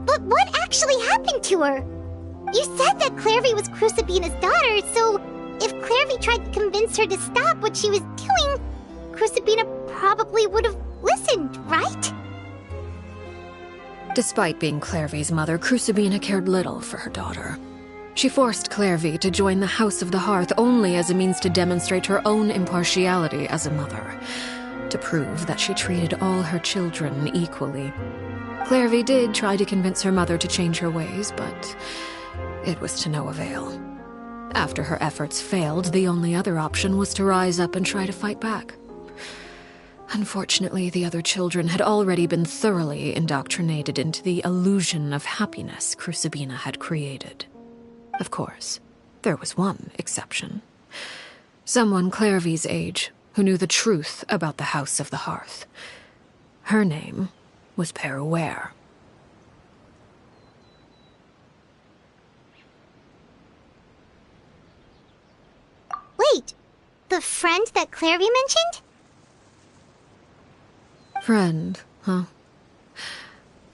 But what actually happened to her? You said that Clairvy was Crucibina's daughter, so if Clairvy tried to convince her to stop what she was doing, Crucibina probably would have listened, right? Despite being Clairvy's mother, Crucibina cared little for her daughter. She forced Clairvy to join the House of the Hearth only as a means to demonstrate her own impartiality as a mother, to prove that she treated all her children equally. Clairvy did try to convince her mother to change her ways, but it was to no avail. After her efforts failed, the only other option was to rise up and try to fight back. Unfortunately, the other children had already been thoroughly indoctrinated into the illusion of happiness Crucibina had created. Of course, there was one exception. Someone Clairvy's age who knew the truth about the House of the Hearth. Her name was Peruere. Wait, the friend that Clairvy mentioned? Friend, huh?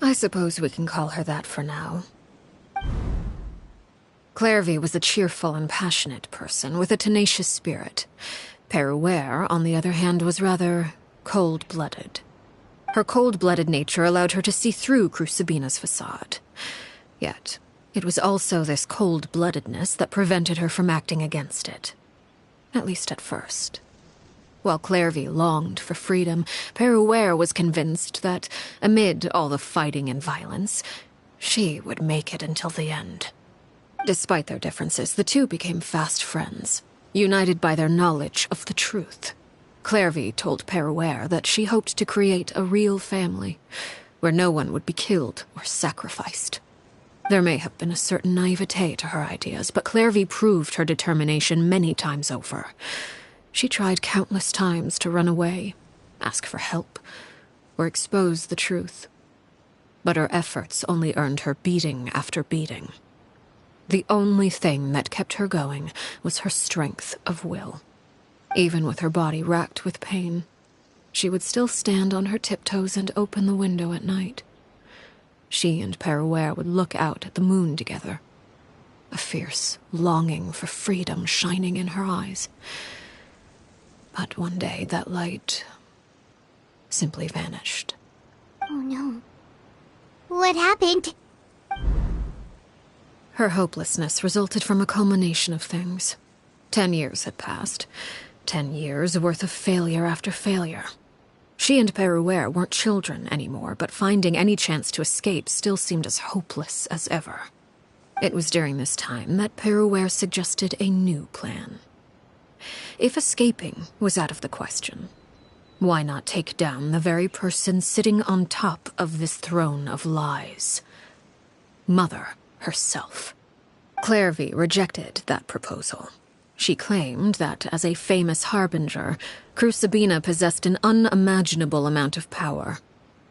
I suppose we can call her that for now. Clairvy was a cheerful and passionate person with a tenacious spirit. Peruere, on the other hand, was rather cold-blooded. Her cold-blooded nature allowed her to see through Crucibina's facade. Yet, it was also this cold-bloodedness that prevented her from acting against it. At least at first. While Clairvy longed for freedom, Peruere was convinced that, amid all the fighting and violence, she would make it until the end. Despite their differences, the two became fast friends, united by their knowledge of the truth. Clairvy told Peruere that she hoped to create a real family, where no one would be killed or sacrificed. There may have been a certain naivete to her ideas, but Clairvy proved her determination many times over. She tried countless times to run away, ask for help, or expose the truth. But her efforts only earned her beating after beating. The only thing that kept her going was her strength of will. Even with her body racked with pain, she would still stand on her tiptoes and open the window at night. She and Peruere would look out at the moon together, a fierce longing for freedom shining in her eyes. But one day that light simply vanished. Oh no. What happened? Her hopelessness resulted from a culmination of things. 10 years had passed. 10 years worth of failure after failure. She and Peruere weren't children anymore, but finding any chance to escape still seemed as hopeless as ever. It was during this time that Peruere suggested a new plan. If escaping was out of the question, why not take down the very person sitting on top of this throne of lies? Mother herself. Clairvy rejected that proposal. She claimed that, as a famous harbinger, Crucibina possessed an unimaginable amount of power.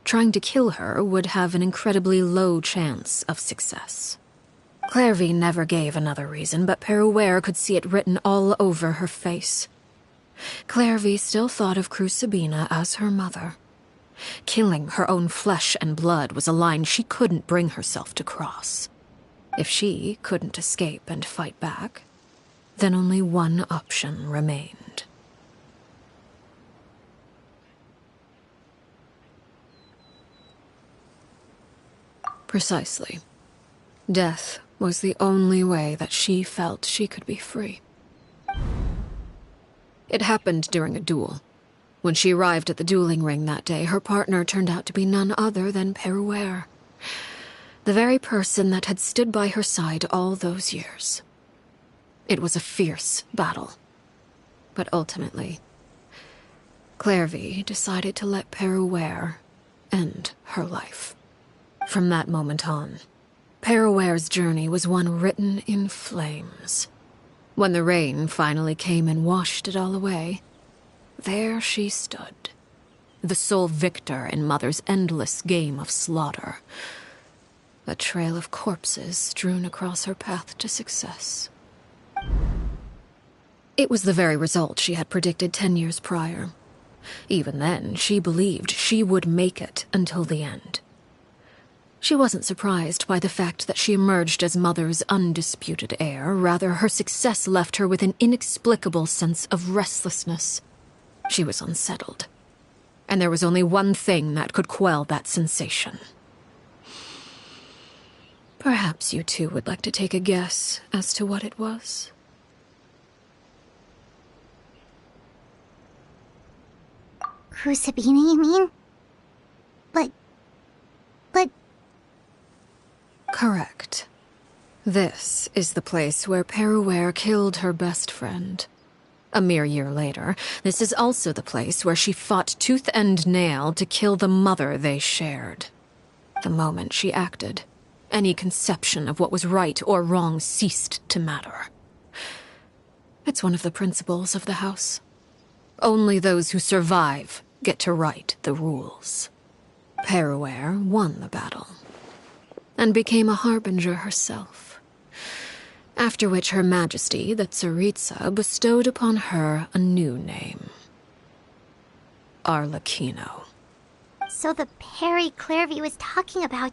Trying to kill her would have an incredibly low chance of success. Clairvy never gave another reason, but Peruere could see it written all over her face. Clairvy still thought of Crucibina as her mother. Killing her own flesh and blood was a line she couldn't bring herself to cross. If she couldn't escape and fight back, then only one option remained. Precisely. Death was the only way that she felt she could be free. It happened during a duel. When she arrived at the dueling ring that day, her partner turned out to be none other than Peruere, the very person that had stood by her side all those years. It was a fierce battle, but ultimately, Clairvy decided to let Peruere end her life. From that moment on, Peruere's journey was one written in flames. When the rain finally came and washed it all away, there she stood, the sole victor in Mother's endless game of slaughter. A trail of corpses strewn across her path to success. It was the very result she had predicted 10 years prior. Even then, she believed she would make it until the end. She wasn't surprised by the fact that she emerged as Mother's undisputed heir. Rather, her success left her with an inexplicable sense of restlessness. She was unsettled, and there was only one thing that could quell that sensation. Perhaps you two would like to take a guess as to what it was? Crucibina, you mean? But... Correct. This is the place where Peruere killed her best friend. A mere year later, this is also the place where she fought tooth and nail to kill the mother they shared. The moment she acted, any conception of what was right or wrong ceased to matter. It's one of the principles of the house. Only those who survive get to write the rules. Peruere won the battle, and became a harbinger herself. After which Her Majesty, the Tsaritsa, bestowed upon her a new name. Arlecchino. So the Perry Clairvy was talking about...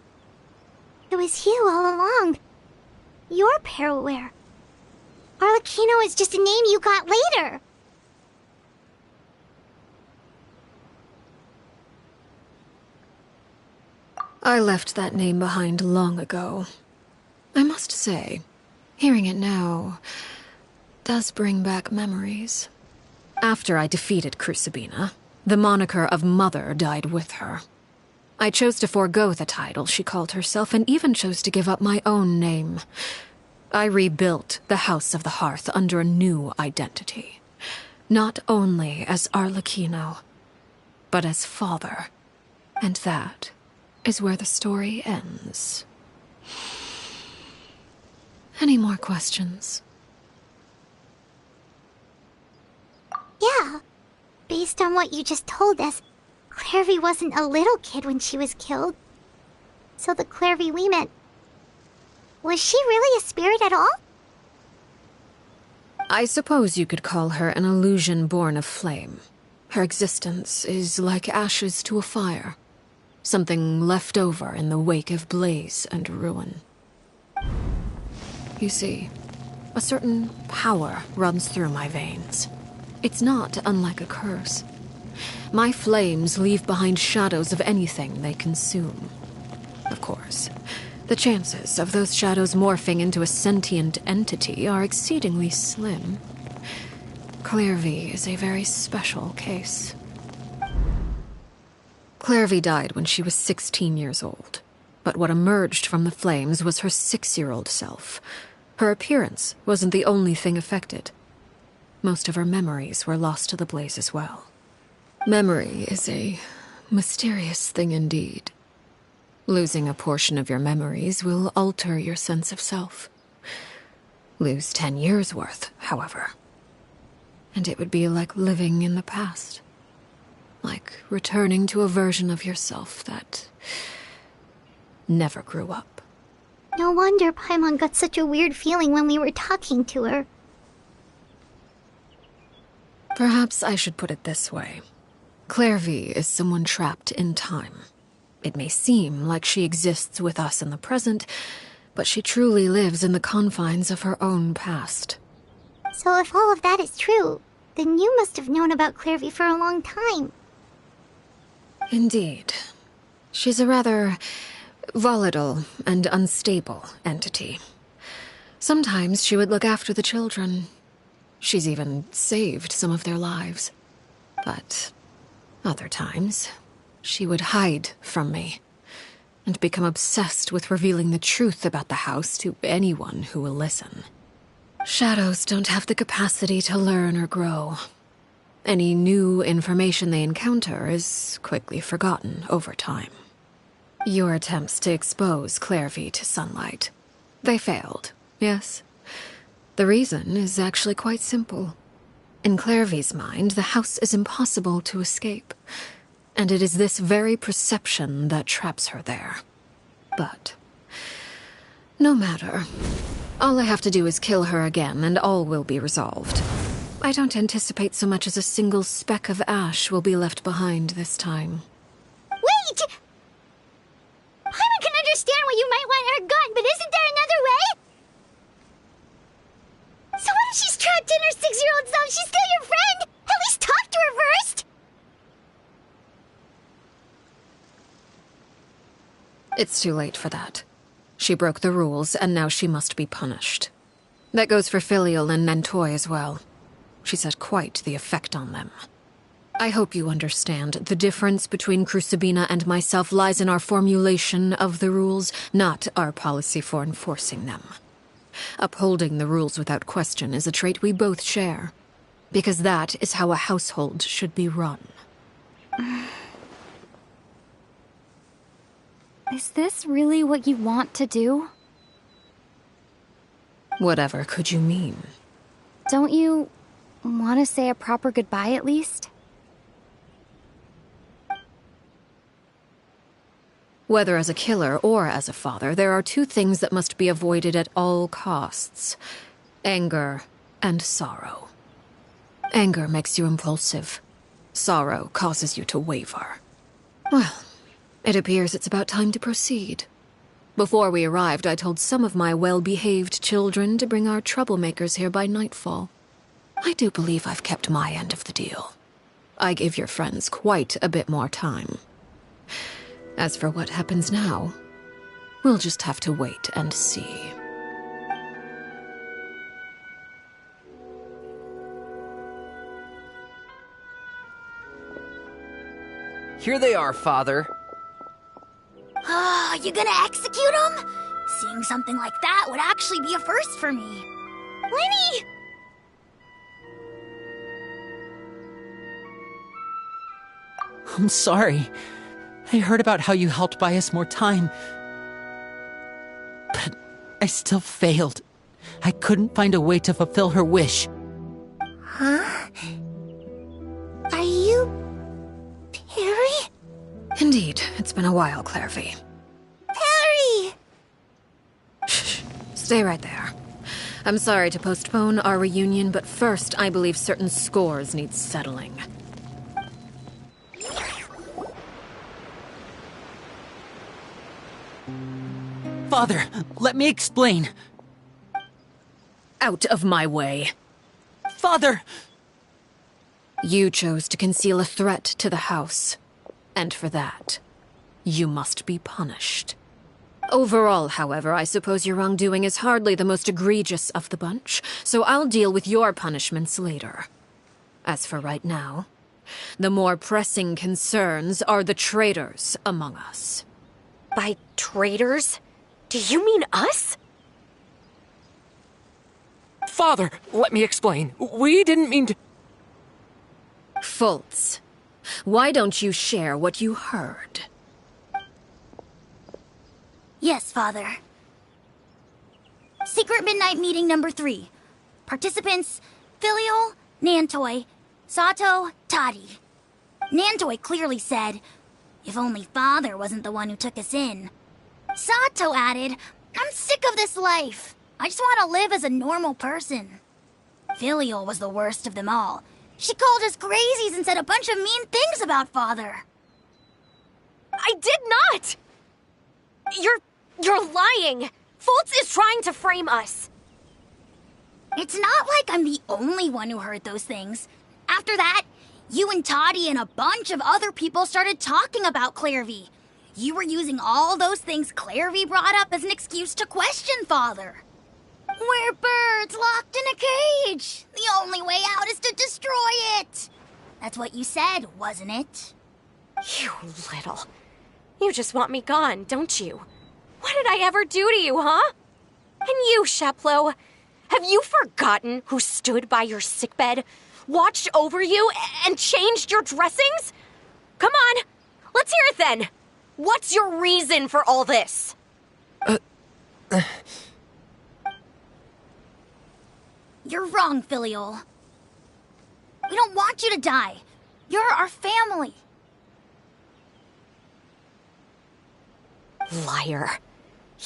It was you all along. You're Peruere. Arlecchino is just a name you got later. I left that name behind long ago. I must say, hearing it now does bring back memories. After I defeated Crucibina, the moniker of Mother died with her. I chose to forego the title she called herself, and even chose to give up my own name. I rebuilt the House of the Hearth under a new identity. Not only as Arlecchino, but as father. And that is where the story ends. Any more questions? Yeah. Based on what you just told us, Clairvy wasn't a little kid when she was killed. So the Clairvy we met... was she really a spirit at all? I suppose you could call her an illusion born of flame. Her existence is like ashes to a fire. Something left over in the wake of blaze and ruin. You see, a certain power runs through my veins. It's not unlike a curse. My flames leave behind shadows of anything they consume. Of course, the chances of those shadows morphing into a sentient entity are exceedingly slim. Clairvy is a very special case. Clairvy died when she was 16 years old, but what emerged from the flames was her 6-year-old self. Her appearance wasn't the only thing affected. Most of her memories were lost to the blaze as well. Memory is a mysterious thing indeed. Losing a portion of your memories will alter your sense of self. Lose 10 years' worth, however, and it would be like living in the past. Like returning to a version of yourself that never grew up. No wonder Paimon got such a weird feeling when we were talking to her. Perhaps I should put it this way. Clairvy is someone trapped in time. It may seem like she exists with us in the present, but she truly lives in the confines of her own past. So if all of that is true, then you must have known about Clairvy for a long time. Indeed. She's a rather volatile and unstable entity. Sometimes she would look after the children. She's even saved some of their lives. But other times, she would hide from me and become obsessed with revealing the truth about the house to anyone who will listen. Shadows don't have the capacity to learn or grow. Any new information they encounter is quickly forgotten over time. Your attempts to expose Clairvy to sunlight, they failed, yes? The reason is actually quite simple. In Clairvy's mind, the house is impossible to escape, and it is this very perception that traps her there. But no matter. All I have to do is kill her again, and all will be resolved. I don't anticipate so much as a single speck of ash will be left behind this time. Wait! Paimon can understand why you might want her gone, but isn't there another way? So what if she's trapped in her 6-year-old self? She's still your friend! At least talk to her first! It's too late for that. She broke the rules, and now she must be punished. That goes for Filial and Nantoy as well. She's had quite the effect on them. I hope you understand. The difference between Crucibina and myself lies in our formulation of the rules, not our policy for enforcing them. Upholding the rules without question is a trait we both share, because that is how a household should be run. Is this really what you want to do? Whatever could you mean? Don't you want to say a proper goodbye at least? Whether as a killer or as a father, there are two things that must be avoided at all costs: anger and sorrow. Anger makes you impulsive. Sorrow causes you to waver. Well, it appears it's about time to proceed. Before we arrived, I told some of my well-behaved children to bring our troublemakers here by nightfall. I do believe I've kept my end of the deal. I gave your friends quite a bit more time. As for what happens now, we'll just have to wait and see. Here they are, Father. You gonna execute him? Seeing something like that would actually be a first for me. Lenny! I'm sorry. I heard about how you helped buy us more time. But I still failed. I couldn't find a way to fulfill her wish. Huh? Are you... Perry? Indeed, it's been a while, Clairvy. Perry! Shh, stay right there. I'm sorry to postpone our reunion, but first I believe certain scores need settling. Father, let me explain. Out of my way. Father! You chose to conceal a threat to the house, and for that, you must be punished. Overall, however, I suppose your wrongdoing is hardly the most egregious of the bunch, so I'll deal with your punishments later. As for right now, the more pressing concerns are the traitors among us. By traitors? Do you mean us? Father, let me explain. We didn't mean to... Fultz, why don't you share what you heard? Yes, Father. Secret Midnight Meeting number 3. Participants, Filial, Nantoi, Sato, Toddy. Nantoi clearly said, if only Father wasn't the one who took us in. Sato added, I'm sick of this life. I just want to live as a normal person. Filial was the worst of them all. She called us crazies and said a bunch of mean things about Father. I did not! You're lying! Fultz is trying to frame us. It's not like I'm the only one who heard those things. After that, you and Toddy and a bunch of other people started talking about Clairvy. You were using all those things Clairvy brought up as an excuse to question Father. We're birds locked in a cage. The only way out is to destroy it. That's what you said, wasn't it? You little... You just want me gone, don't you? What did I ever do to you, huh? And you, Sheplo, have you forgotten who stood by your sickbed, watched over you, and changed your dressings? Come on, let's hear it then. What's your reason for all this? You're wrong, Filial. We don't want you to die. You're our family. Liar.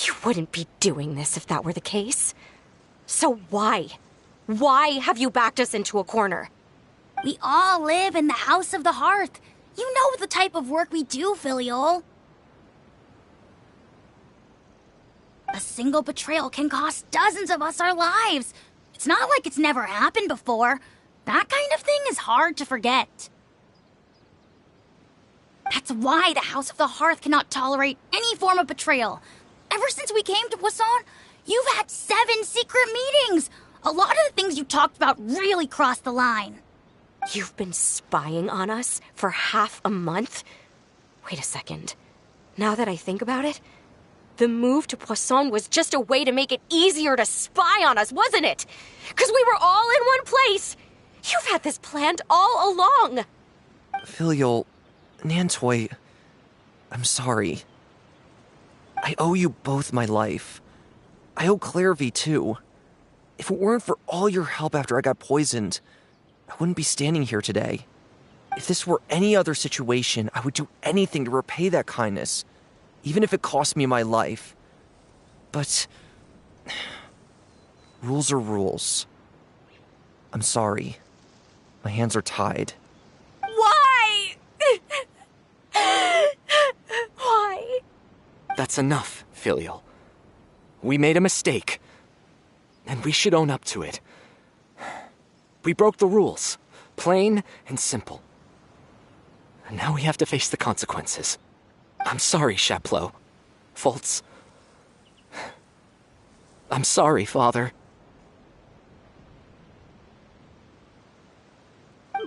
You wouldn't be doing this if that were the case. So why? Why have you backed us into a corner? We all live in the House of the Hearth. You know the type of work we do, Filial. A single betrayal can cost dozens of us our lives. It's not like it's never happened before. That kind of thing is hard to forget. That's why the House of the Hearth cannot tolerate any form of betrayal. Ever since we came to Poisson, you've had 7 secret meetings. A lot of the things you talked about really crossed the line. You've been spying on us for half a month? Wait a second. Now that I think about it, the move to Poisson was just a way to make it easier to spy on us, wasn't it? Because we were all in one place. You've had this planned all along. Filial, Nantoi, I'm sorry. I owe you both my life. I owe Clairvy too. If it weren't for all your help after I got poisoned, I wouldn't be standing here today. If this were any other situation, I would do anything to repay that kindness, even if it cost me my life. But rules are rules. I'm sorry. My hands are tied. Why? Why? That's enough, Filial. We made a mistake, and we should own up to it. We broke the rules, plain and simple. And now we have to face the consequences. I'm sorry, Sheplo. Fultz. I'm sorry, Father.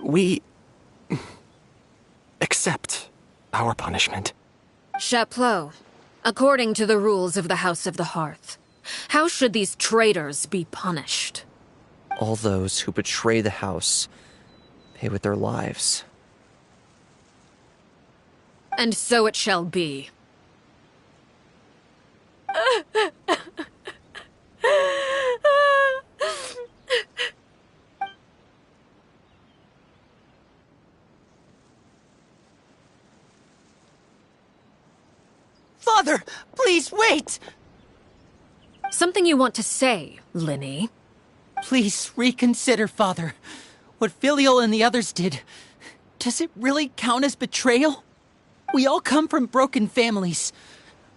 We accept our punishment. Chapleau, according to the rules of the House of the Hearth, how should these traitors be punished? All those who betray the house pay with their lives. And so it shall be. Father, please wait! Something you want to say, Linny? Please reconsider, Father. What Filial and the others did, does it really count as betrayal? We all come from broken families.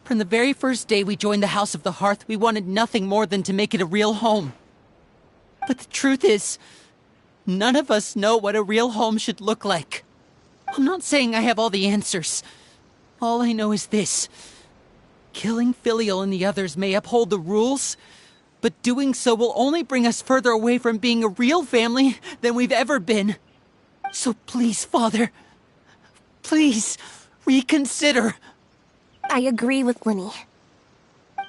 From the very first day we joined the House of the Hearth, we wanted nothing more than to make it a real home. But the truth is, none of us know what a real home should look like. I'm not saying I have all the answers. All I know is this. Killing Filial and the others may uphold the rules, but doing so will only bring us further away from being a real family than we've ever been. So please, Father, please reconsider. I agree with Linny.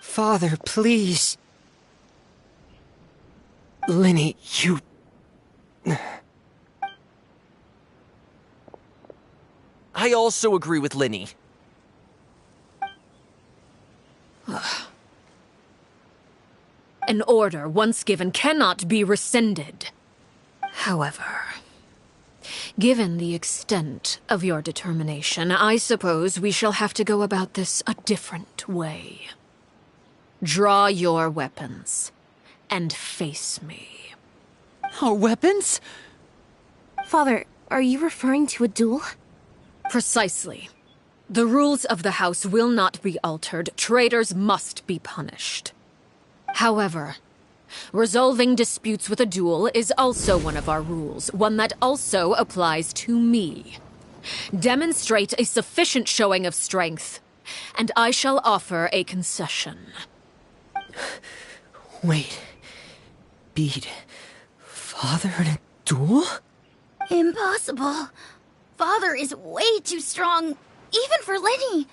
Father, please. Linny, you... I also agree with Linny. An order once given cannot be rescinded. However, given the extent of your determination, I suppose we shall have to go about this a different way. Draw your weapons and face me. Our weapons? Father, are you referring to a duel? Precisely. The rules of the house will not be altered. Traitors must be punished. However, resolving disputes with a duel is also one of our rules, one that also applies to me. Demonstrate a sufficient showing of strength, and I shall offer a concession. Wait. Beat Father in a duel? Impossible. Father is way too strong, even for Linny.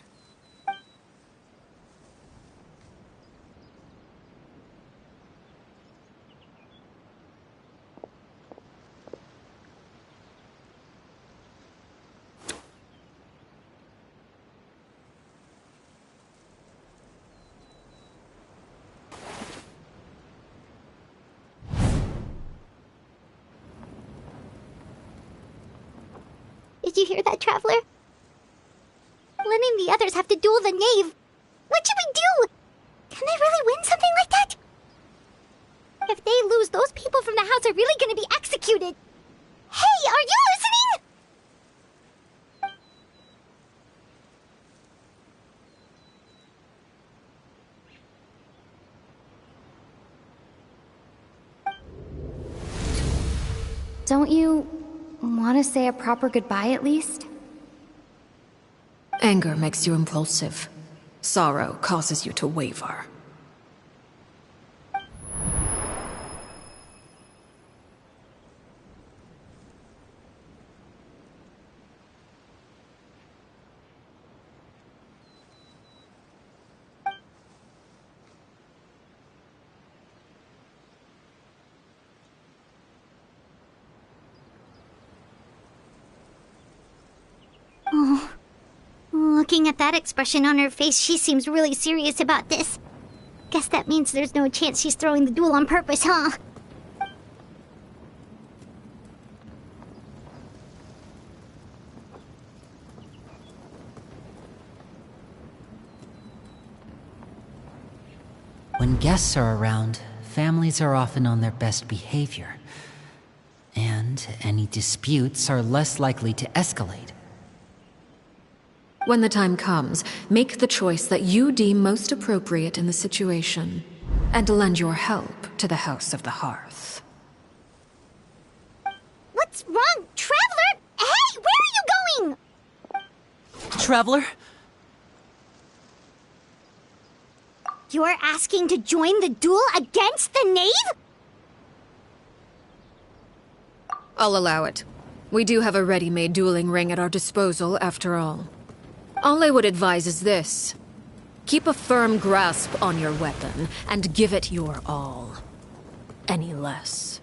Did you hear that, Traveler? Linny and the others have to duel the knave. What should we do? Can they really win something like that? If they lose, those people from the house are really gonna be executed. Hey, are you listening? Don't you want to say a proper goodbye at least? Anger makes you impulsive. Sorrow causes you to waver. Oh. Looking at that expression on her face, she seems really serious about this. Guess that means there's no chance she's throwing the duel on purpose, huh? When guests are around, families are often on their best behavior. And any disputes are less likely to escalate. When the time comes, make the choice that you deem most appropriate in the situation, and lend your help to the House of the Hearth. What's wrong, Traveler? Hey, where are you going? Traveler? You're asking to join the duel against the knave? I'll allow it. We do have a ready-made dueling ring at our disposal, after all. All I would advise is this. Keep a firm grasp on your weapon, and give it your all. Any less,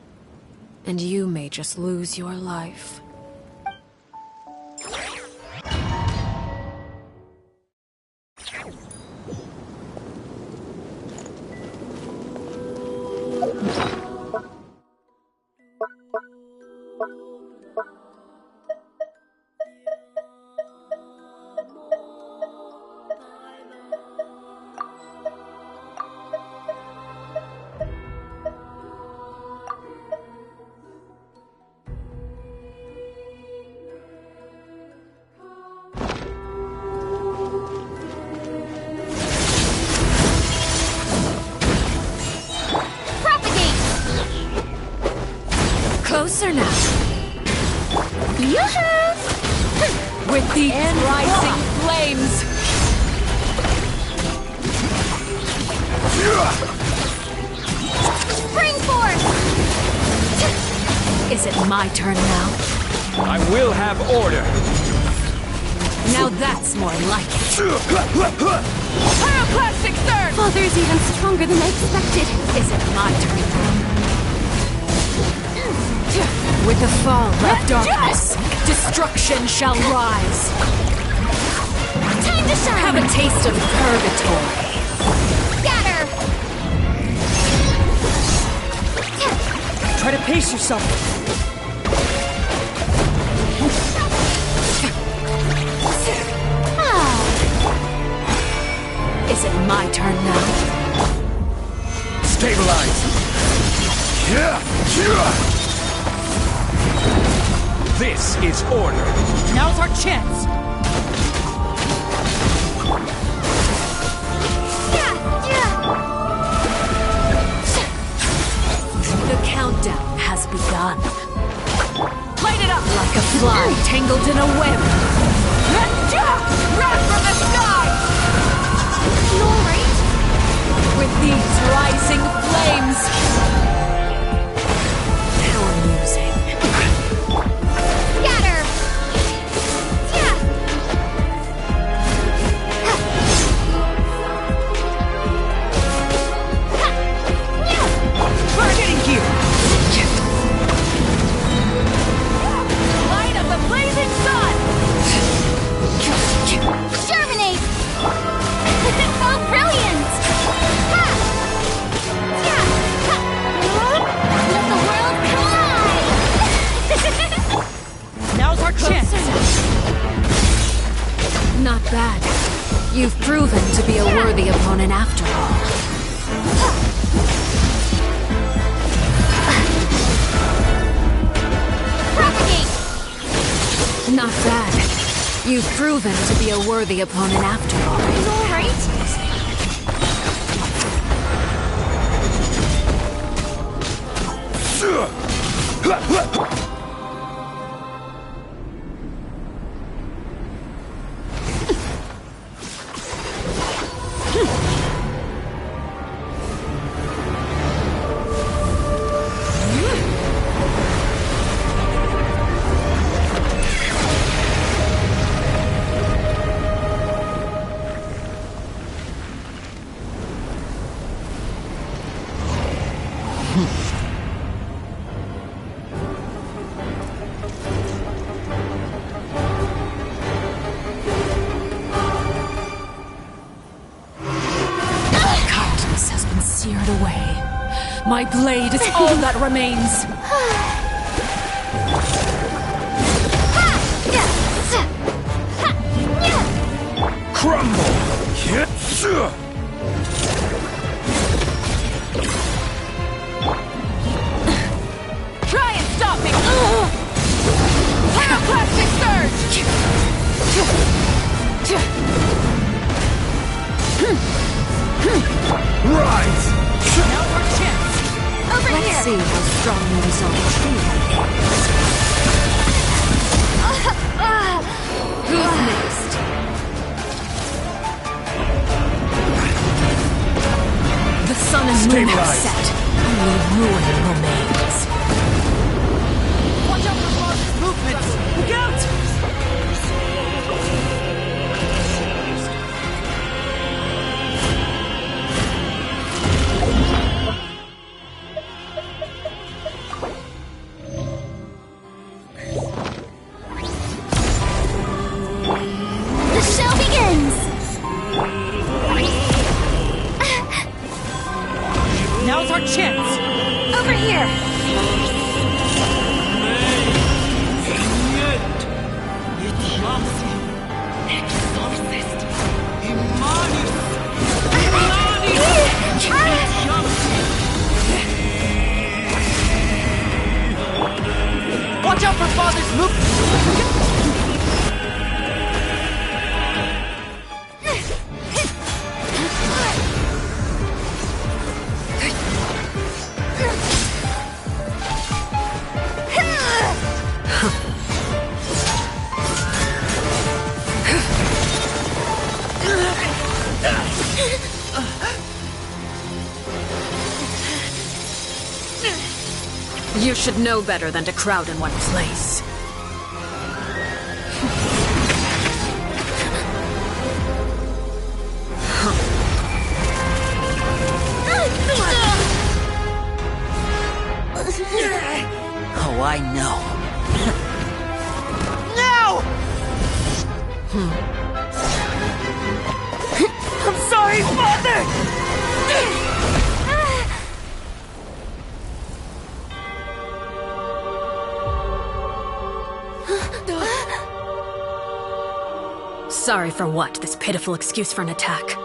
and you may just lose your life. these rising flames! Spring force! Is it my turn now? I will have order. Now that's more like it. Pyroclastic surge! Father's even stronger than I expected. Is it my turn now? With the fall of darkness, destruction shall rise. Time to shine! Have a taste of purgatory. Scatter! Try to pace yourself. Is it my turn now? Stabilize! This is order. Now's our chance. The countdown has begun. Light it up like a fly tangled in a web. Run from the sky! You alright? With these rising flames. How amusing. Scatter! We're getting here. Light of the blazing sun! Germinate! Oh, brilliant! Ha! Yeah! Ha! Let the world collide! Now's our chance. Not bad. You've proven to be a worthy opponent after all. Propagate! Not bad. You've proven to be a worthy opponent after all. You alright? Kindness has been seared away. My blade is all that remains. Crumble! Try and stop me! Pyroclastic surge! Rise! Now's our chance. Over Let's here! see how strong your resolve truly is. Who's next? The sun and moon have Stabilize. set. Only ruin remains. Watch out for Mark's movements. Look out! The show begins! Now's our chance. Over here! You should know better than to crowd in one place. Oh, I know. No! I'm sorry, Father! Sorry for what? This pitiful excuse for an attack.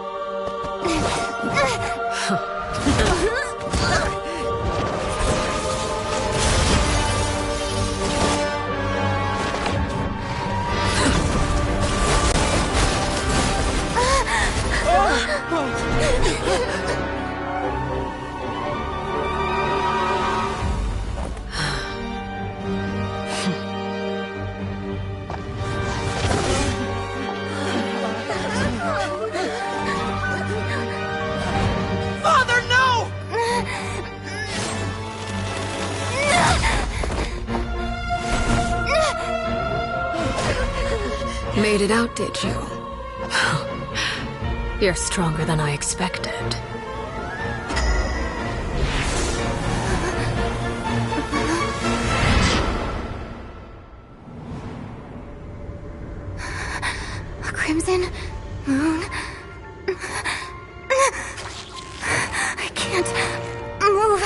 Father, no! Made it out, did you? You're stronger than I expected. A crimson moon. I can't move.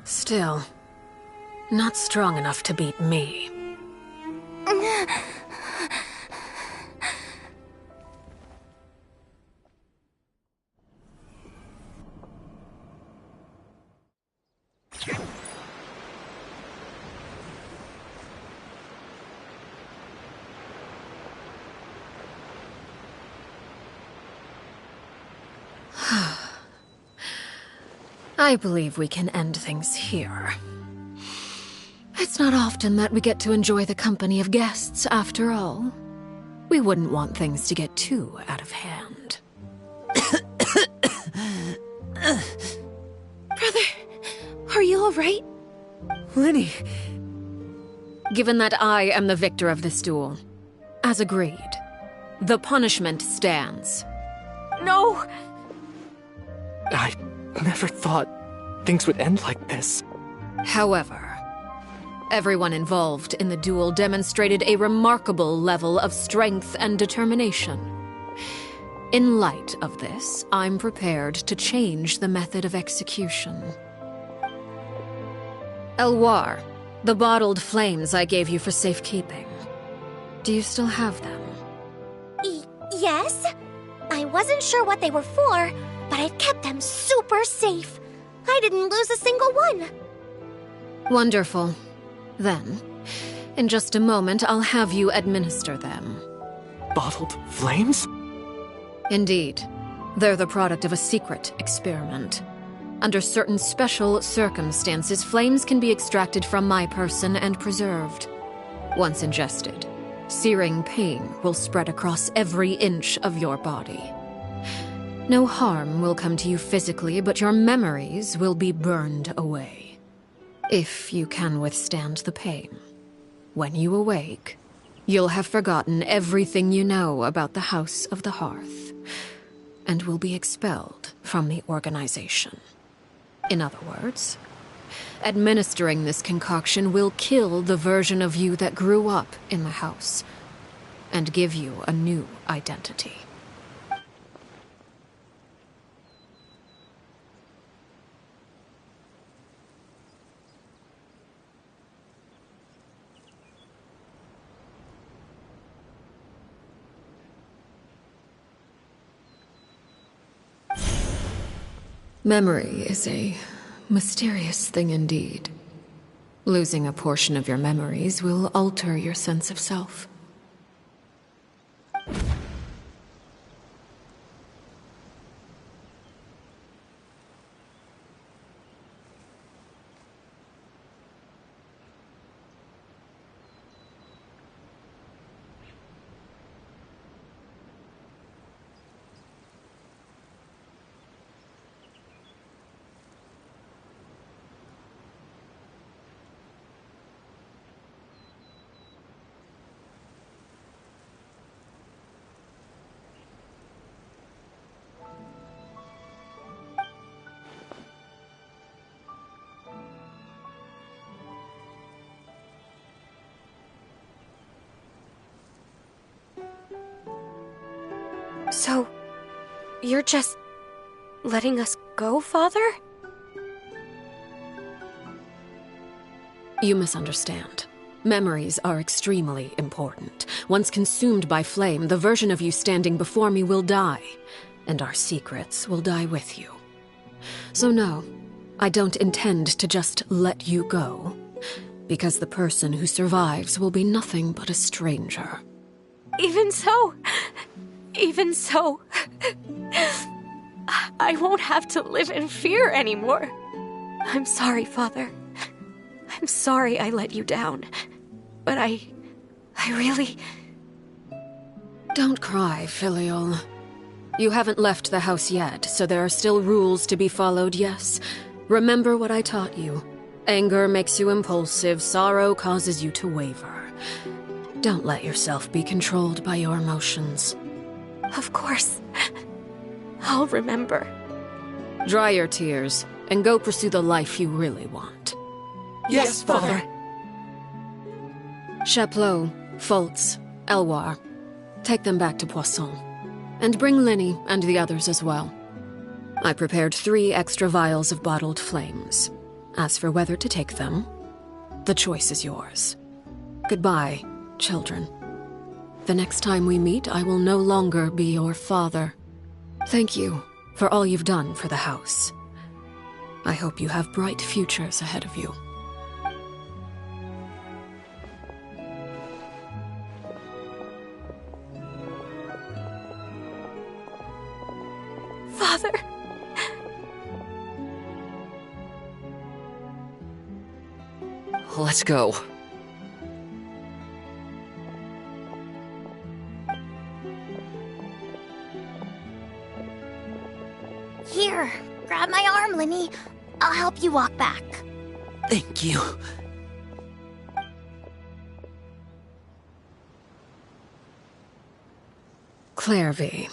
Still, not strong enough to beat me. I believe we can end things here. It's not often that we get to enjoy the company of guests, after all. We wouldn't want things to get too out of hand. Brother, are you alright? Linny! Given that I am the victor of this duel, as agreed, the punishment stands. No! I never thought things would end like this. However, everyone involved in the duel demonstrated a remarkable level of strength and determination. In light of this, I'm prepared to change the method of execution. Elwar, the bottled flames I gave you for safekeeping. Do you still have them? Yes? I wasn't sure what they were for, but I've kept them super safe. I didn't lose a single one. Wonderful. Then, in just a moment, I'll have you administer them. Bottled flames? Indeed. They're the product of a secret experiment. Under certain special circumstances, flames can be extracted from my person and preserved. Once ingested, searing pain will spread across every inch of your body. No harm will come to you physically, but your memories will be burned away. If you can withstand the pain. When you awake, you'll have forgotten everything you know about the House of the Hearth, and will be expelled from the organization. In other words, administering this concoction will kill the version of you that grew up in the house, and give you a new identity. Memory is a mysterious thing indeed. Losing a portion of your memories will alter your sense of self. So, you're just letting us go, Father? You misunderstand. Memories are extremely important. Once consumed by flame, the version of you standing before me will die, and our secrets will die with you. So no, I don't intend to just let you go, because the person who survives will be nothing but a stranger. Even so, I won't have to live in fear anymore. I'm sorry, Father. I'm sorry I let you down. But I really... Don't cry, Filial. You haven't left the house yet, so there are still rules to be followed, yes? Remember what I taught you. Anger makes you impulsive, sorrow causes you to waver. Don't let yourself be controlled by your emotions. Of course. I'll remember. Dry your tears, and go pursue the life you really want. Yes, Father. Chaplot, Foltz, Elwar. Take them back to Poisson. And bring Linny and the others as well. I prepared 3 extra vials of bottled flames. As for whether to take them, the choice is yours. Goodbye, children. The next time we meet, I will no longer be your father. Thank you for all you've done for the house. I hope you have bright futures ahead of you. Father. Let's go. Here, grab my arm, Linny. I'll help you walk back. Thank you. Clairvy.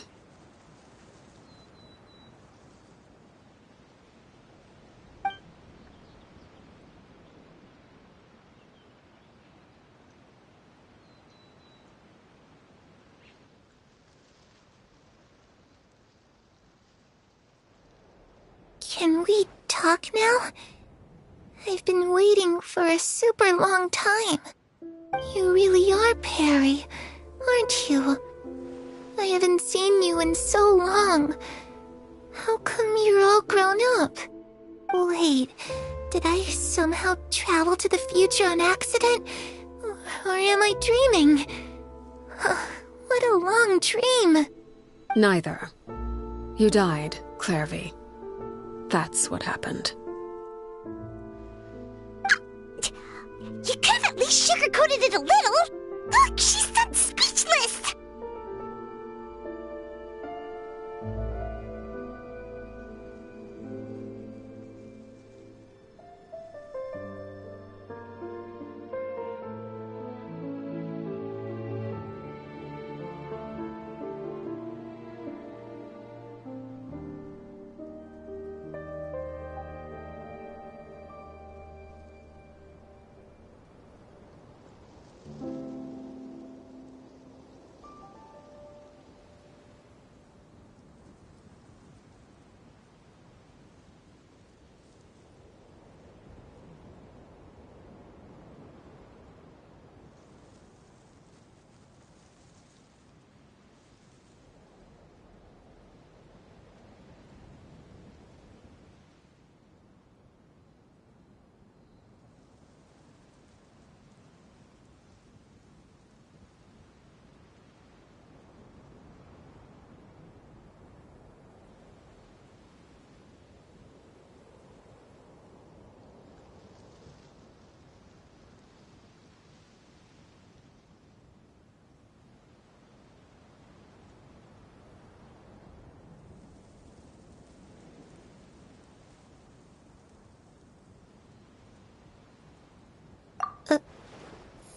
Can we talk now? I've been waiting for a super long time. You really are Perry, aren't you? I haven't seen you in so long. How come you're all grown up? Wait, did I somehow travel to the future on accident? Or am I dreaming? What a long dream. Neither. You died, Clairvy. That's what happened. You could have at least sugarcoated it a little. Look, she's done speechless.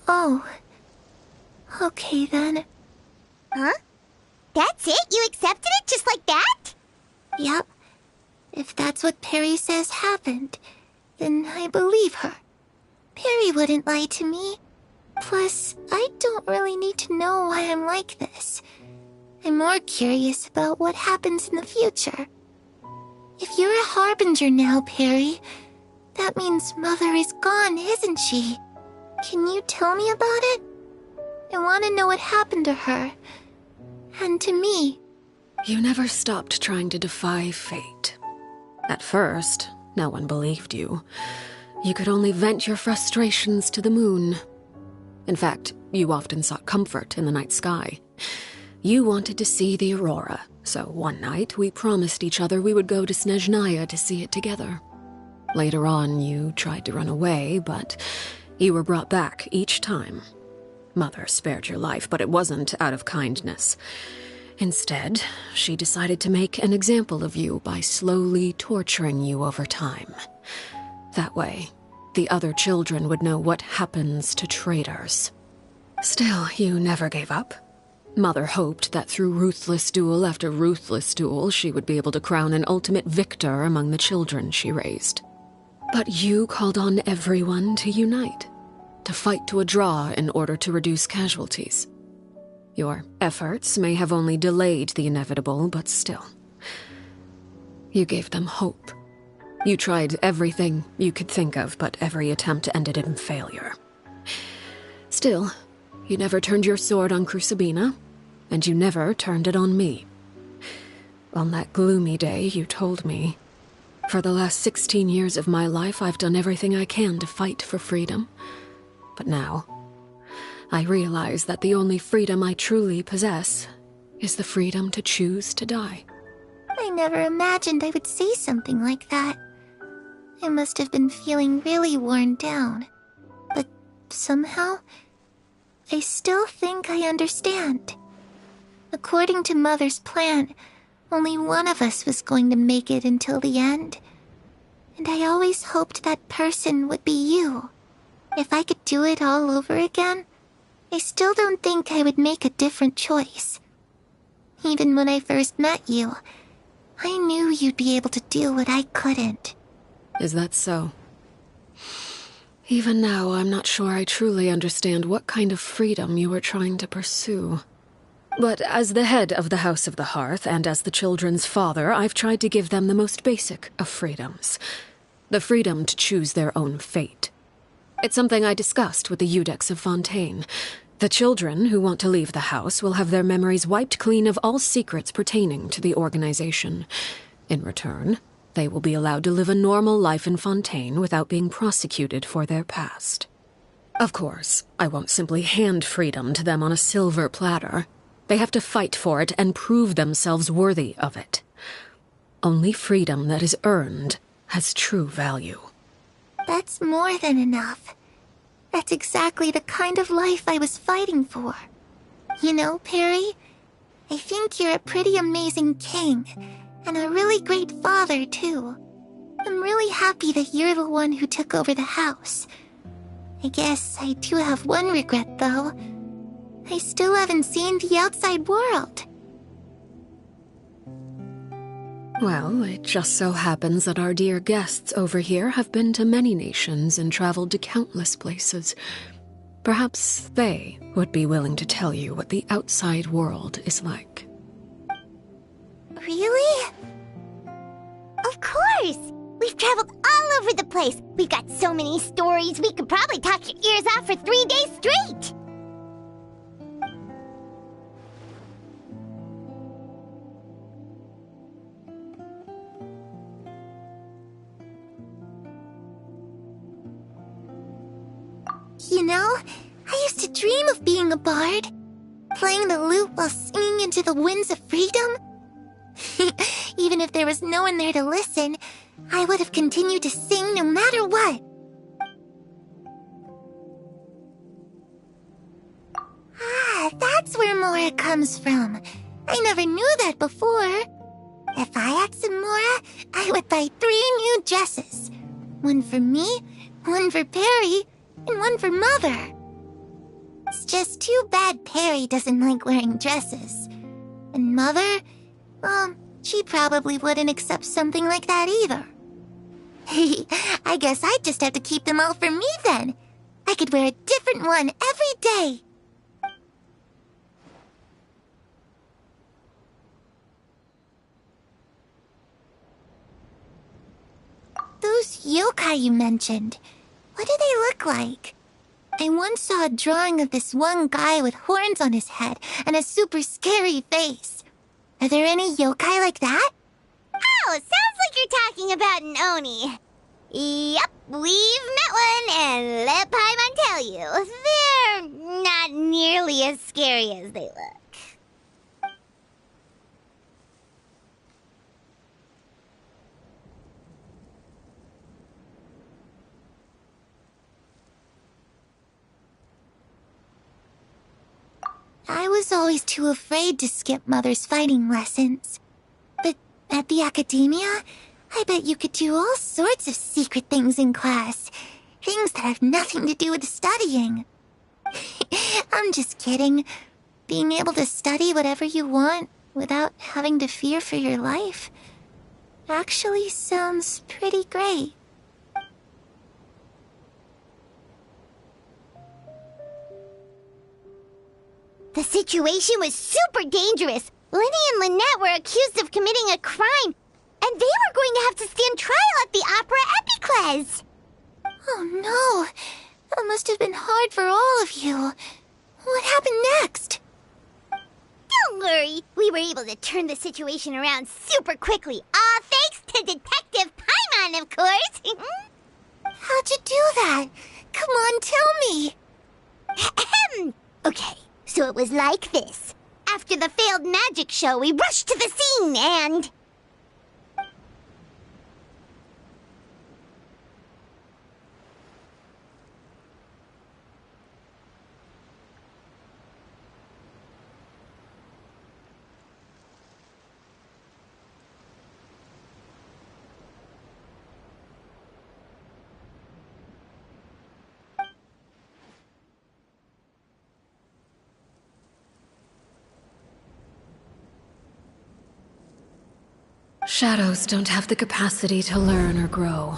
Oh. Okay then. Huh? That's it? You accepted it just like that? Yep. If that's what Perry says happened, then I believe her. Perry wouldn't lie to me. Plus, I don't really need to know why I'm like this. I'm more curious about what happens in the future. If you're a harbinger now, Perry, that means Mother is gone, isn't she? Can you tell me about it? I want to know what happened to her. And to me. You never stopped trying to defy fate. At first, no one believed you. You could only vent your frustrations to the moon. In fact, you often sought comfort in the night sky. You wanted to see the aurora, so one night we promised each other we would go to Snezhnaya to see it together. Later on, you tried to run away, but you were brought back each time. Mother spared your life, but it wasn't out of kindness. Instead, she decided to make an example of you by slowly torturing you over time. That way, the other children would know what happens to traitors. Still, you never gave up. Mother hoped that through ruthless duel after ruthless duel, she would be able to crown an ultimate victor among the children she raised. But you called on everyone to unite, to fight to a draw in order to reduce casualties. Your efforts may have only delayed the inevitable, but still. You gave them hope. You tried everything you could think of, but every attempt ended in failure. Still, you never turned your sword on Crucibina, and you never turned it on me. On that gloomy day, you told me, "For the last 16 years of my life, I've done everything I can to fight for freedom. But now, I realize that the only freedom I truly possess is the freedom to choose to die." I never imagined I would say something like that. I must have been feeling really worn down. But somehow, I still think I understand. According to Mother's plan, only one of us was going to make it until the end. And I always hoped that person would be you. If I could do it all over again, I still don't think I would make a different choice. Even when I first met you, I knew you'd be able to do what I couldn't. Is that so? Even now, I'm not sure I truly understand what kind of freedom you were trying to pursue. But as the head of the House of the Hearth, and as the children's father, I've tried to give them the most basic of freedoms. The freedom to choose their own fate. It's something I discussed with the Eudex of Fontaine. The children who want to leave the house will have their memories wiped clean of all secrets pertaining to the organization. In return, they will be allowed to live a normal life in Fontaine without being prosecuted for their past. Of course, I won't simply hand freedom to them on a silver platter. They have to fight for it and prove themselves worthy of it. Only freedom that is earned has true value. That's more than enough. That's exactly the kind of life I was fighting for. You know, Perry, I think you're a pretty amazing king, and a really great father, too. I'm really happy that you're the one who took over the house. I guess I do have one regret, though. I still haven't seen the outside world. Well, it just so happens that our dear guests over here have been to many nations and traveled to countless places. Perhaps they would be willing to tell you what the outside world is like. Really? Of course! We've traveled all over the place. We've got so many stories, we could probably talk your ears out for 3 days straight! You know, I used to dream of being a bard. Playing the lute while singing into the winds of freedom. Even if there was no one there to listen, I would have continued to sing no matter what. Ah, that's where Mora comes from. I never knew that before. If I had some Mora, I would buy 3 new dresses. One for me, one for Perry, and one for Mother. It's just too bad Perry doesn't like wearing dresses. And Mother, well, she probably wouldn't accept something like that either. I guess I'd just have to keep them all for me then. I could wear a different one every day. yokai you mentioned. What do they look like? I once saw a drawing of this one guy with horns on his head and a super scary face. Are there any yokai like that? Oh, sounds like you're talking about an Oni. Yep, we've met one, and let Paimon tell you, they're not nearly as scary as they look. I was always too afraid to skip Mother's fighting lessons. But at the academia, I bet you could do all sorts of secret things in class. Things that have nothing to do with studying. I'm just kidding. Being able to study whatever you want without having to fear for your life actually sounds pretty great. The situation was super dangerous. Lenny and Lynette were accused of committing a crime, and they were going to have to stand trial at the Opera Epicles. Oh no, that must have been hard for all of you. What happened next? Don't worry, we were able to turn the situation around super quickly, all thanks to Detective Paimon, of course. How'd you do that? Come on, tell me. Okay, so it was like this. After the failed magic show, we rushed to the scene and... Shadows don't have the capacity to learn or grow.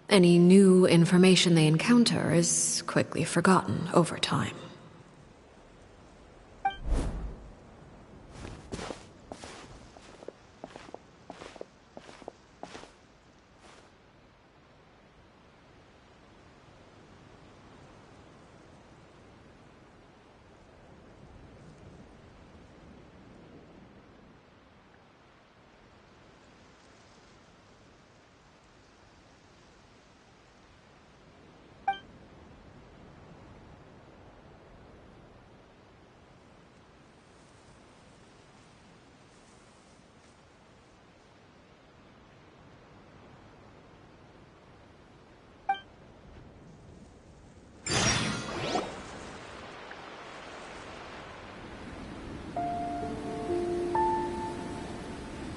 Any new information they encounter is quickly forgotten over time.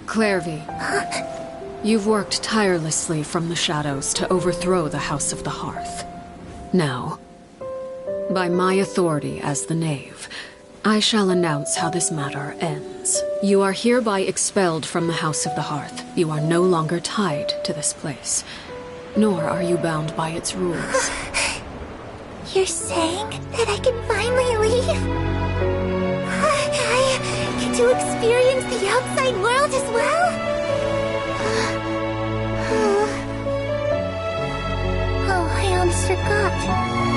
Clairvy, you've worked tirelessly from the shadows to overthrow the House of the Hearth. Now, by my authority as the Knave, I shall announce how this matter ends. You are hereby expelled from the House of the Hearth. You are no longer tied to this place, nor are you bound by its rules. You're saying that I can finally leave? I get to experience the outside world as well? Oh, I almost forgot.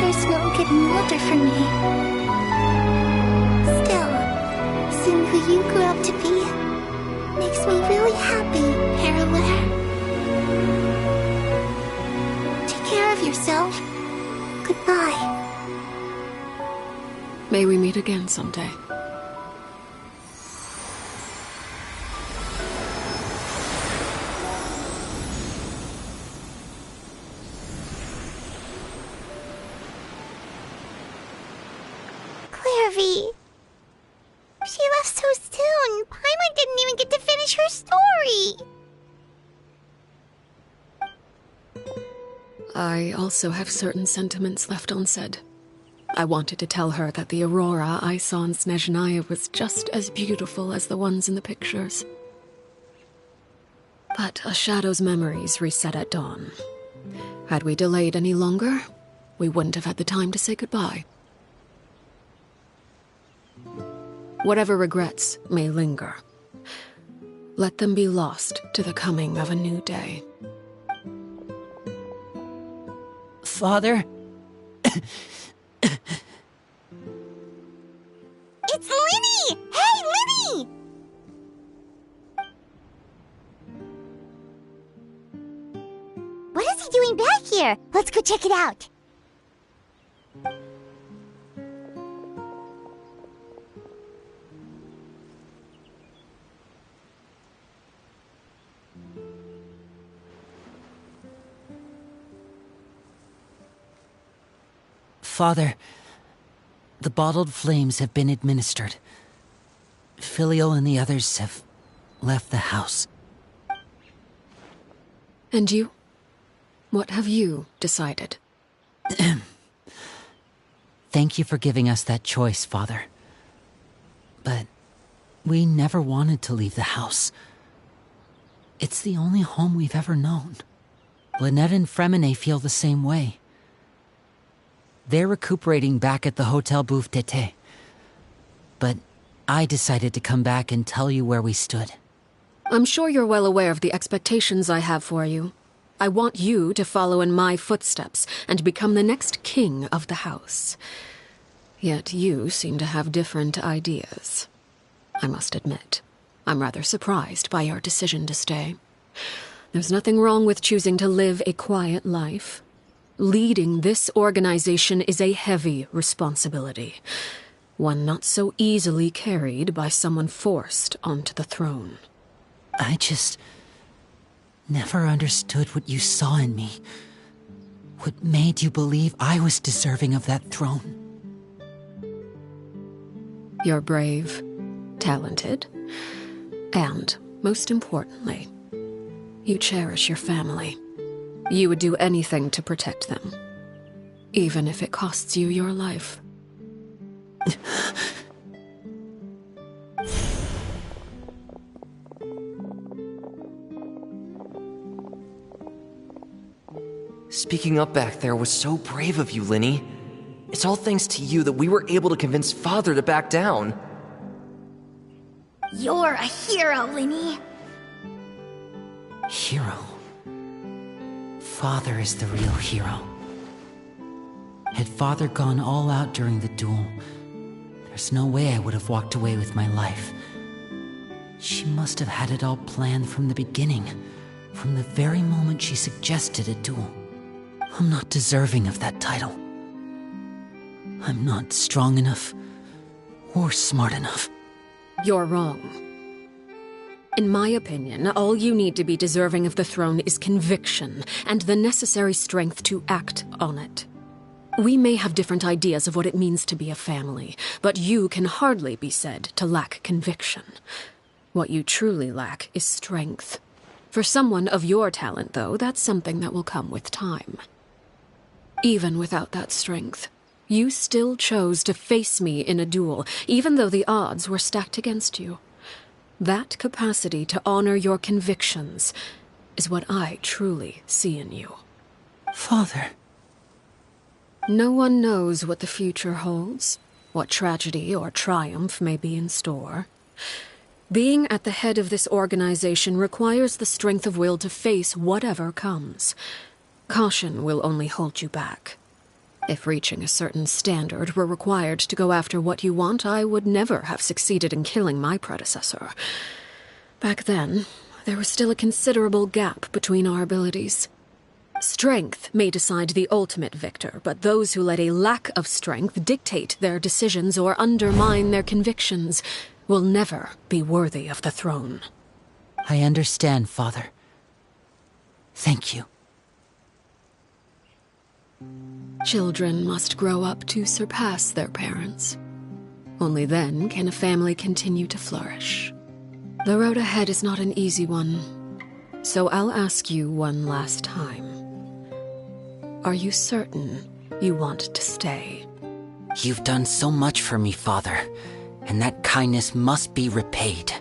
There's no getting older for me. Still, seeing who you grew up to be makes me really happy, Parallel. Take care of yourself. Goodbye. May we meet again someday. Clairvy. She left so soon. Paimon didn't even get to finish her story. I also have certain sentiments left unsaid. I wanted to tell her that the aurora I saw in Snezhnaya was just as beautiful as the ones in the pictures. But a shadow's memories reset at dawn. Had we delayed any longer, we wouldn't have had the time to say goodbye. Whatever regrets may linger, let them be lost to the coming of a new day. Father? It's Linny! Hey, Linny! What is he doing back here? Let's go check it out. Father, the bottled flames have been administered. Filial and the others have left the house. And you? What have you decided? Thank you for giving us that choice, Father. But we never wanted to leave the house. It's the only home we've ever known. Lynette and Fremine feel the same way. They're recuperating back at the Hotel Bouffe d'été. But I decided to come back and tell you where we stood. I'm sure you're well aware of the expectations I have for you. I want you to follow in my footsteps and become the next king of the house. Yet you seem to have different ideas. I must admit, I'm rather surprised by your decision to stay. There's nothing wrong with choosing to live a quiet life. Leading this organization is a heavy responsibility, one not so easily carried by someone forced onto the throne. I just never understood what you saw in me. What made you believe I was deserving of that throne? You're brave, talented, and, most importantly, you cherish your family. You would do anything to protect them, even if it costs you your life. Speaking up back there was so brave of you, Linny. It's all thanks to you that we were able to convince Father to back down. You're a hero, Linny. Hero? Father is the real hero. Had Father gone all out during the duel, there's no way I would have walked away with my life. She must have had it all planned from the beginning, from the very moment she suggested a duel. I'm not deserving of that title. I'm not strong enough or smart enough. You're wrong. In my opinion, all you need to be deserving of the throne is conviction and the necessary strength to act on it. We may have different ideas of what it means to be a family, but you can hardly be said to lack conviction. What you truly lack is strength. For someone of your talent, though, that's something that will come with time. Even without that strength, you still chose to face me in a duel, even though the odds were stacked against you. That capacity to honor your convictions is what I truly see in you. Father. No one knows what the future holds, what tragedy or triumph may be in store. Being at the head of this organization requires the strength of will to face whatever comes. Caution will only hold you back. If reaching a certain standard were required to go after what you want, I would never have succeeded in killing my predecessor. Back then, there was still a considerable gap between our abilities. Strength may decide the ultimate victor, but those who let a lack of strength dictate their decisions or undermine their convictions will never be worthy of the throne. I understand, Father. Thank you. Children must grow up to surpass their parents. Only then can a family continue to flourish. The road ahead is not an easy one, so I'll ask you one last time. Are you certain you want to stay? You've done so much for me, Father, and that kindness must be repaid.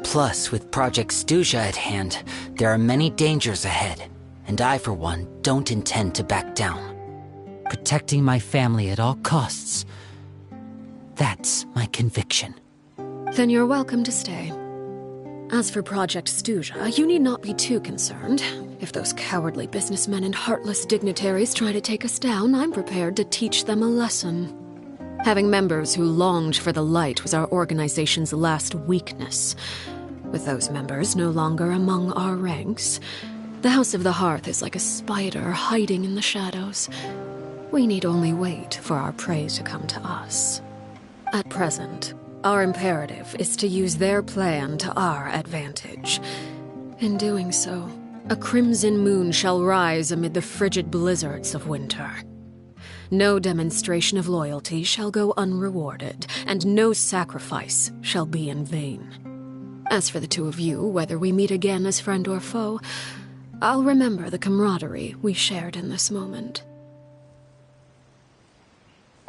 Plus, with Project Stuja at hand, there are many dangers ahead, and I, for one, don't intend to back down. Protecting my family at all costs. That's my conviction. Then you're welcome to stay. As for Project Stuja, you need not be too concerned. If those cowardly businessmen and heartless dignitaries try to take us down, I'm prepared to teach them a lesson. Having members who longed for the light was our organization's last weakness. With those members no longer among our ranks, the House of the Hearth is like a spider hiding in the shadows. We need only wait for our prey to come to us. At present, our imperative is to use their plan to our advantage. In doing so, a crimson moon shall rise amid the frigid blizzards of winter. No demonstration of loyalty shall go unrewarded, and no sacrifice shall be in vain. As for the two of you, whether we meet again as friend or foe, I'll remember the camaraderie we shared in this moment.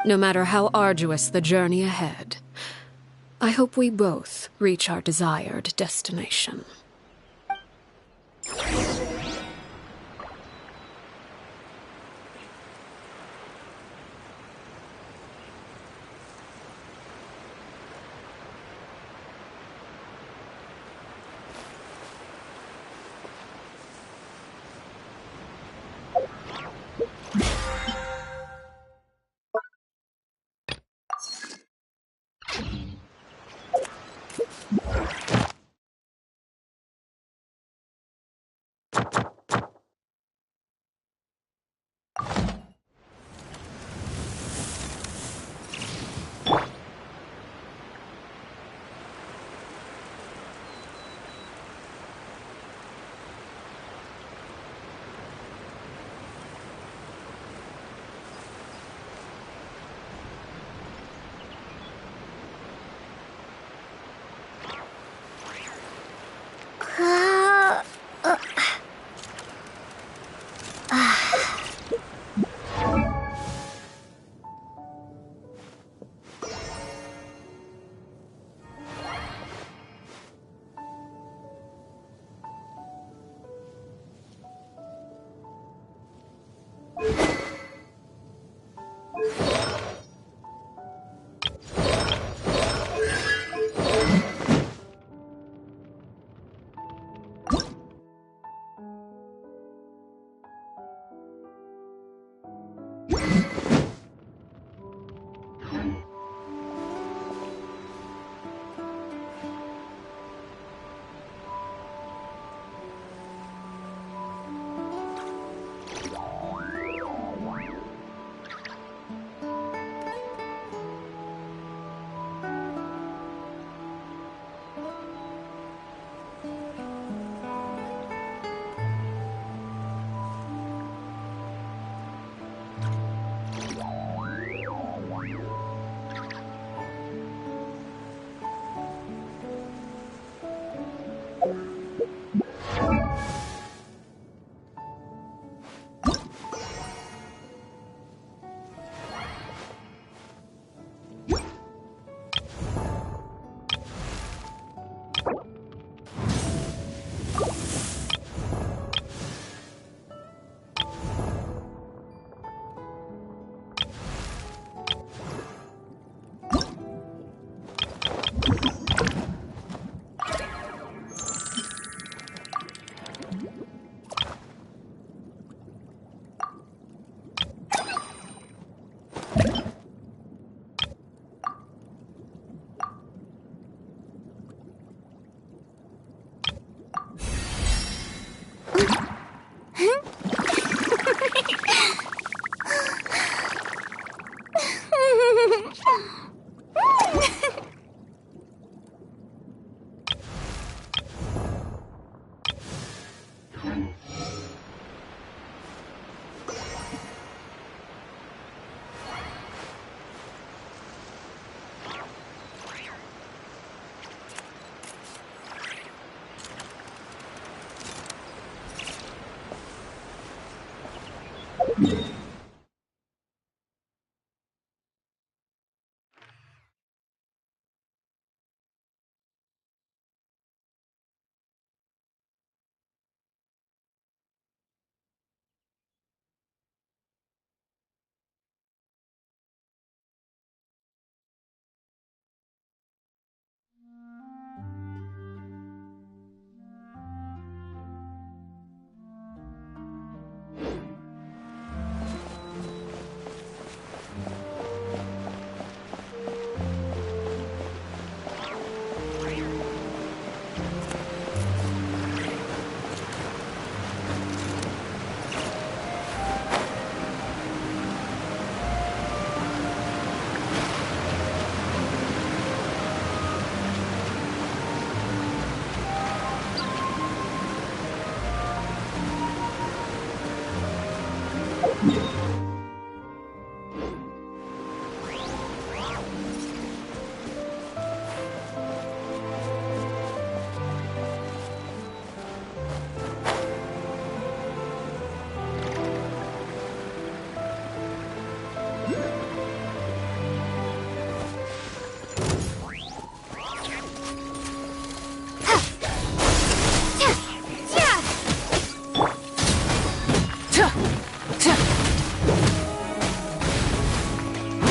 No matter how arduous the journey ahead, I hope we both reach our desired destination.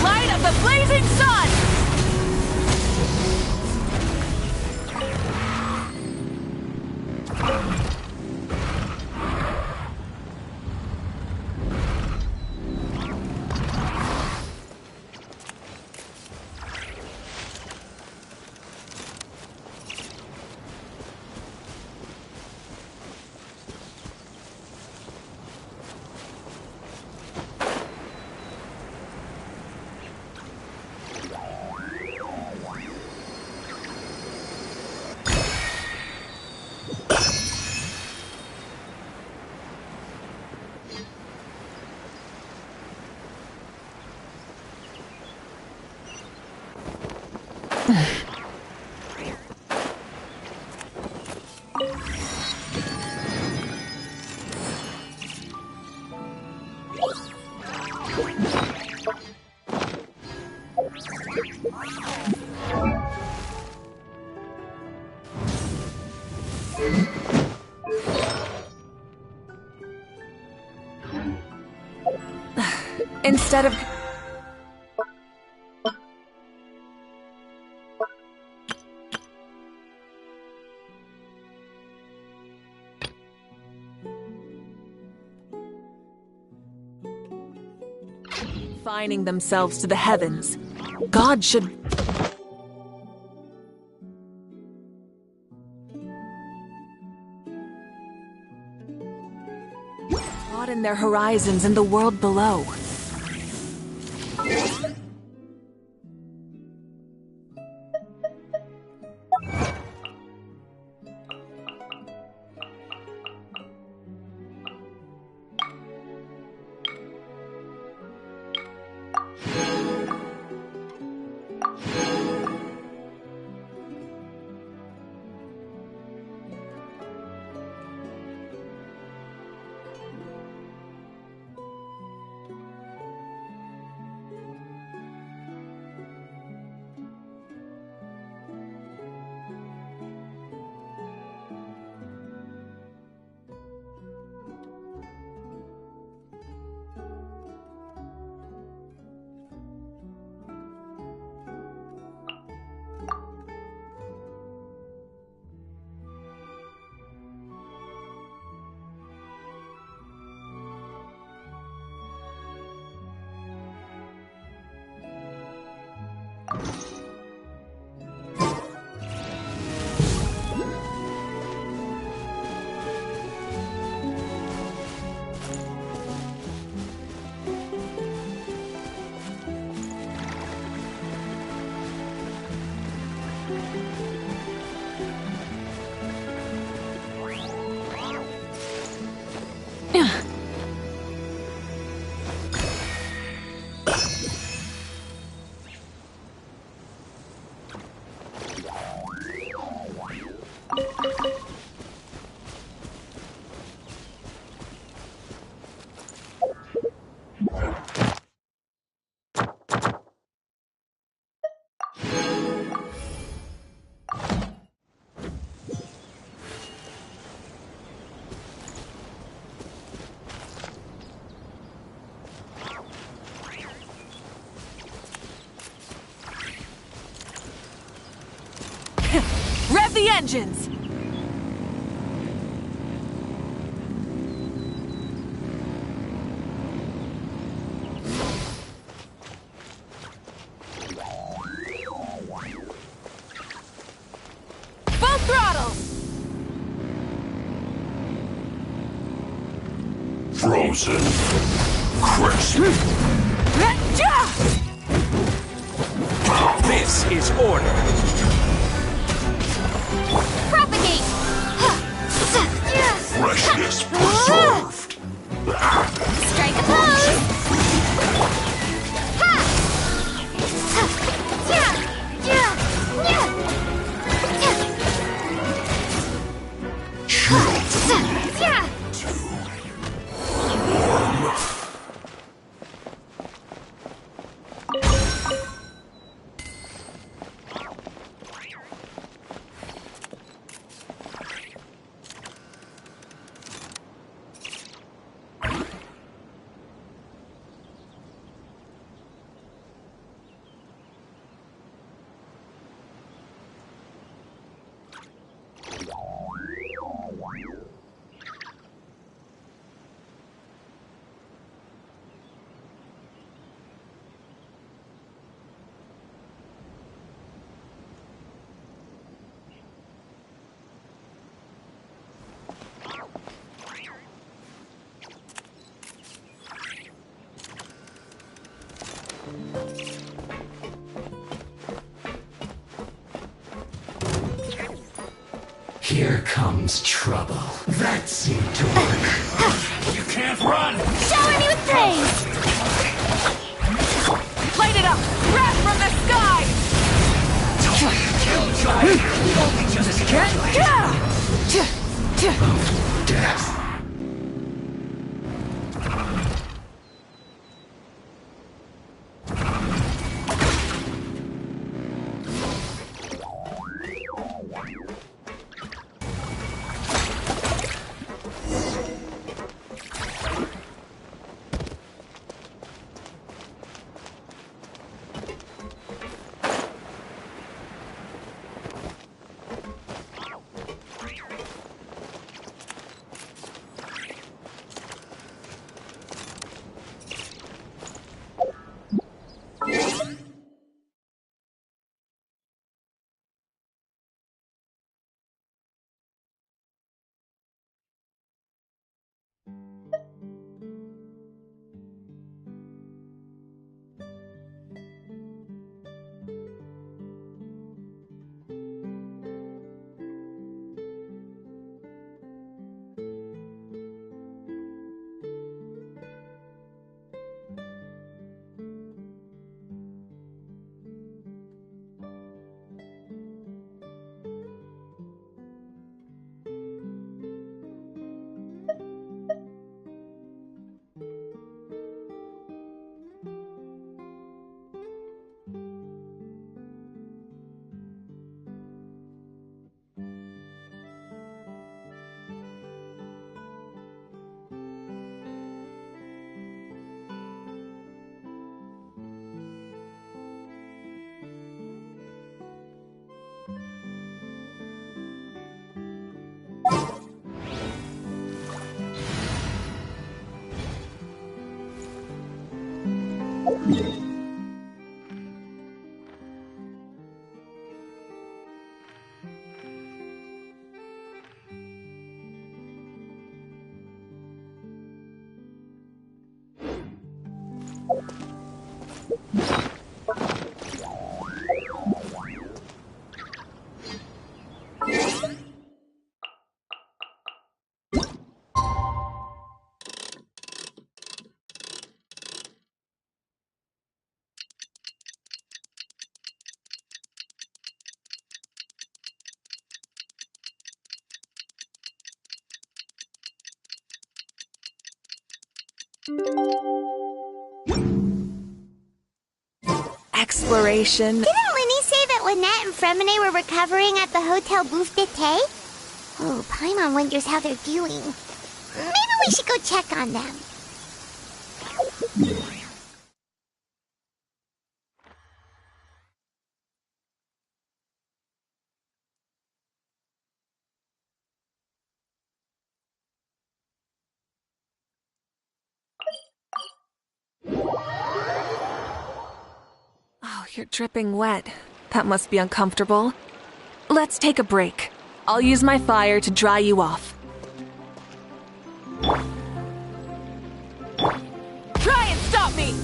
Light of the blazing sun! Instead of... confining themselves to the heavens, God should... broaden their horizons in the world below. Rev the engines! Full throttle! Frozen. Crisp. This is order. Propagate! Freshness preserved. Strike a pose! Here comes trouble. That seemed to work. You can't run! Shower me with praise! Light it up! Wrath from the sky! Killjoy! Only just death. Exploration. Didn't Linny say that Lynette and Fremine were recovering at the Hotel Bouffe d'été? Oh, Paimon wonders how they're doing. Maybe we should go check on them. Oh, you're dripping wet. That must be uncomfortable. Let's take a break. I'll use my fire to dry you off. Try and stop me!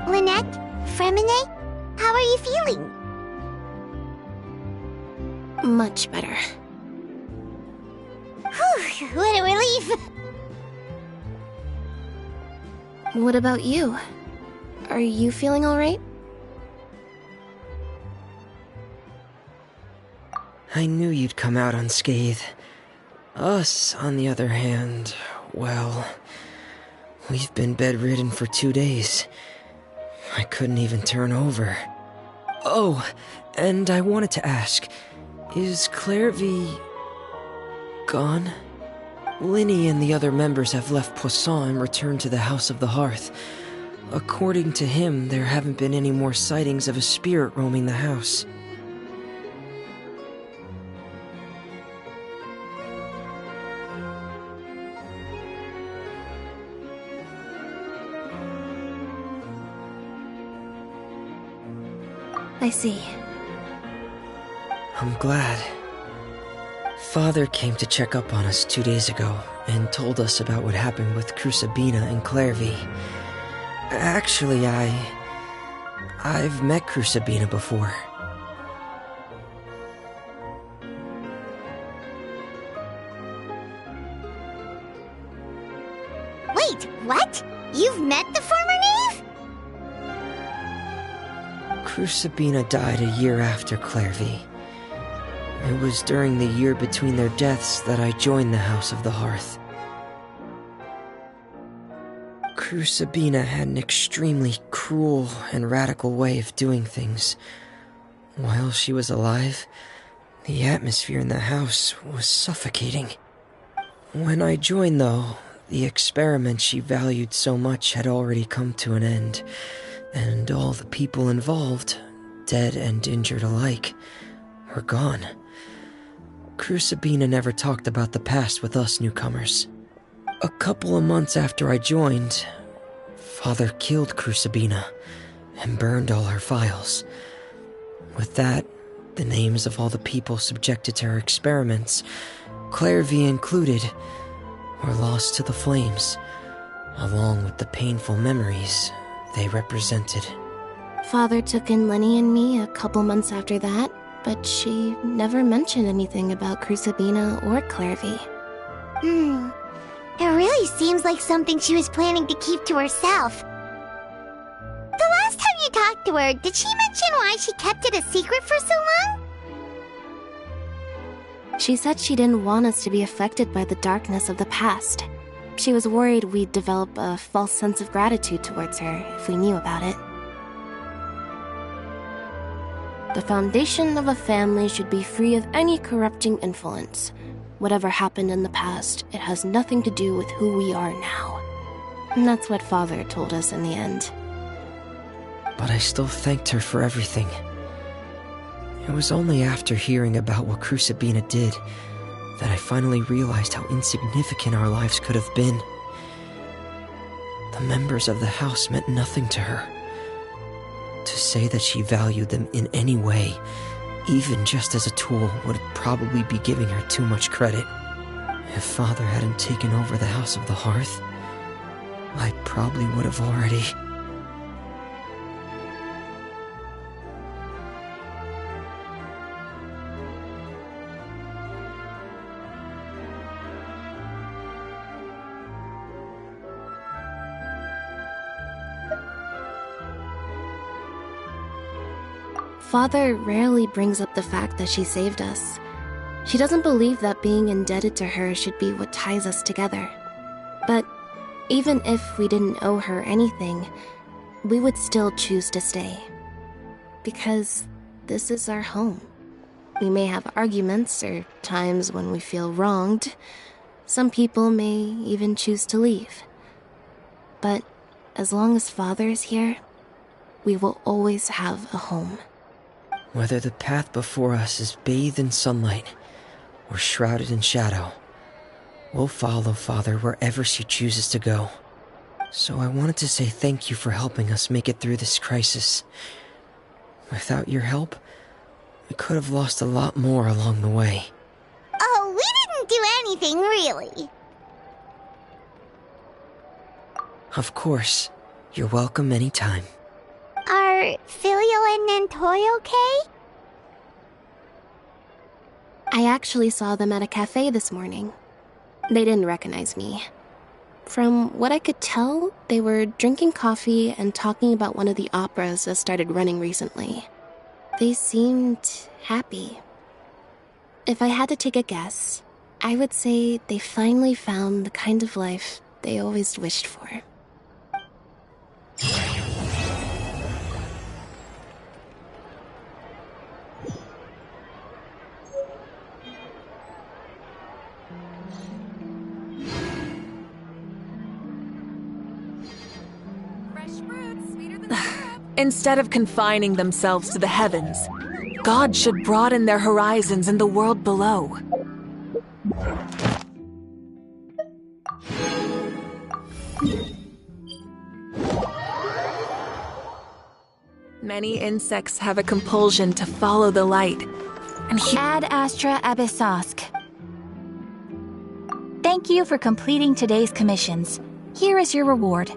Lynette? Fremine? How are you feeling? Much better. Whew, what a relief! What about you? Are you feeling alright? I knew you'd come out unscathed. Us, on the other hand, well, we've been bedridden for 2 days. I couldn't even turn over. Oh, and I wanted to ask, is Claire V... gone? Linny and the other members have left Poisson and returned to the House of the Hearth. According to him, there haven't been any more sightings of a spirit roaming the house. I see. I'm glad. Father came to check up on us 2 days ago and told us about what happened with Crusabina and Clairvy. Actually, I've met Crusabina before. Wait, what? You've met the former knave? Crusabina died a year after Clairvy. It was during the year between their deaths that I joined the House of the Hearth. Crusabina had an extremely cruel and radical way of doing things. While she was alive, the atmosphere in the house was suffocating. When I joined, though, the experiment she valued so much had already come to an end, and all the people involved, dead and injured alike, were gone. Crusabina never talked about the past with us newcomers. A couple of months after I joined, Father killed Crusabina and burned all her files. With that, the names of all the people subjected to her experiments, Clairvy included, were lost to the flames, along with the painful memories they represented. Father took in Lenny and me a couple months after that, but she never mentioned anything about Crusabina or Clairvy. It really seems like something she was planning to keep to herself. The last time you talked to her, did she mention why she kept it a secret for so long? She said she didn't want us to be affected by the darkness of the past. She was worried we'd develop a false sense of gratitude towards her if we knew about it. The foundation of a family should be free of any corrupting influence. Whatever happened in the past, it has nothing to do with who we are now. And that's what Father told us in the end. But I still thanked her for everything. It was only after hearing about what Crusabina did that I finally realized how insignificant our lives could have been. The members of the house meant nothing to her. To say that she valued them in any way, even just as a tool, would probably be giving her too much credit. If Father hadn't taken over the House of the Hearth, I probably would have already... Father rarely brings up the fact that she saved us. She doesn't believe that being indebted to her should be what ties us together. But even if we didn't owe her anything, we would still choose to stay. Because this is our home. We may have arguments or times when we feel wronged. Some people may even choose to leave. But as long as Father is here, we will always have a home. Whether the path before us is bathed in sunlight or shrouded in shadow, we'll follow Father wherever she chooses to go. So I wanted to say thank you for helping us make it through this crisis. Without your help, we could have lost a lot more along the way. Oh, we didn't do anything, really. Of course. You're welcome anytime. Are Filial and Nantoy okay? I actually saw them at a cafe this morning. They didn't recognize me. From what I could tell, they were drinking coffee and talking about one of the operas that started running recently. They seemed happy. If I had to take a guess, I would say they finally found the kind of life they always wished for. Instead of confining themselves to the heavens, God should broaden their horizons in the world below. Many insects have a compulsion to follow the light. And Ad Astra Abyssosk. Thank you for completing today's commissions. Here is your reward.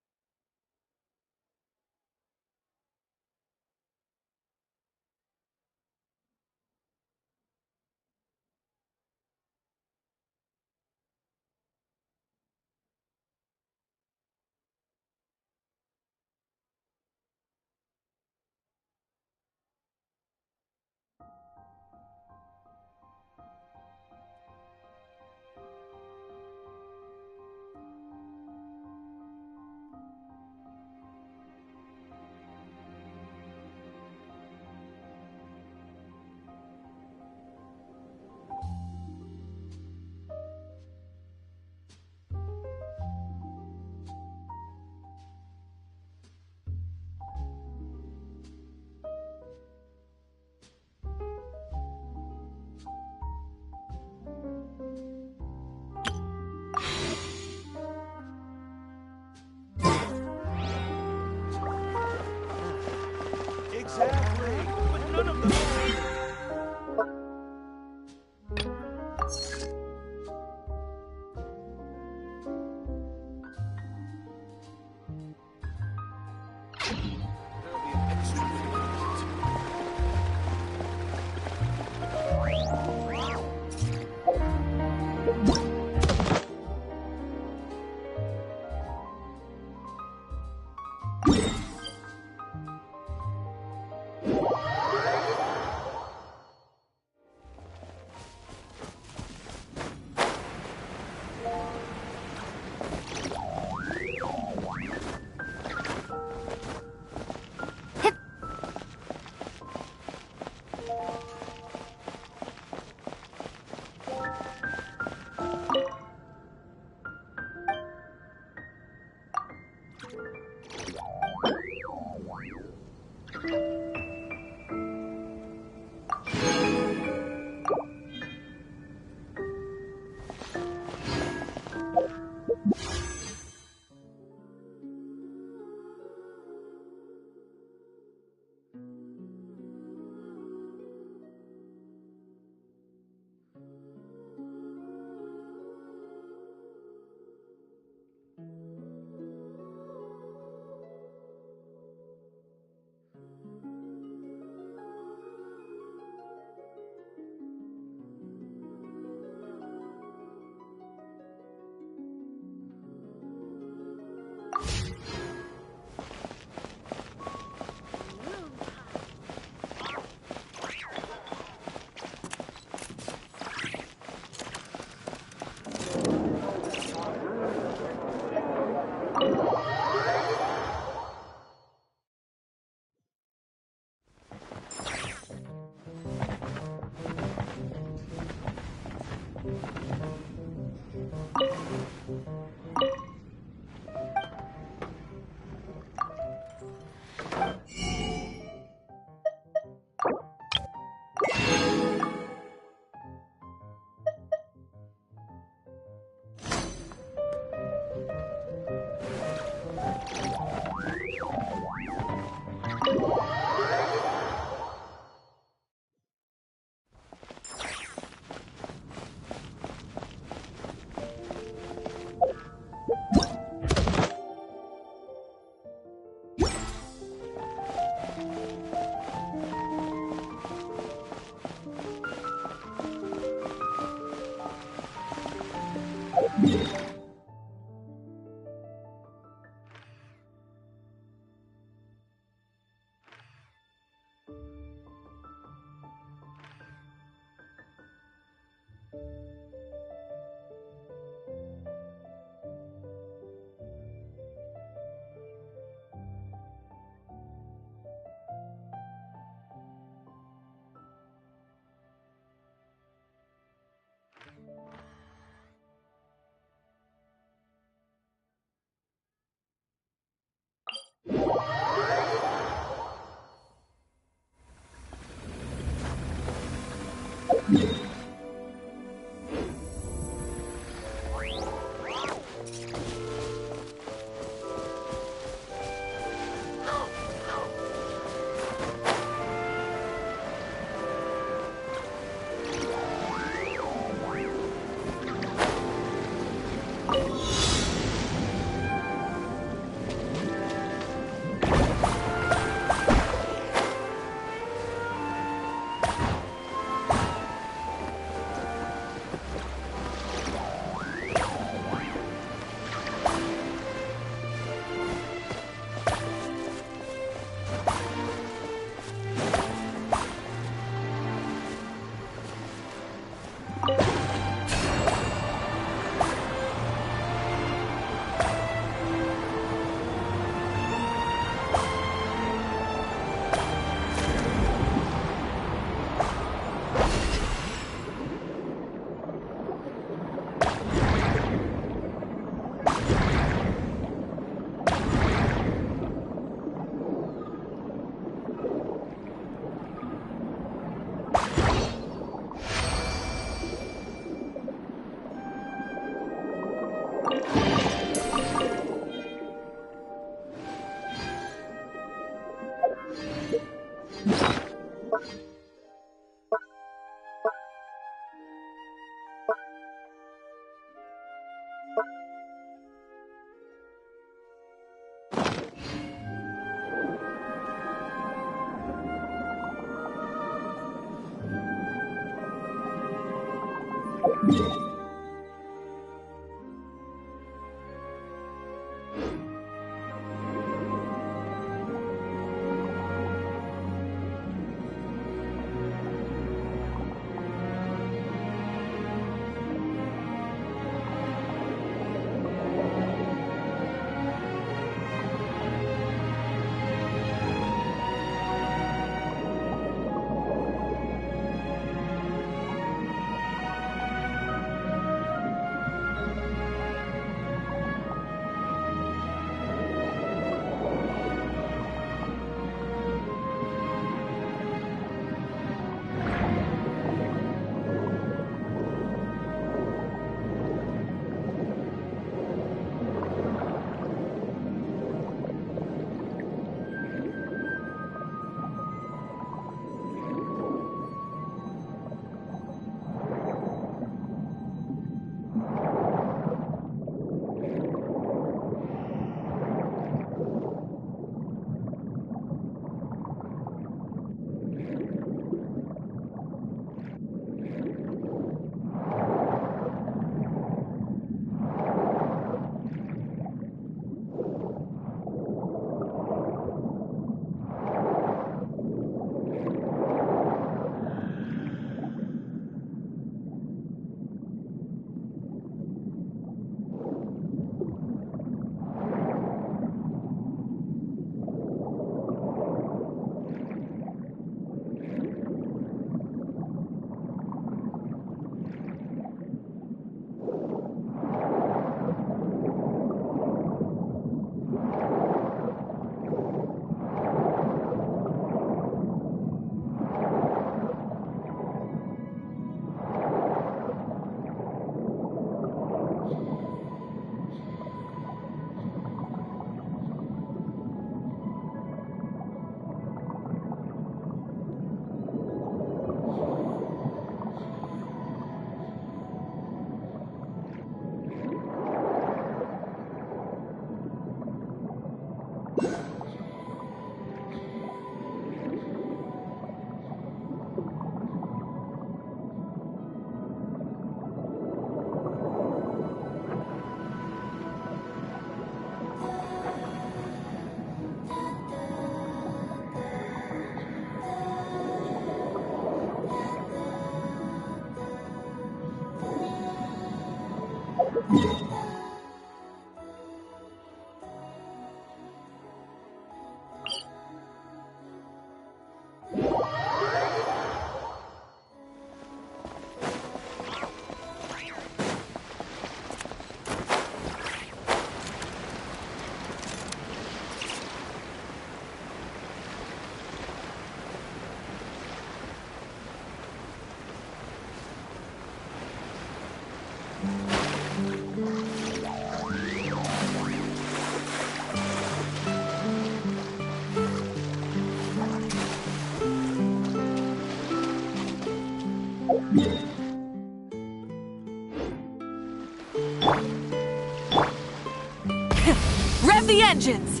Rev the engines!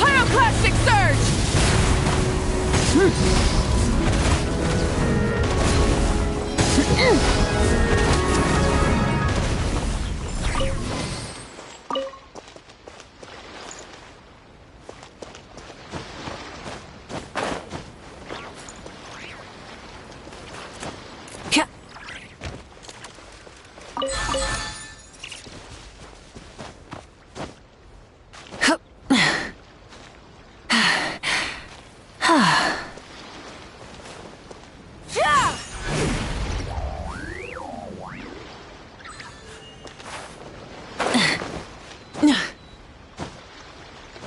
Pyroclastic surge!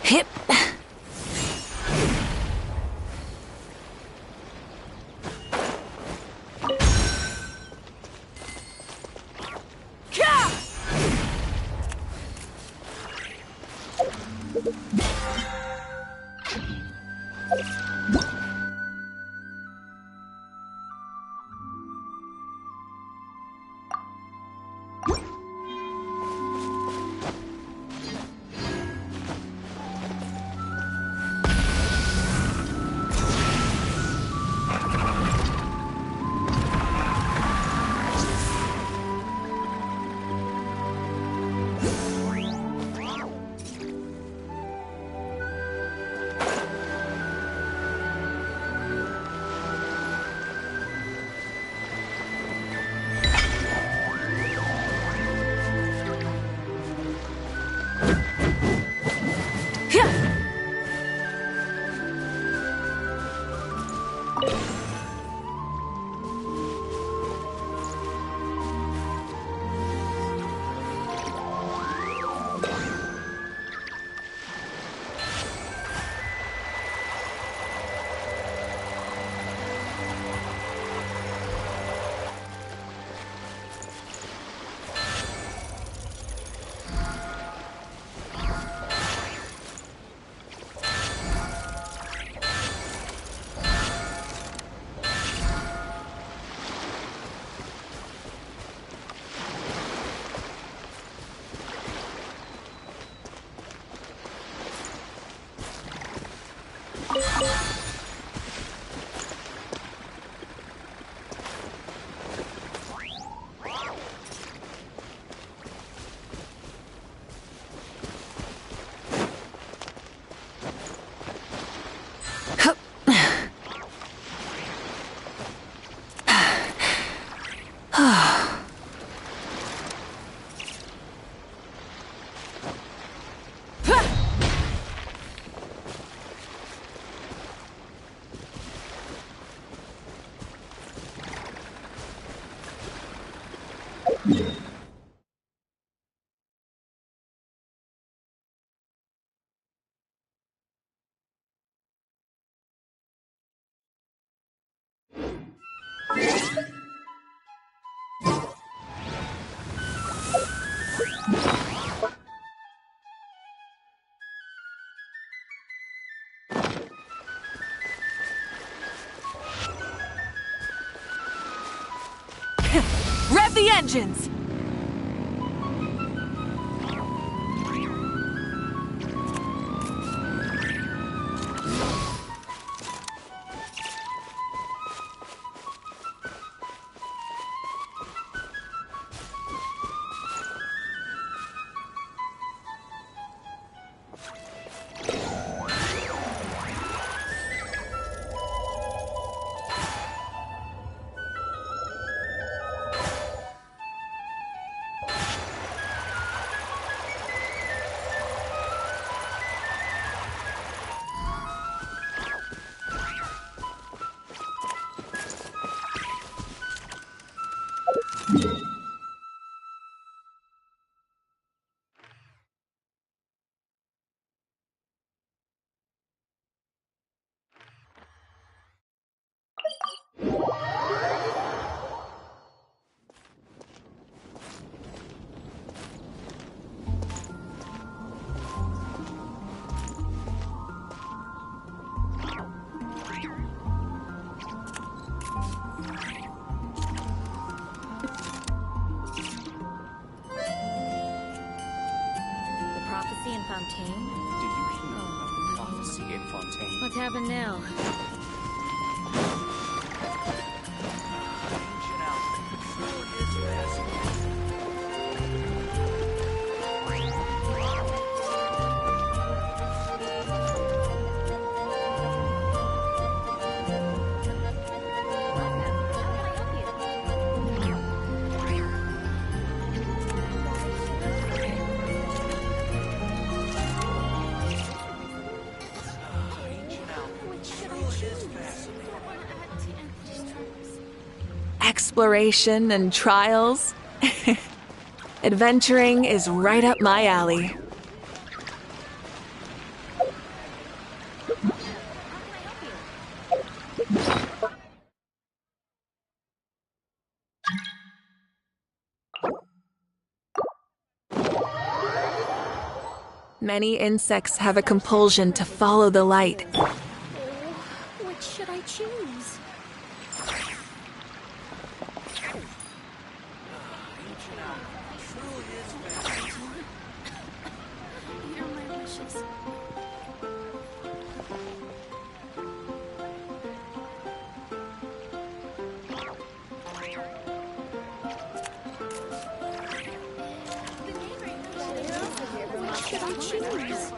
Hip. Rev the engines! Prophecy in Fontaine? Did you hear of the prophecy in Fontaine? What's happened now? Exploration and trials. Adventuring is right up my alley. Many insects have a compulsion to follow the light. Which should I choose? Here are my wishes. Which should I choose?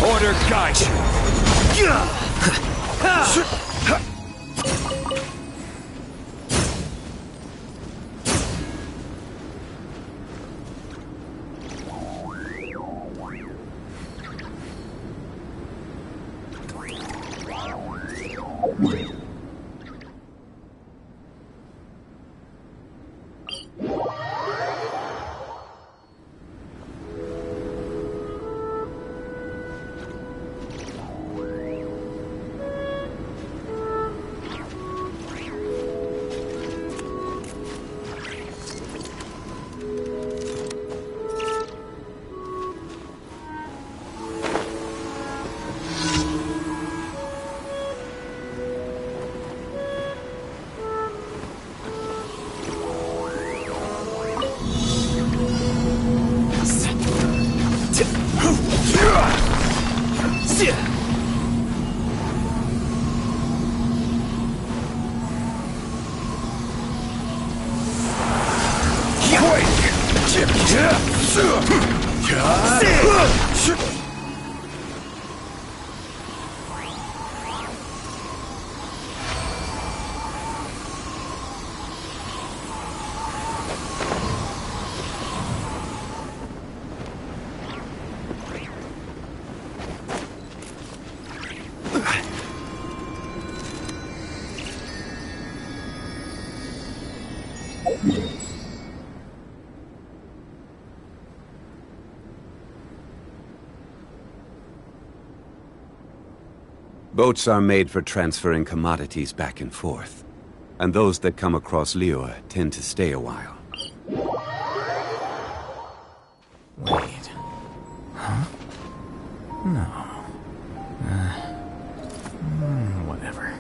Order guide you! Boats are made for transferring commodities back and forth, and those that come across Liyue tend to stay a while. Wait. Huh? No. Whatever.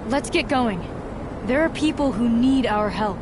Let's get going. There are people who need our help.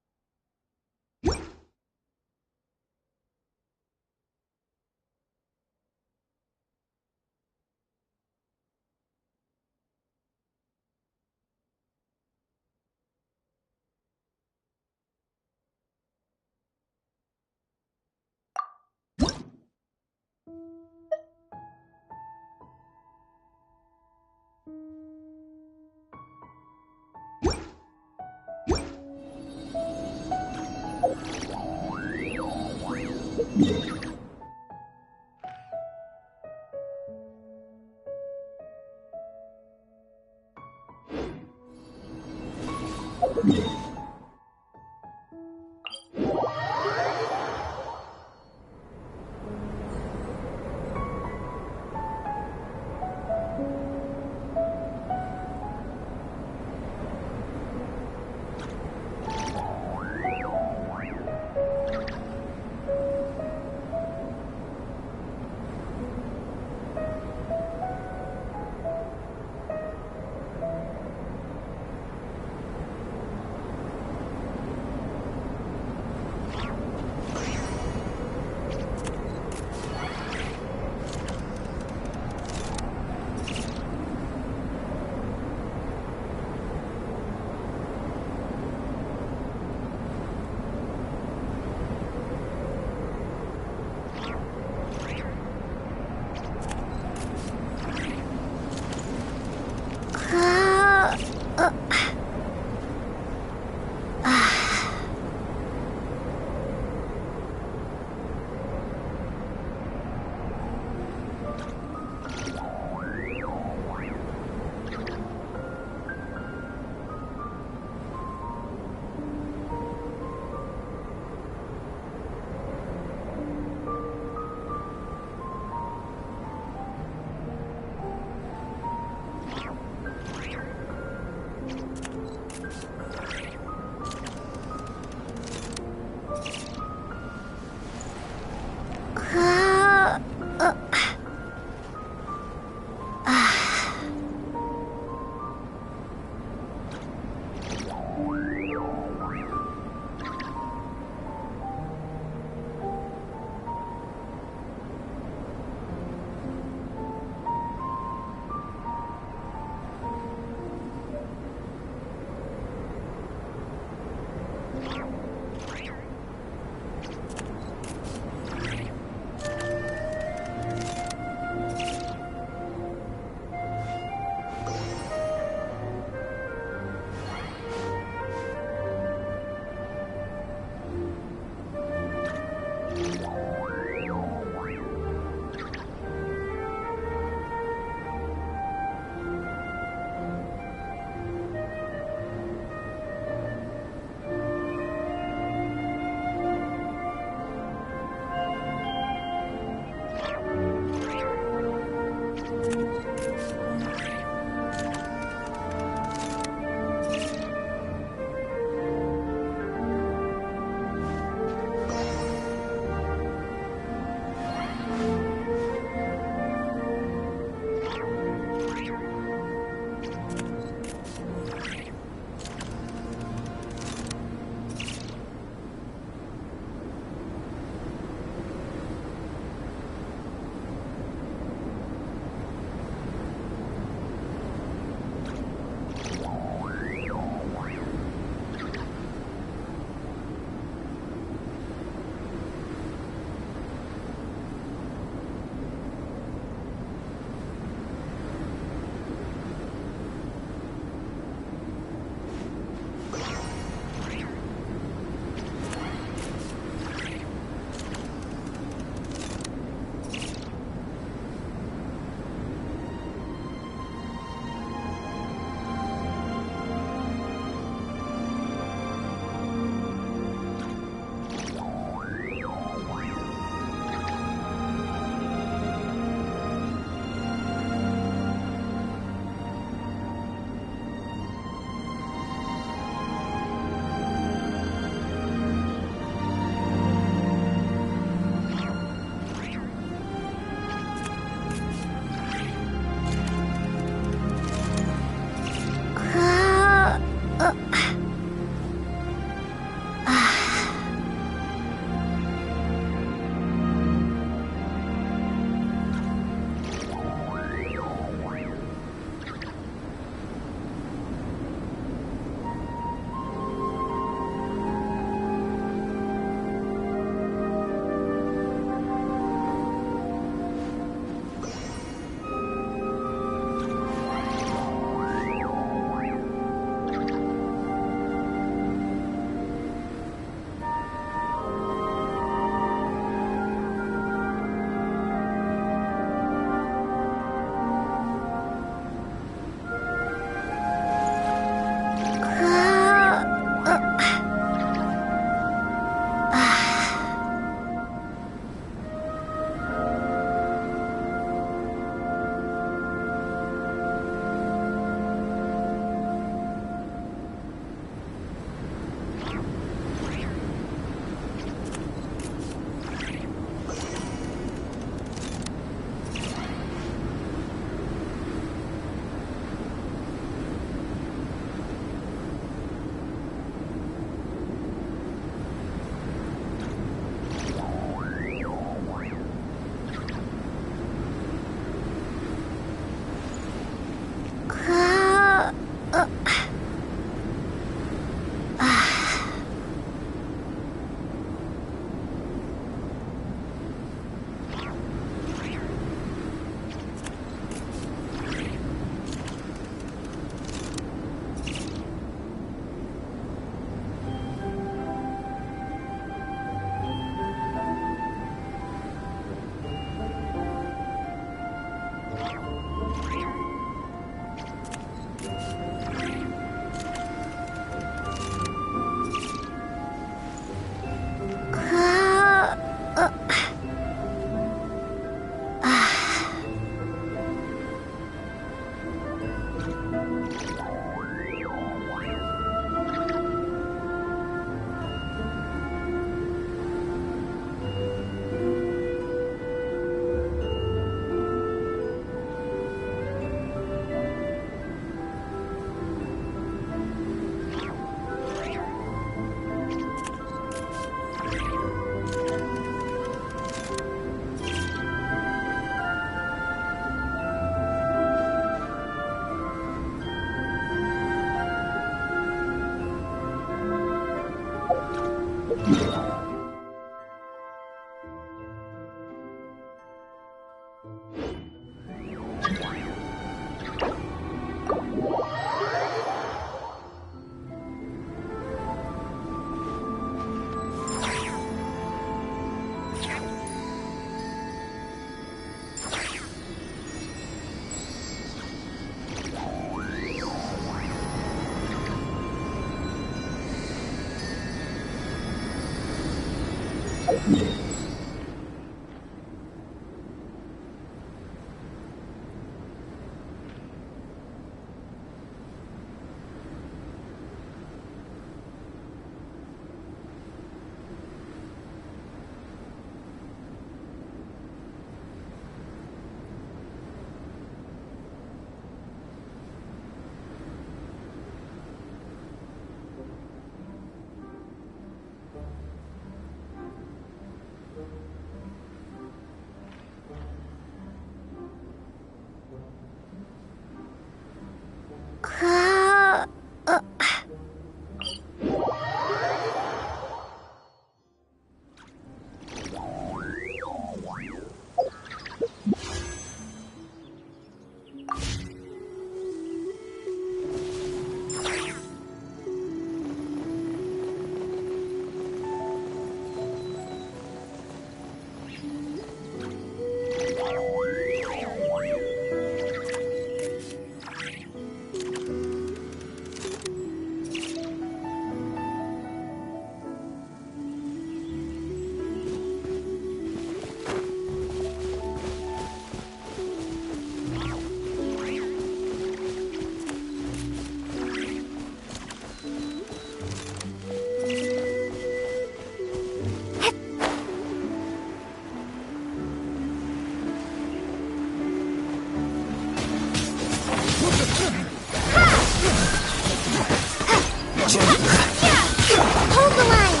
Hold the line!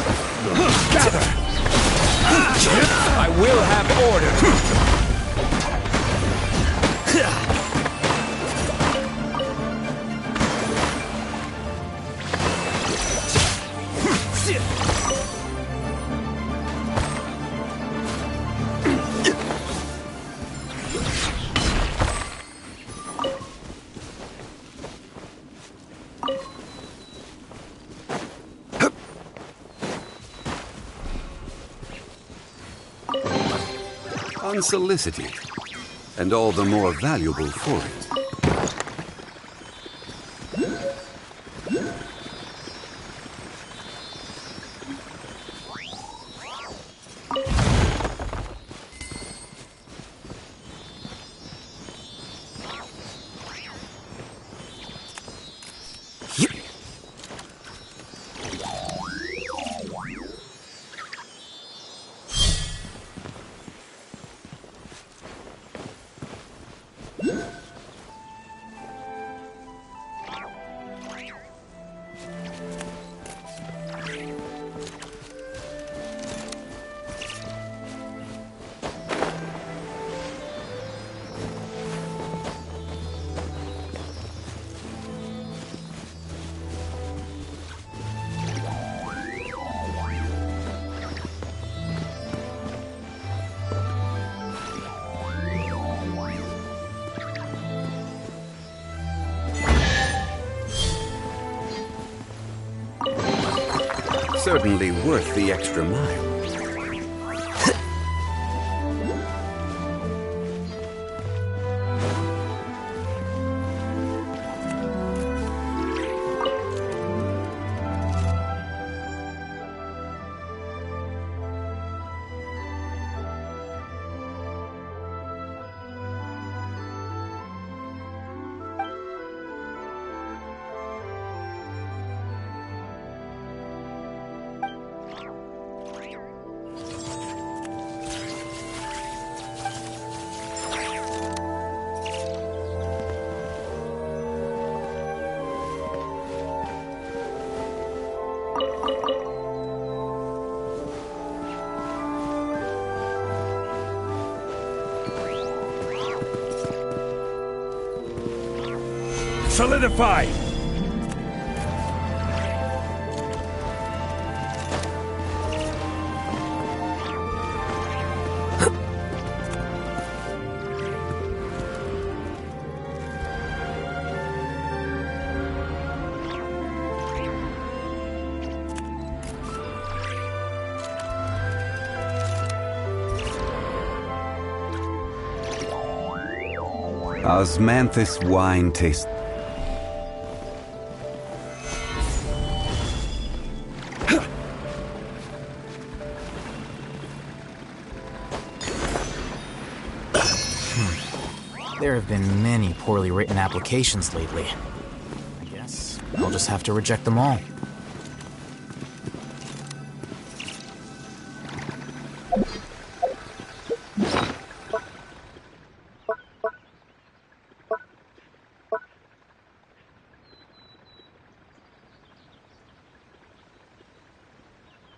Gather! I will have order! Unsolicited, and all the more valuable for it. Certainly worth the extra mile. Solidified! Osmanthus wine tastes. There have been many poorly written applications lately. I guess I'll just have to reject them all.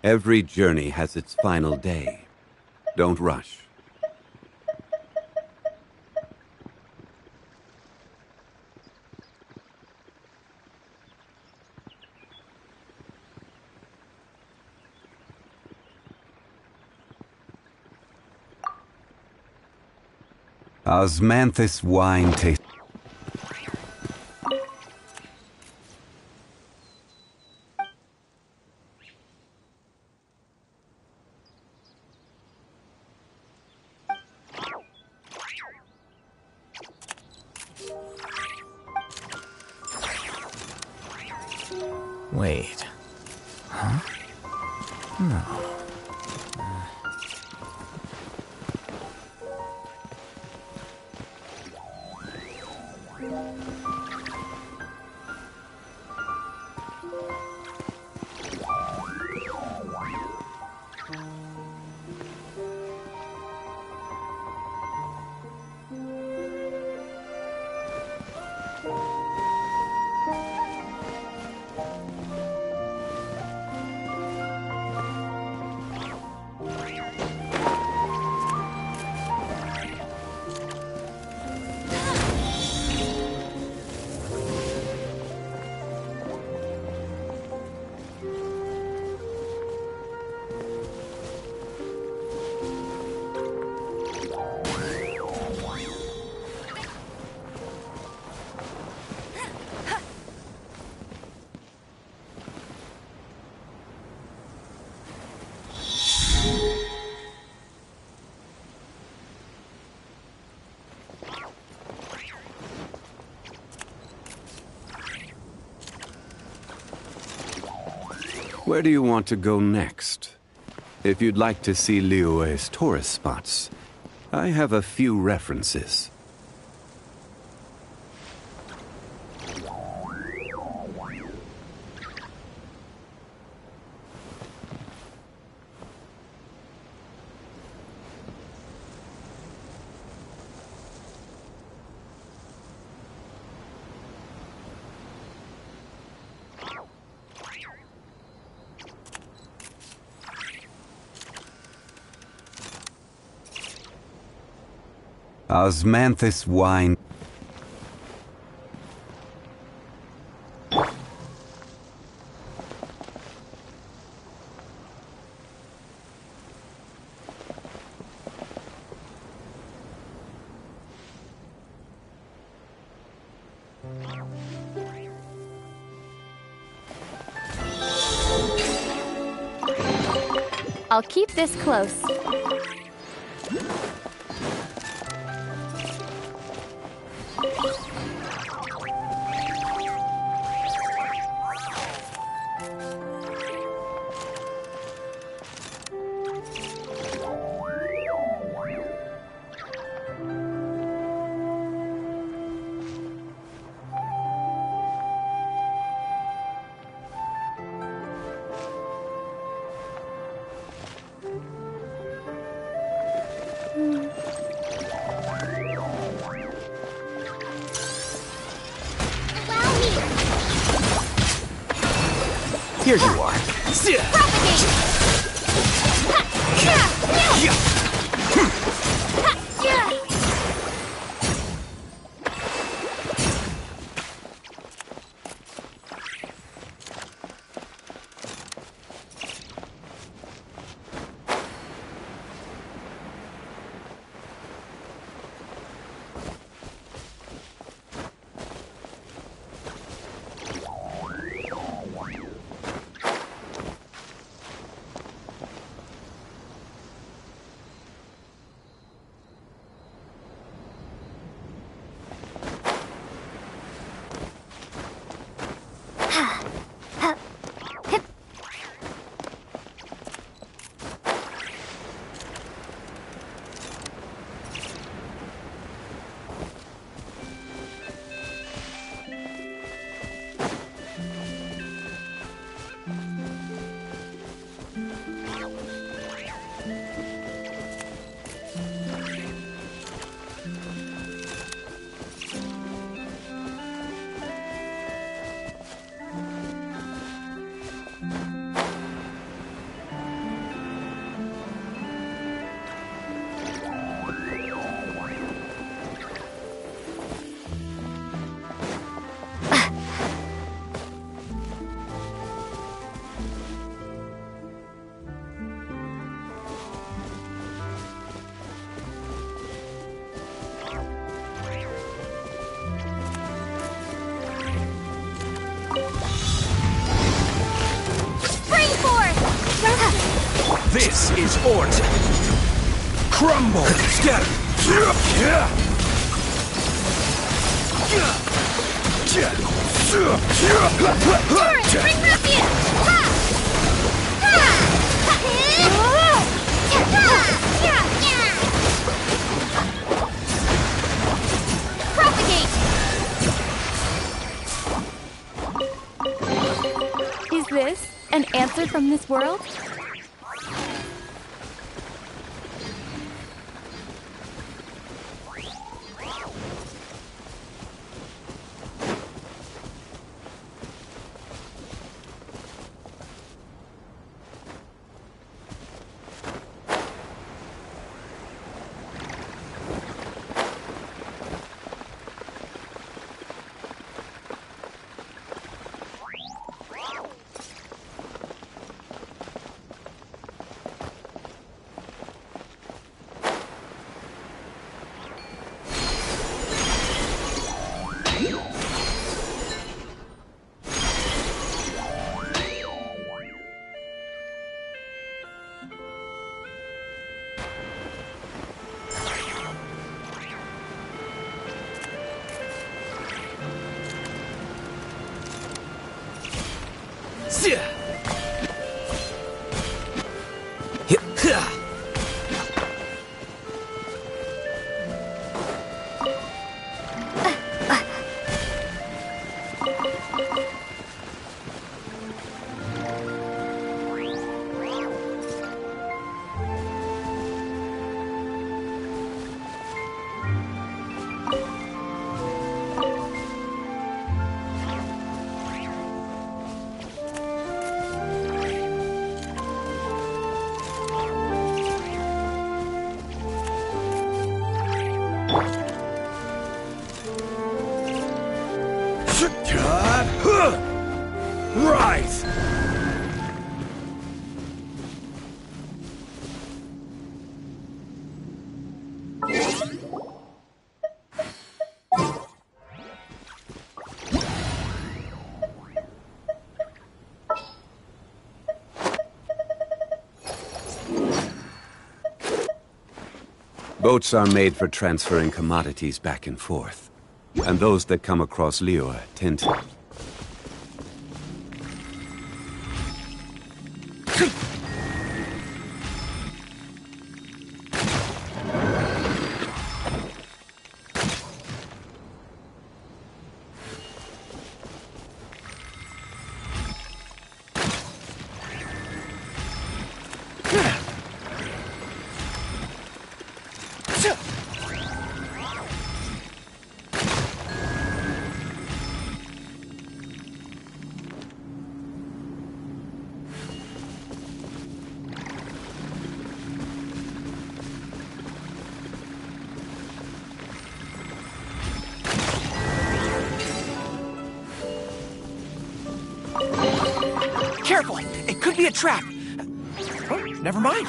Every journey has its final day. Don't rush. Osmanthus wine tastes. Wait. Huh? No. Where do you want to go next? If you'd like to see Liyue's tourist spots, I have a few references. Osmanthus wine. I'll keep this close. Here you are. This is Ort. Crumble! Turret, bring ruffian! Ha! Ha! Propagate! Is this an answer from this world? Rise! Boats are made for transferring commodities back and forth. And those that come across Liyue tend to... Careful! It could be a trap! Oh, never mind.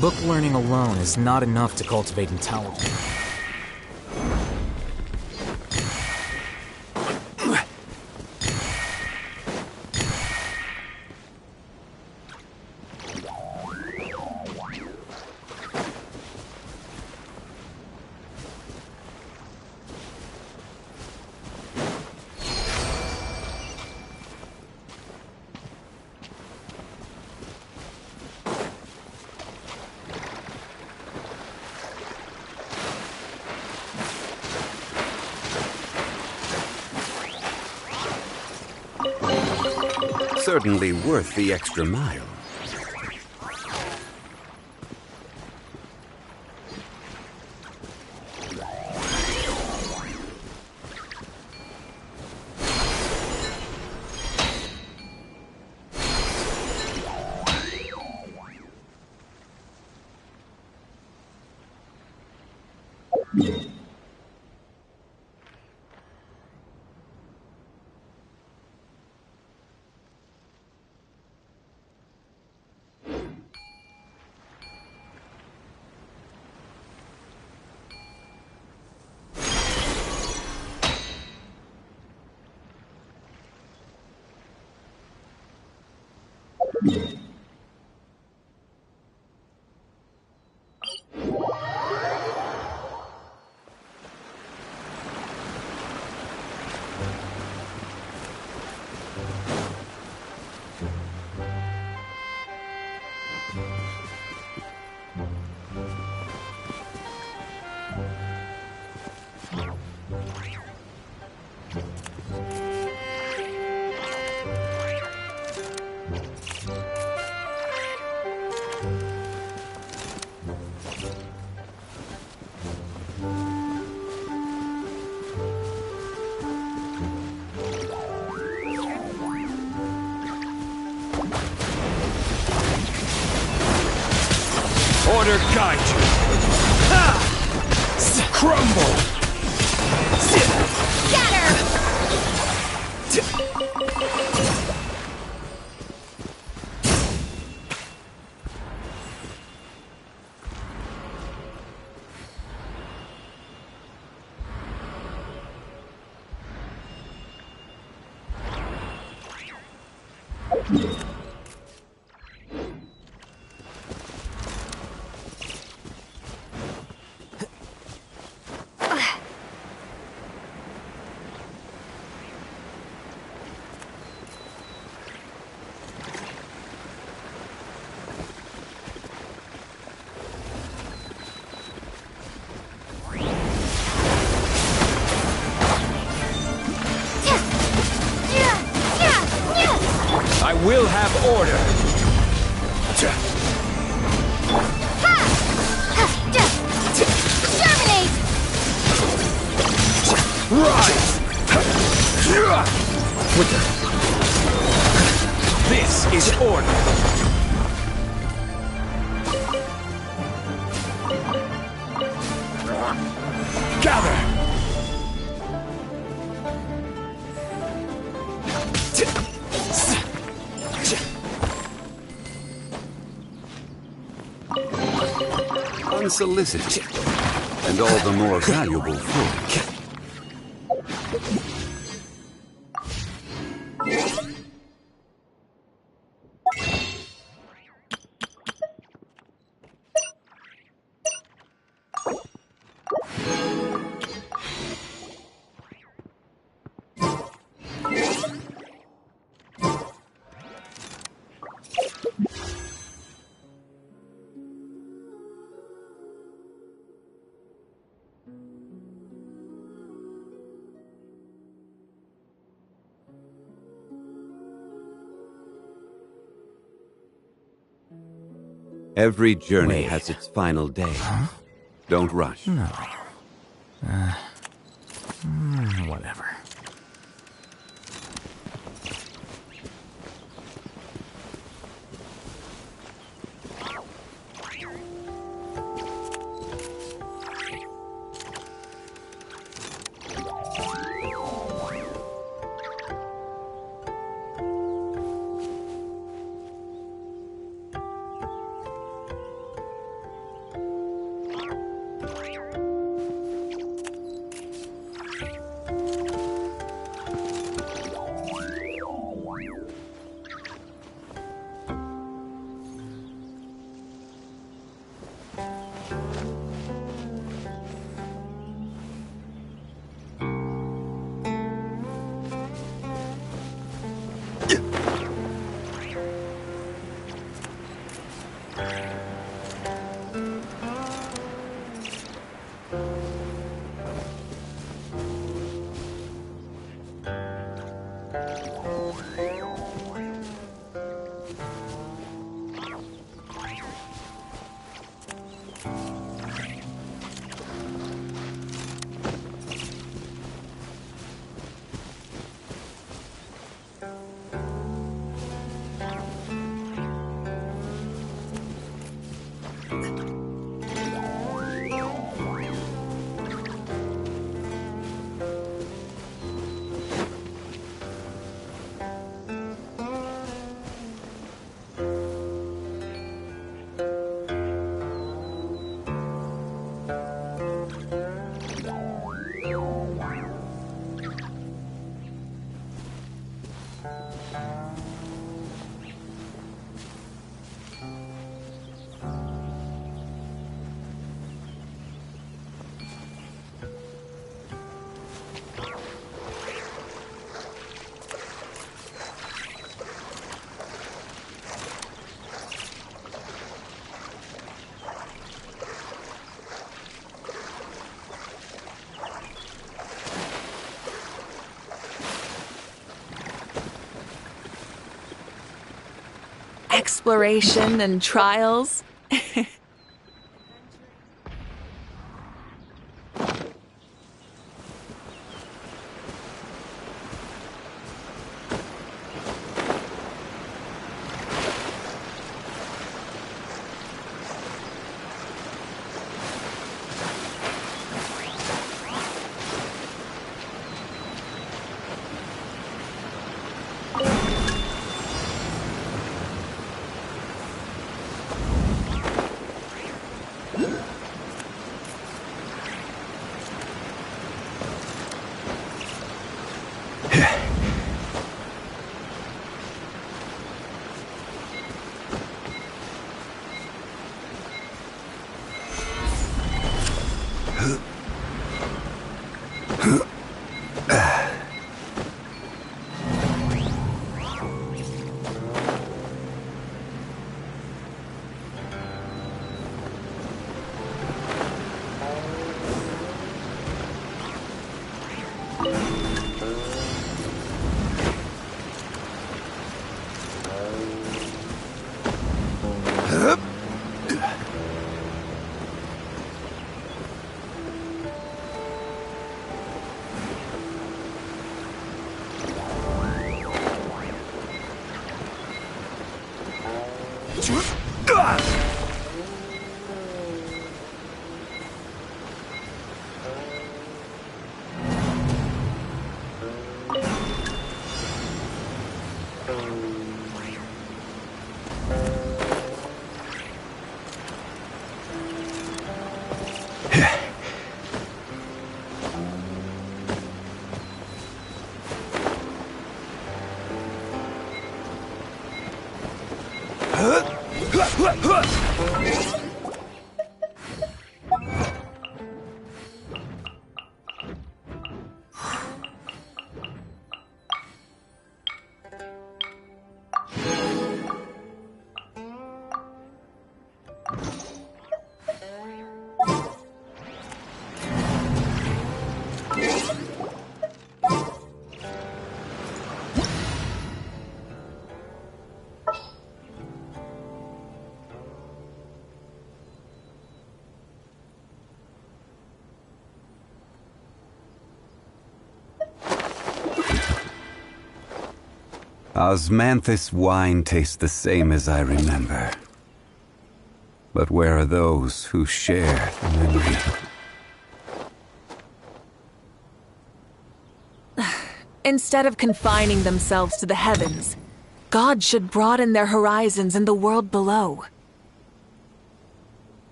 Book learning alone is not enough to cultivate intelligence. Certainly worth the extra mile. Order guide you. Ha! Crumble. I will have order. Terminate! Rise! This is order. Gather! Unsolicited, and all the more valuable for it. Every journey has its final day. Huh? Don't rush. No. Whatever. Exploration and trials. Osmanthus wine tastes the same as I remember. But where are those who share the memory? Instead of confining themselves to the heavens, God should broaden their horizons in the world below.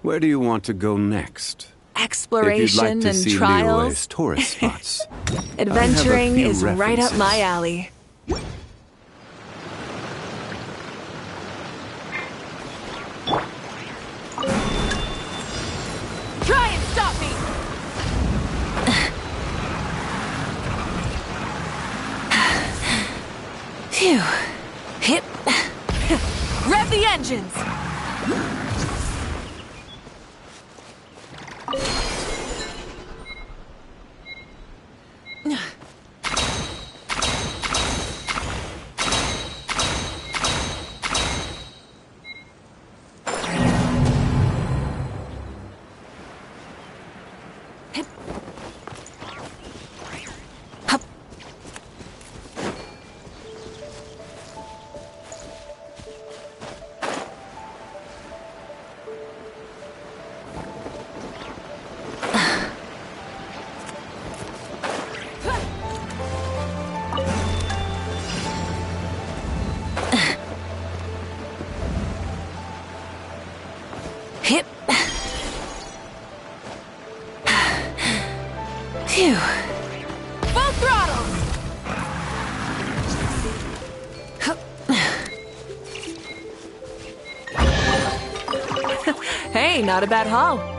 Where do you want to go next? exploration If you'd like to and see trials. Liyue's tourist spots, Adventuring few is right up references. my alley. Try and stop me! Phew. Hip. Rev the engines! Hip. Phew. Full throttle! Hey, not a bad haul.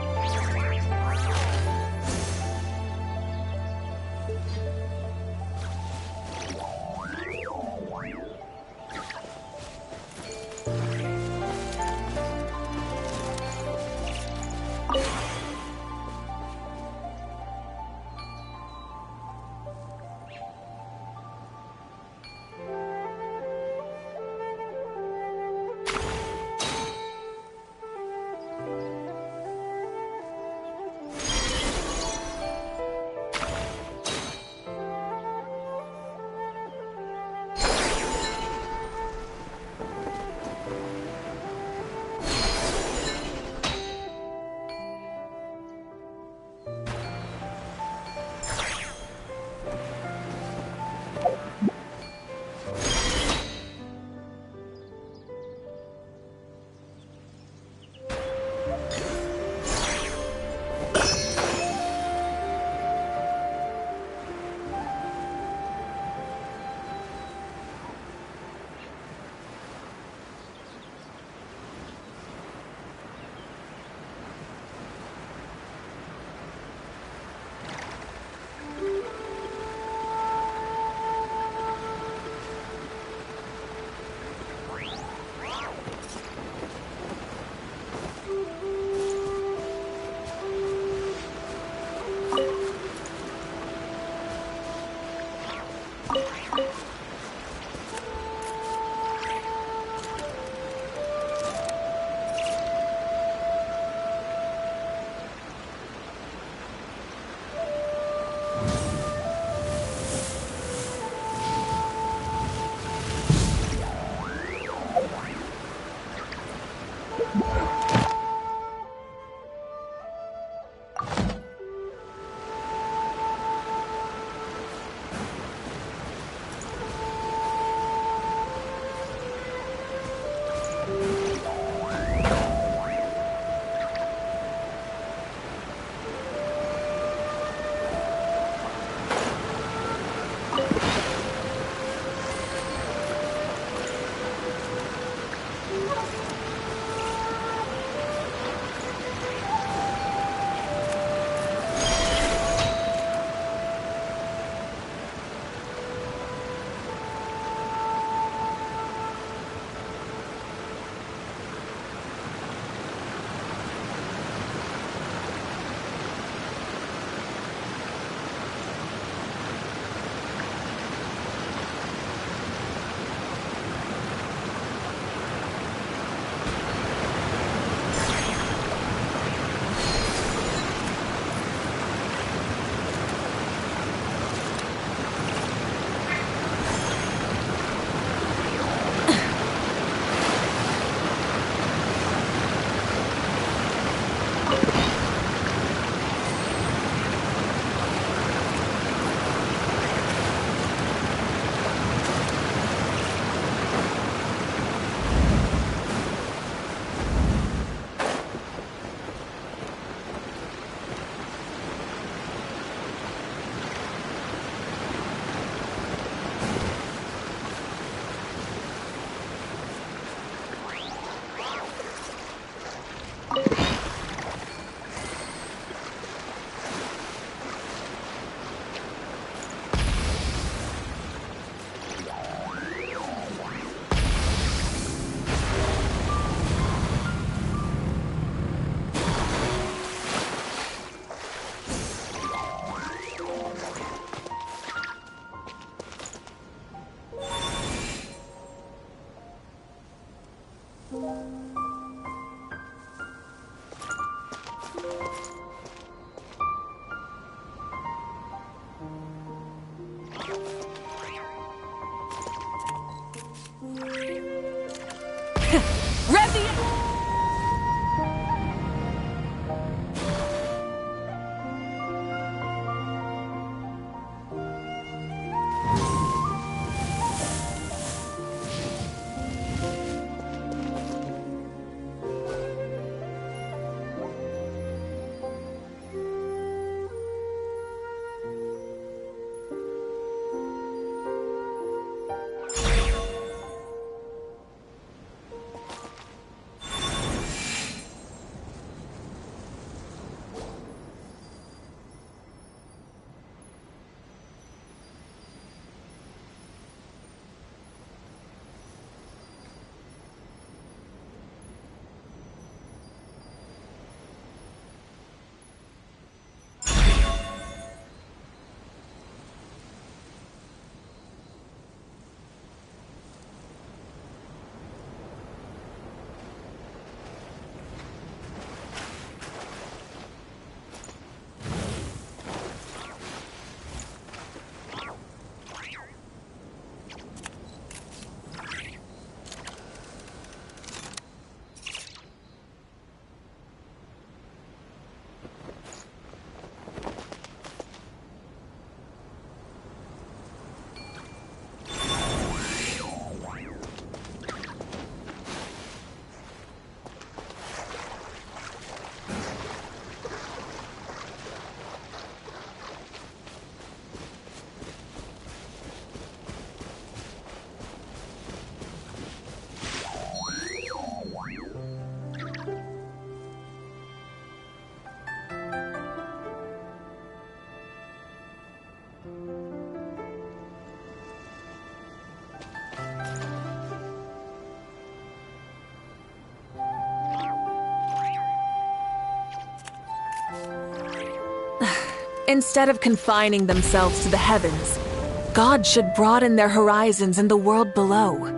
Rev the... Instead of confining themselves to the heavens, God should broaden their horizons in the world below.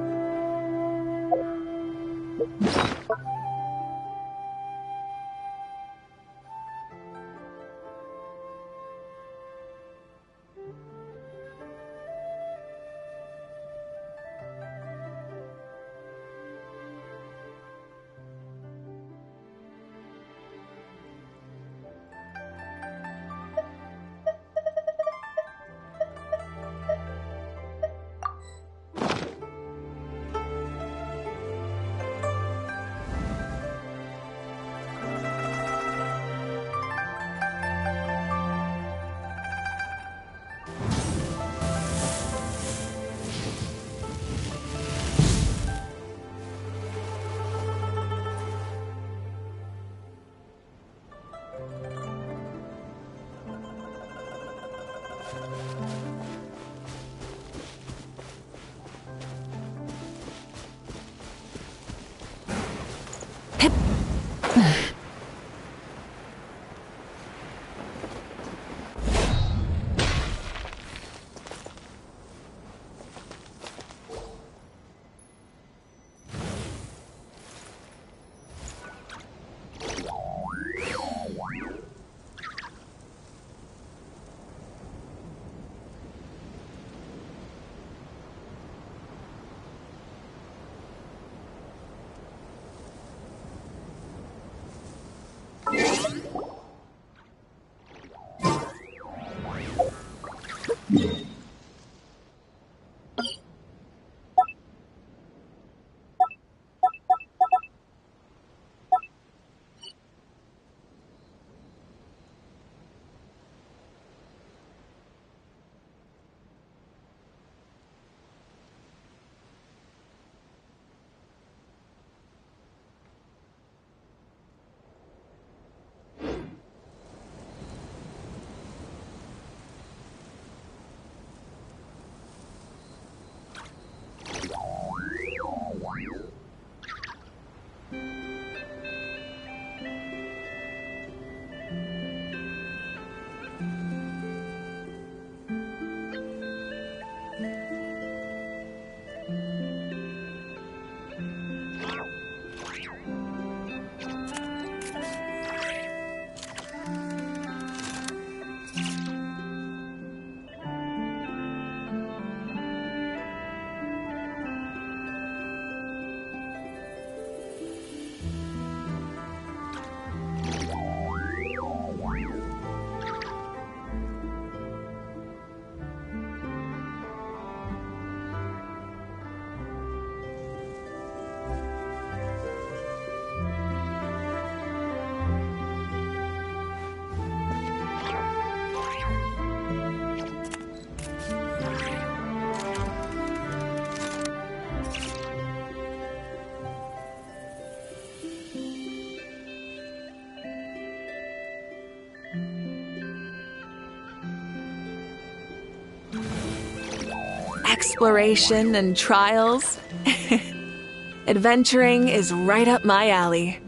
Exploration and trials. Adventuring is right up my alley.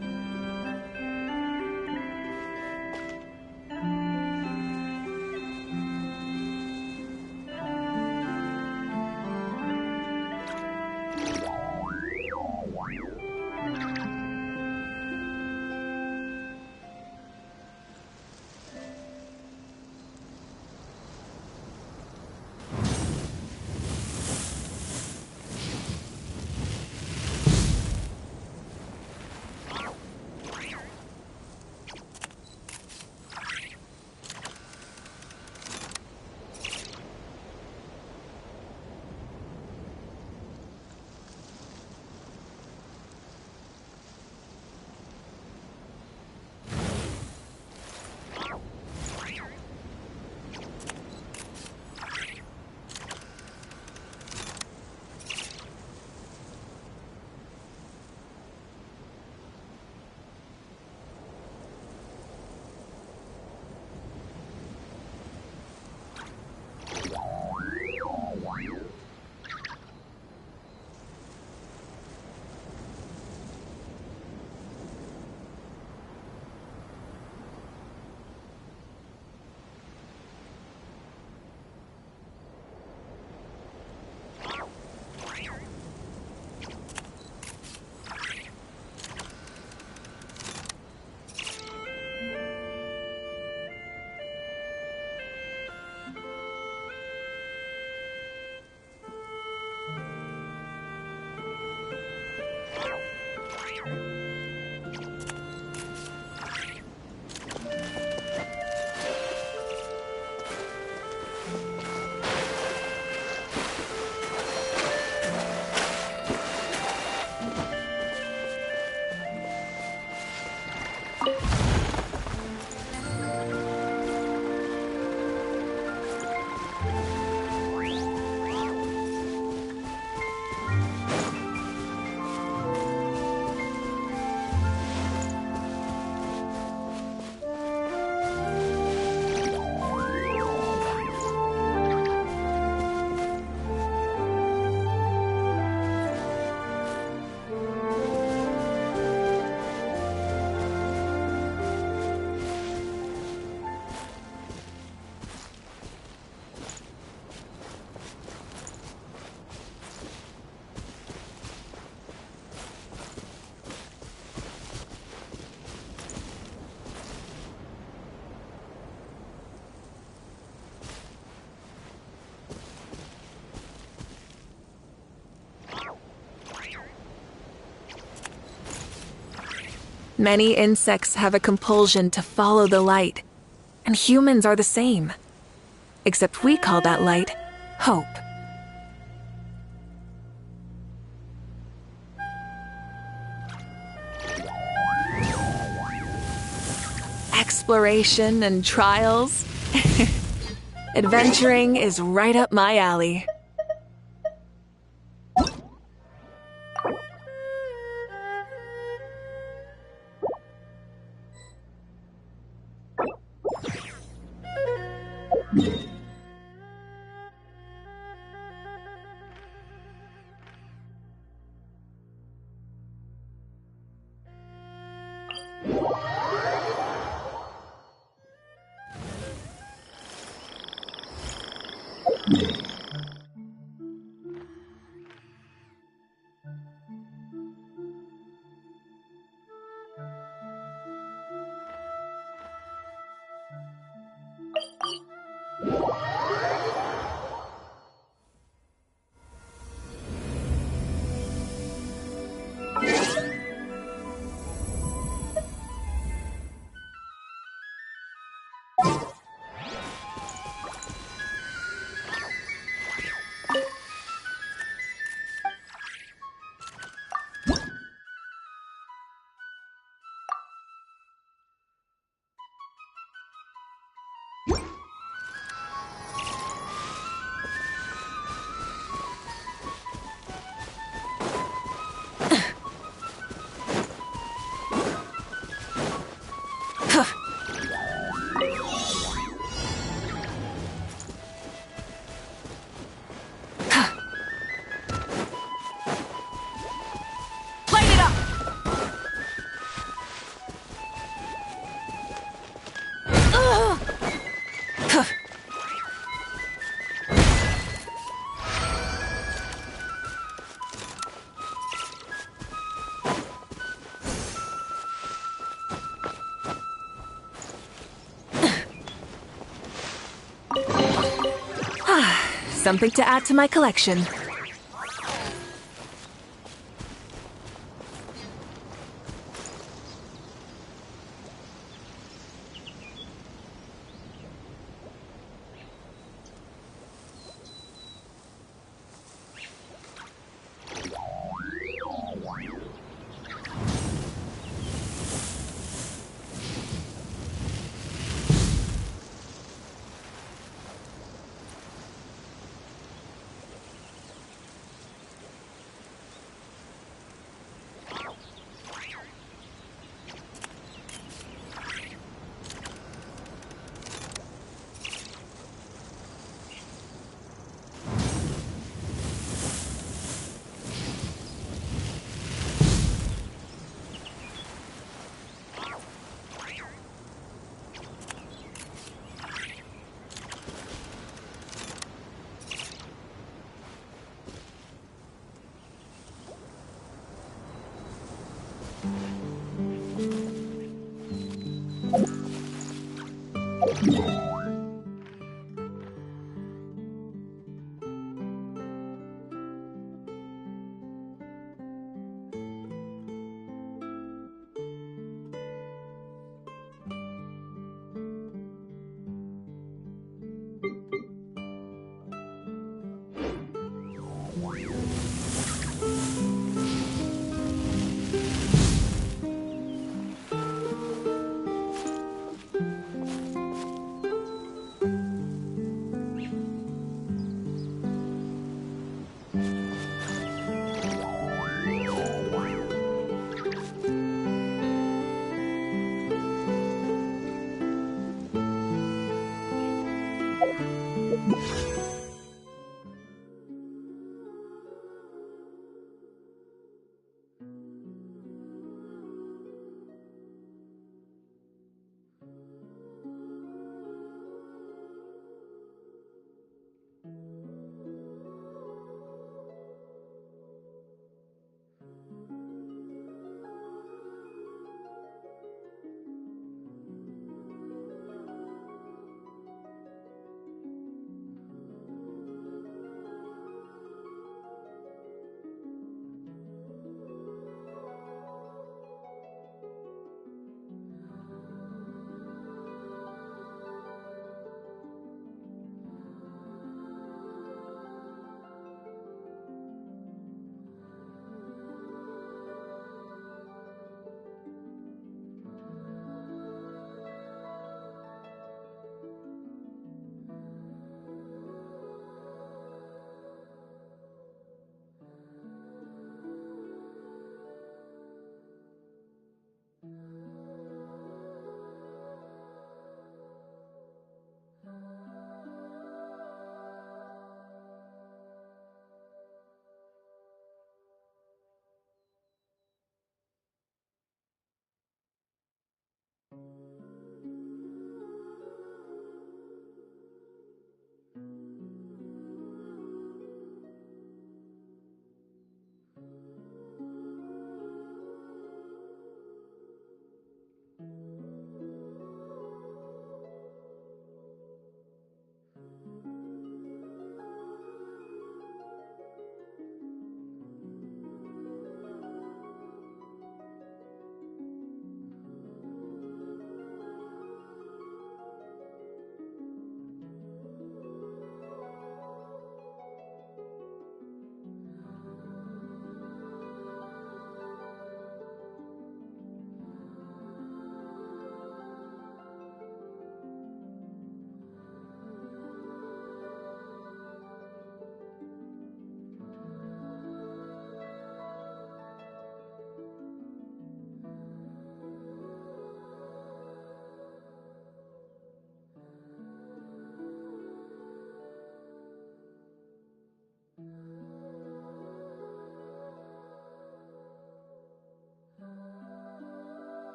Many insects have a compulsion to follow the light, and humans are the same. Except we call that light hope. Exploration and trials. Adventuring is right up my alley. Something to add to my collection.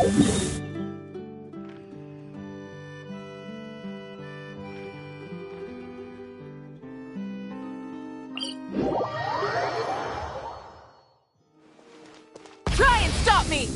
Try and stop me!